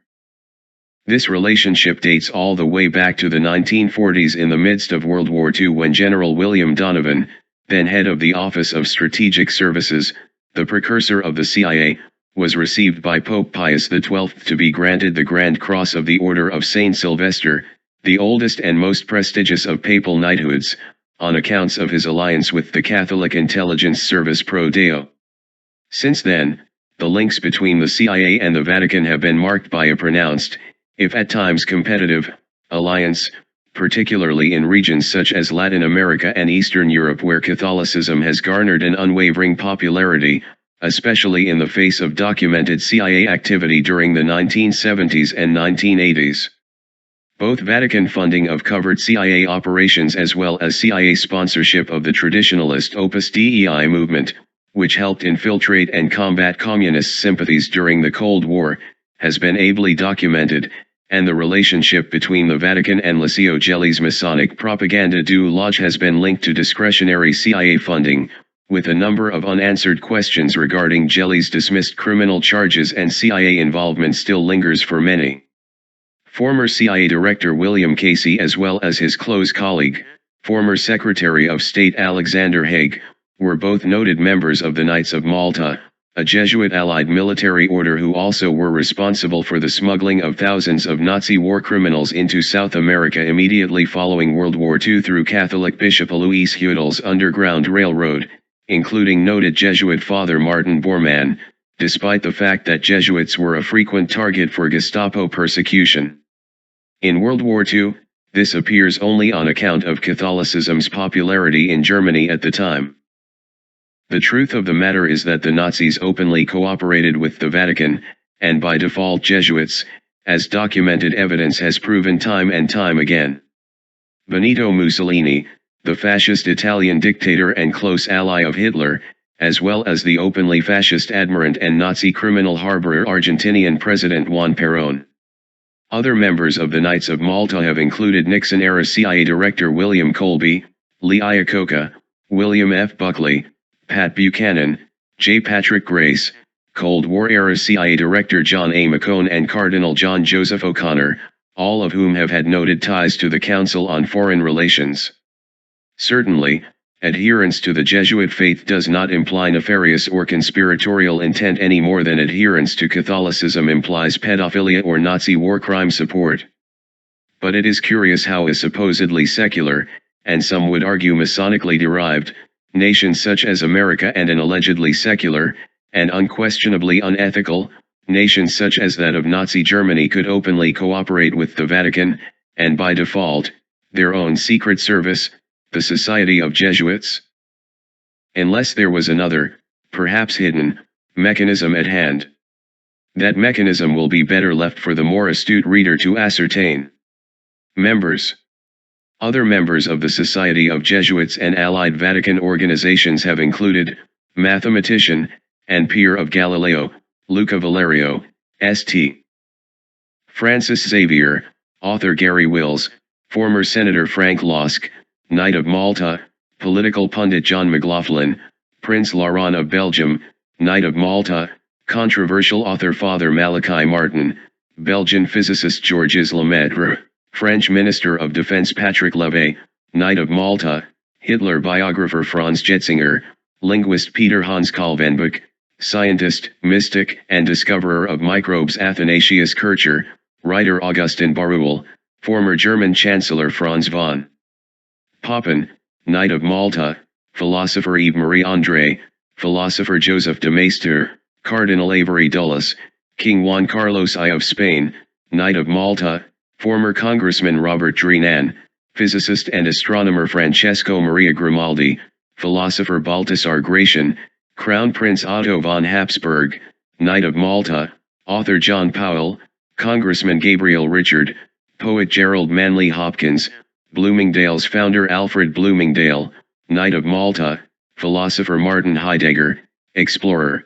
This relationship dates all the way back to the 1940s in the midst of World War II, when General William Donovan, then head of the Office of Strategic Services, the precursor of the CIA, was received by Pope Pius XII to be granted the Grand Cross of the Order of Saint Sylvester, the oldest and most prestigious of papal knighthoods, on accounts of his alliance with the Catholic Intelligence Service Pro Deo. Since then, the links between the CIA and the Vatican have been marked by a pronounced, if at times competitive, alliance, particularly in regions such as Latin America and Eastern Europe where Catholicism has garnered an unwavering popularity, especially in the face of documented CIA activity during the 1970s and 1980s. Both Vatican funding of covert CIA operations as well as CIA sponsorship of the traditionalist Opus Dei movement, which helped infiltrate and combat communist sympathies during the Cold War, has been ably documented, and the relationship between the Vatican and Liceo Gelli's Masonic Propaganda do Lodge has been linked to discretionary CIA funding, with a number of unanswered questions regarding Gelli's dismissed criminal charges and CIA involvement still lingers for many. Former CIA Director William Casey as well as his close colleague, former Secretary of State Alexander Haig, were both noted members of the Knights of Malta, a Jesuit-allied military order who also were responsible for the smuggling of thousands of Nazi war criminals into South America immediately following World War II through Catholic Bishop Alois Heudel's Underground Railroad, including noted Jesuit Father Martin Bormann, despite the fact that Jesuits were a frequent target for Gestapo persecution. In World War II, this appears only on account of Catholicism's popularity in Germany at the time. The truth of the matter is that the Nazis openly cooperated with the Vatican, and by default Jesuits, as documented evidence has proven time and time again. Benito Mussolini, the fascist Italian dictator and close ally of Hitler, as well as the openly fascist admirant and Nazi criminal harborer Argentinian President Juan Perón. Other members of the Knights of Malta have included Nixon-era CIA Director William Colby, Lee Iacocca, William F. Buckley, Pat Buchanan, J. Patrick Grace, Cold War-era CIA Director John A. McCone and Cardinal John Joseph O'Connor, all of whom have had noted ties to the Council on Foreign Relations. Certainly, adherence to the Jesuit faith does not imply nefarious or conspiratorial intent any more than adherence to Catholicism implies pedophilia or Nazi war crime support. But it is curious how a supposedly secular, and some would argue Masonically derived, nation such as America and an allegedly secular, and unquestionably unethical, nation such as that of Nazi Germany could openly cooperate with the Vatican, and by default, their own secret service, the Society of Jesuits? Unless there was another, perhaps hidden, mechanism at hand. That mechanism will be better left for the more astute reader to ascertain. Members. Other members of the Society of Jesuits and allied Vatican organizations have included, mathematician, and peer of Galileo, Luca Valerio, St. Francis Xavier, author Gary Wills, former Senator Frank Losk, Knight of Malta, political pundit John McLaughlin, Prince Laurent of Belgium, Knight of Malta, controversial author Father Malachi Martin, Belgian physicist Georges Lemaitre, French Minister of Defense Patrick Levay, Knight of Malta, Hitler biographer Franz Jetzinger, linguist Peter Hans Kalvenbuch, scientist, mystic, and discoverer of microbes Athanasius Kircher, writer Augustin Baruel, former German Chancellor Franz von Papen, Knight of Malta, philosopher Yves-Marie André, philosopher Joseph de Maistre, Cardinal Avery Dulles, King Juan Carlos I of Spain, Knight of Malta, former Congressman Robert Drinan, physicist and astronomer Francesco Maria Grimaldi, philosopher Baltasar Gracian, Crown Prince Otto von Habsburg, Knight of Malta, author John Powell, Congressman Gabriel Richard, poet Gerald Manley Hopkins, Bloomingdale's founder Alfred Bloomingdale, Knight of Malta, philosopher Martin Heidegger, explorer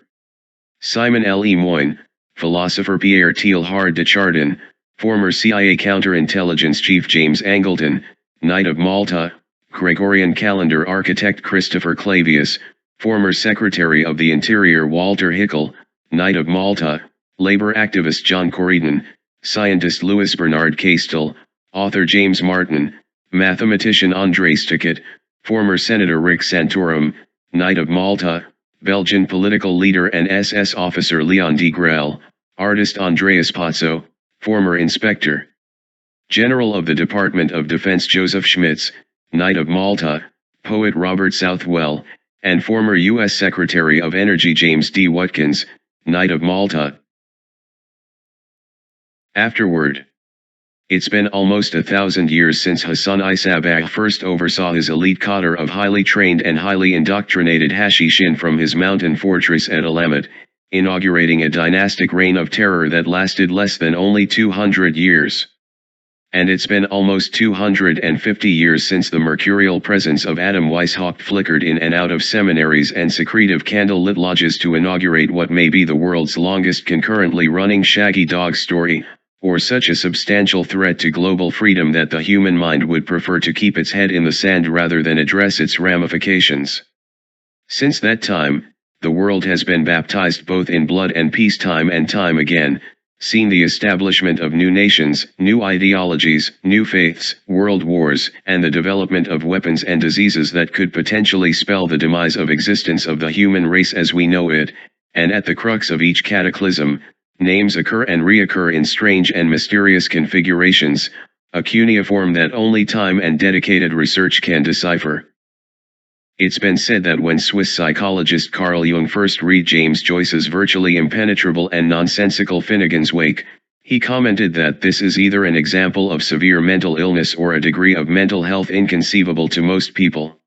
Simon L. E. Moyne, philosopher Pierre Teilhard de Chardin, former CIA counterintelligence chief James Angleton, Knight of Malta, Gregorian calendar architect Christopher Clavius, former Secretary of the Interior Walter Hickel, Knight of Malta, labor activist John Corydon, scientist Louis Bernard Castell, author James Martin, mathematician André Stickett, former Senator Rick Santorum, Knight of Malta, Belgian political leader and SS officer Leon de Grelle, artist Andreas Pozzo, former Inspector General of the Department of Defense Joseph Schmitz, Knight of Malta, poet Robert Southwell, and former U.S. Secretary of Energy James D. Watkins, Knight of Malta. Afterward. It's been almost 1,000 years since Hassan I Sabbah first oversaw his elite cadre of highly trained and highly indoctrinated Hashishin from his mountain fortress at Alamut, inaugurating a dynastic reign of terror that lasted less than only 200 years. And it's been almost 250 years since the mercurial presence of Adam Weishaupt flickered in and out of seminaries and secretive candle-lit lodges to inaugurate what may be the world's longest concurrently running shaggy dog story, or such a substantial threat to global freedom that the human mind would prefer to keep its head in the sand rather than address its ramifications. Since that time, the world has been baptized both in blood and peace time and time again, seen the establishment of new nations, new ideologies, new faiths, world wars, and the development of weapons and diseases that could potentially spell the demise of existence of the human race as we know it, and at the crux of each cataclysm, names occur and reoccur in strange and mysterious configurations, a cuneiform that only time and dedicated research can decipher. It's been said that when Swiss psychologist Carl Jung first read James Joyce's virtually impenetrable and nonsensical Finnegan's Wake, he commented that this is either an example of severe mental illness or a degree of mental health inconceivable to most people.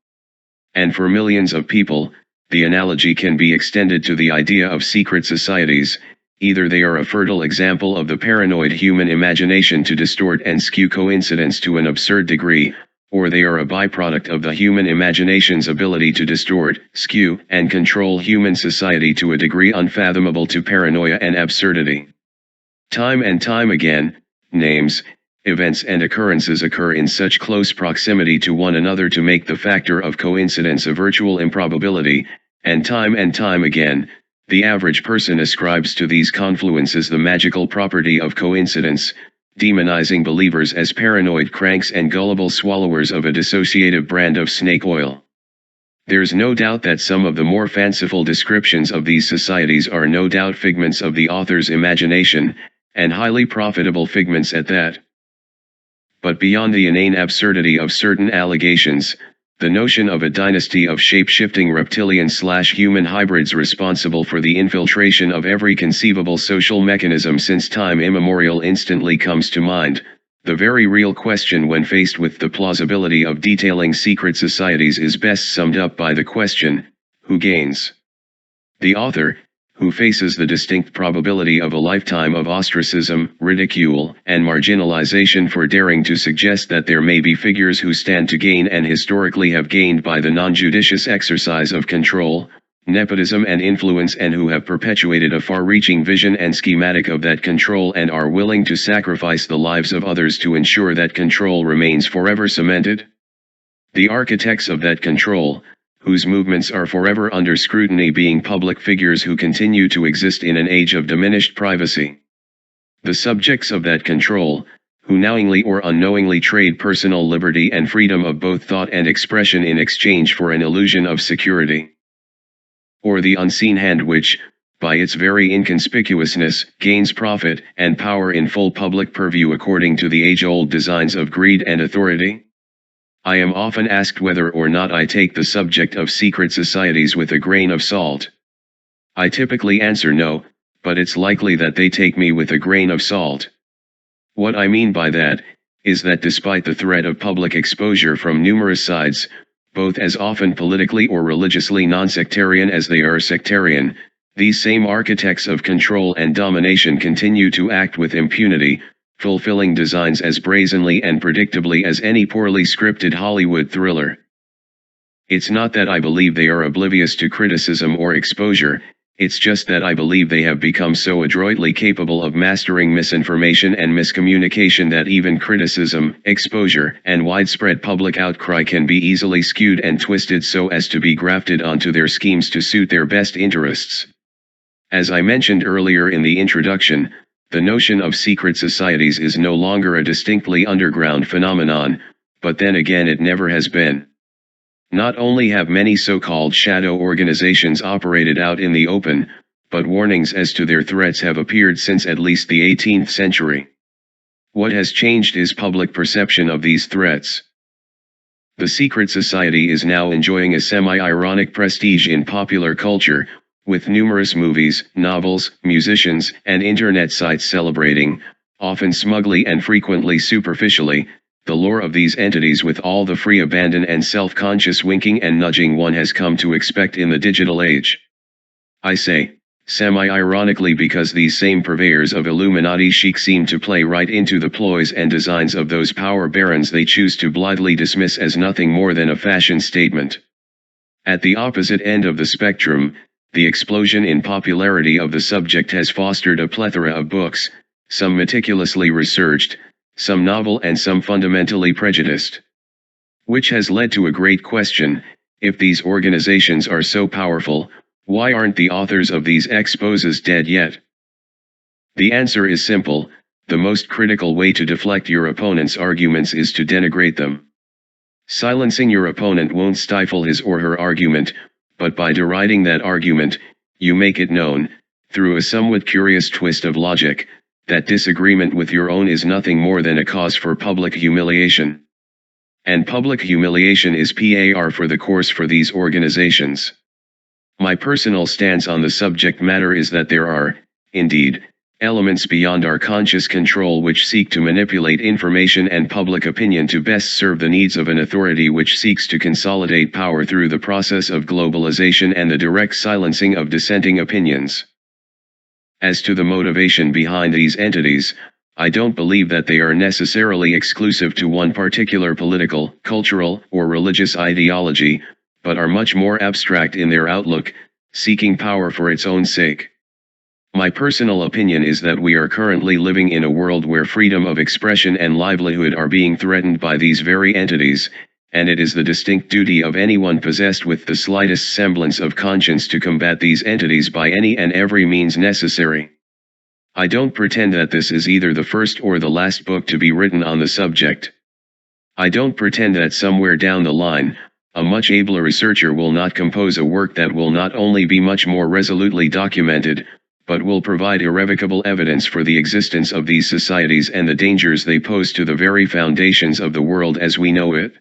And for millions of people, the analogy can be extended to the idea of secret societies. Either they are a fertile example of the paranoid human imagination to distort and skew coincidence to an absurd degree, or they are a byproduct of the human imagination's ability to distort, skew, and control human society to a degree unfathomable to paranoia and absurdity. Time and time again, names, events and occurrences occur in such close proximity to one another to make the factor of coincidence a virtual improbability, and time again, the average person ascribes to these confluences the magical property of coincidence, demonizing believers as paranoid cranks and gullible swallowers of a dissociative brand of snake oil. There's no doubt that some of the more fanciful descriptions of these societies are no doubt figments of the author's imagination, and highly profitable figments at that. But beyond the inane absurdity of certain allegations, the notion of a dynasty of shape-shifting reptilian/human hybrids responsible for the infiltration of every conceivable social mechanism since time immemorial instantly comes to mind. The very real question when faced with the plausibility of detailing secret societies is best summed up by the question, who gains? The author, who faces the distinct probability of a lifetime of ostracism, ridicule, and marginalization for daring to suggest that there may be figures who stand to gain and historically have gained by the non-judicious exercise of control, nepotism and influence and who have perpetuated a far-reaching vision and schematic of that control and are willing to sacrifice the lives of others to ensure that control remains forever cemented? The architects of that control, whose movements are forever under scrutiny being public figures who continue to exist in an age of diminished privacy. The subjects of that control, who knowingly or unknowingly trade personal liberty and freedom of both thought and expression in exchange for an illusion of security. Or the unseen hand which, by its very inconspicuousness, gains profit and power in full public purview according to the age-old designs of greed and authority? I am often asked whether or not I take the subject of secret societies with a grain of salt. I typically answer no, but it's likely that they take me with a grain of salt. What I mean by that, is that despite the threat of public exposure from numerous sides, both as often politically or religiously non-sectarian as they are sectarian, these same architects of control and domination continue to act with impunity, fulfilling designs as brazenly and predictably as any poorly scripted Hollywood thriller. It's not that I believe they are oblivious to criticism or exposure, it's just that I believe they have become so adroitly capable of mastering misinformation and miscommunication that even criticism, exposure, and widespread public outcry can be easily skewed and twisted so as to be grafted onto their schemes to suit their best interests. As I mentioned earlier in the introduction, the notion of secret societies is no longer a distinctly underground phenomenon, but then again it never has been. Not only have many so-called shadow organizations operated out in the open, but warnings as to their threats have appeared since at least the 18th century. What has changed is public perception of these threats. The secret society is now enjoying a semi-ironic prestige in popular culture, with numerous movies, novels, musicians, and internet sites celebrating, often smugly and frequently superficially, the lore of these entities with all the free abandon and self-conscious winking and nudging one has come to expect in the digital age. I say, semi-ironically, because these same purveyors of Illuminati chic seem to play right into the ploys and designs of those power barons they choose to blithely dismiss as nothing more than a fashion statement. At the opposite end of the spectrum, the explosion in popularity of the subject has fostered a plethora of books, some meticulously researched, some novel and some fundamentally prejudiced. Which has led to a great question: if these organizations are so powerful, why aren't the authors of these exposes dead yet? The answer is simple: the most critical way to deflect your opponent's arguments is to denigrate them. Silencing your opponent won't stifle his or her argument, but by deriding that argument, you make it known, through a somewhat curious twist of logic, that disagreement with your own is nothing more than a cause for public humiliation. And public humiliation is par for the course for these organizations. My personal stance on the subject matter is that there are, indeed, elements beyond our conscious control which seek to manipulate information and public opinion to best serve the needs of an authority which seeks to consolidate power through the process of globalization and the direct silencing of dissenting opinions. As to the motivation behind these entities, I don't believe that they are necessarily exclusive to one particular political, cultural, or religious ideology, but are much more abstract in their outlook, seeking power for its own sake. My personal opinion is that we are currently living in a world where freedom of expression and livelihood are being threatened by these very entities, and it is the distinct duty of anyone possessed with the slightest semblance of conscience to combat these entities by any and every means necessary. I don't pretend that this is either the first or the last book to be written on the subject. I don't pretend that somewhere down the line, a much abler researcher will not compose a work that will not only be much more resolutely documented, but will provide irrevocable evidence for the existence of these societies and the dangers they pose to the very foundations of the world as we know it.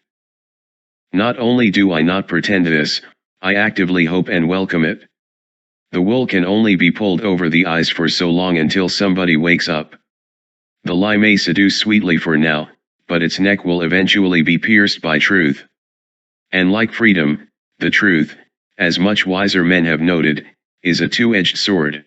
Not only do I not pretend this, I actively hope and welcome it. The wool can only be pulled over the eyes for so long until somebody wakes up. The lie may seduce sweetly for now, but its neck will eventually be pierced by truth. And like freedom, the truth, as much wiser men have noted, is a two-edged sword.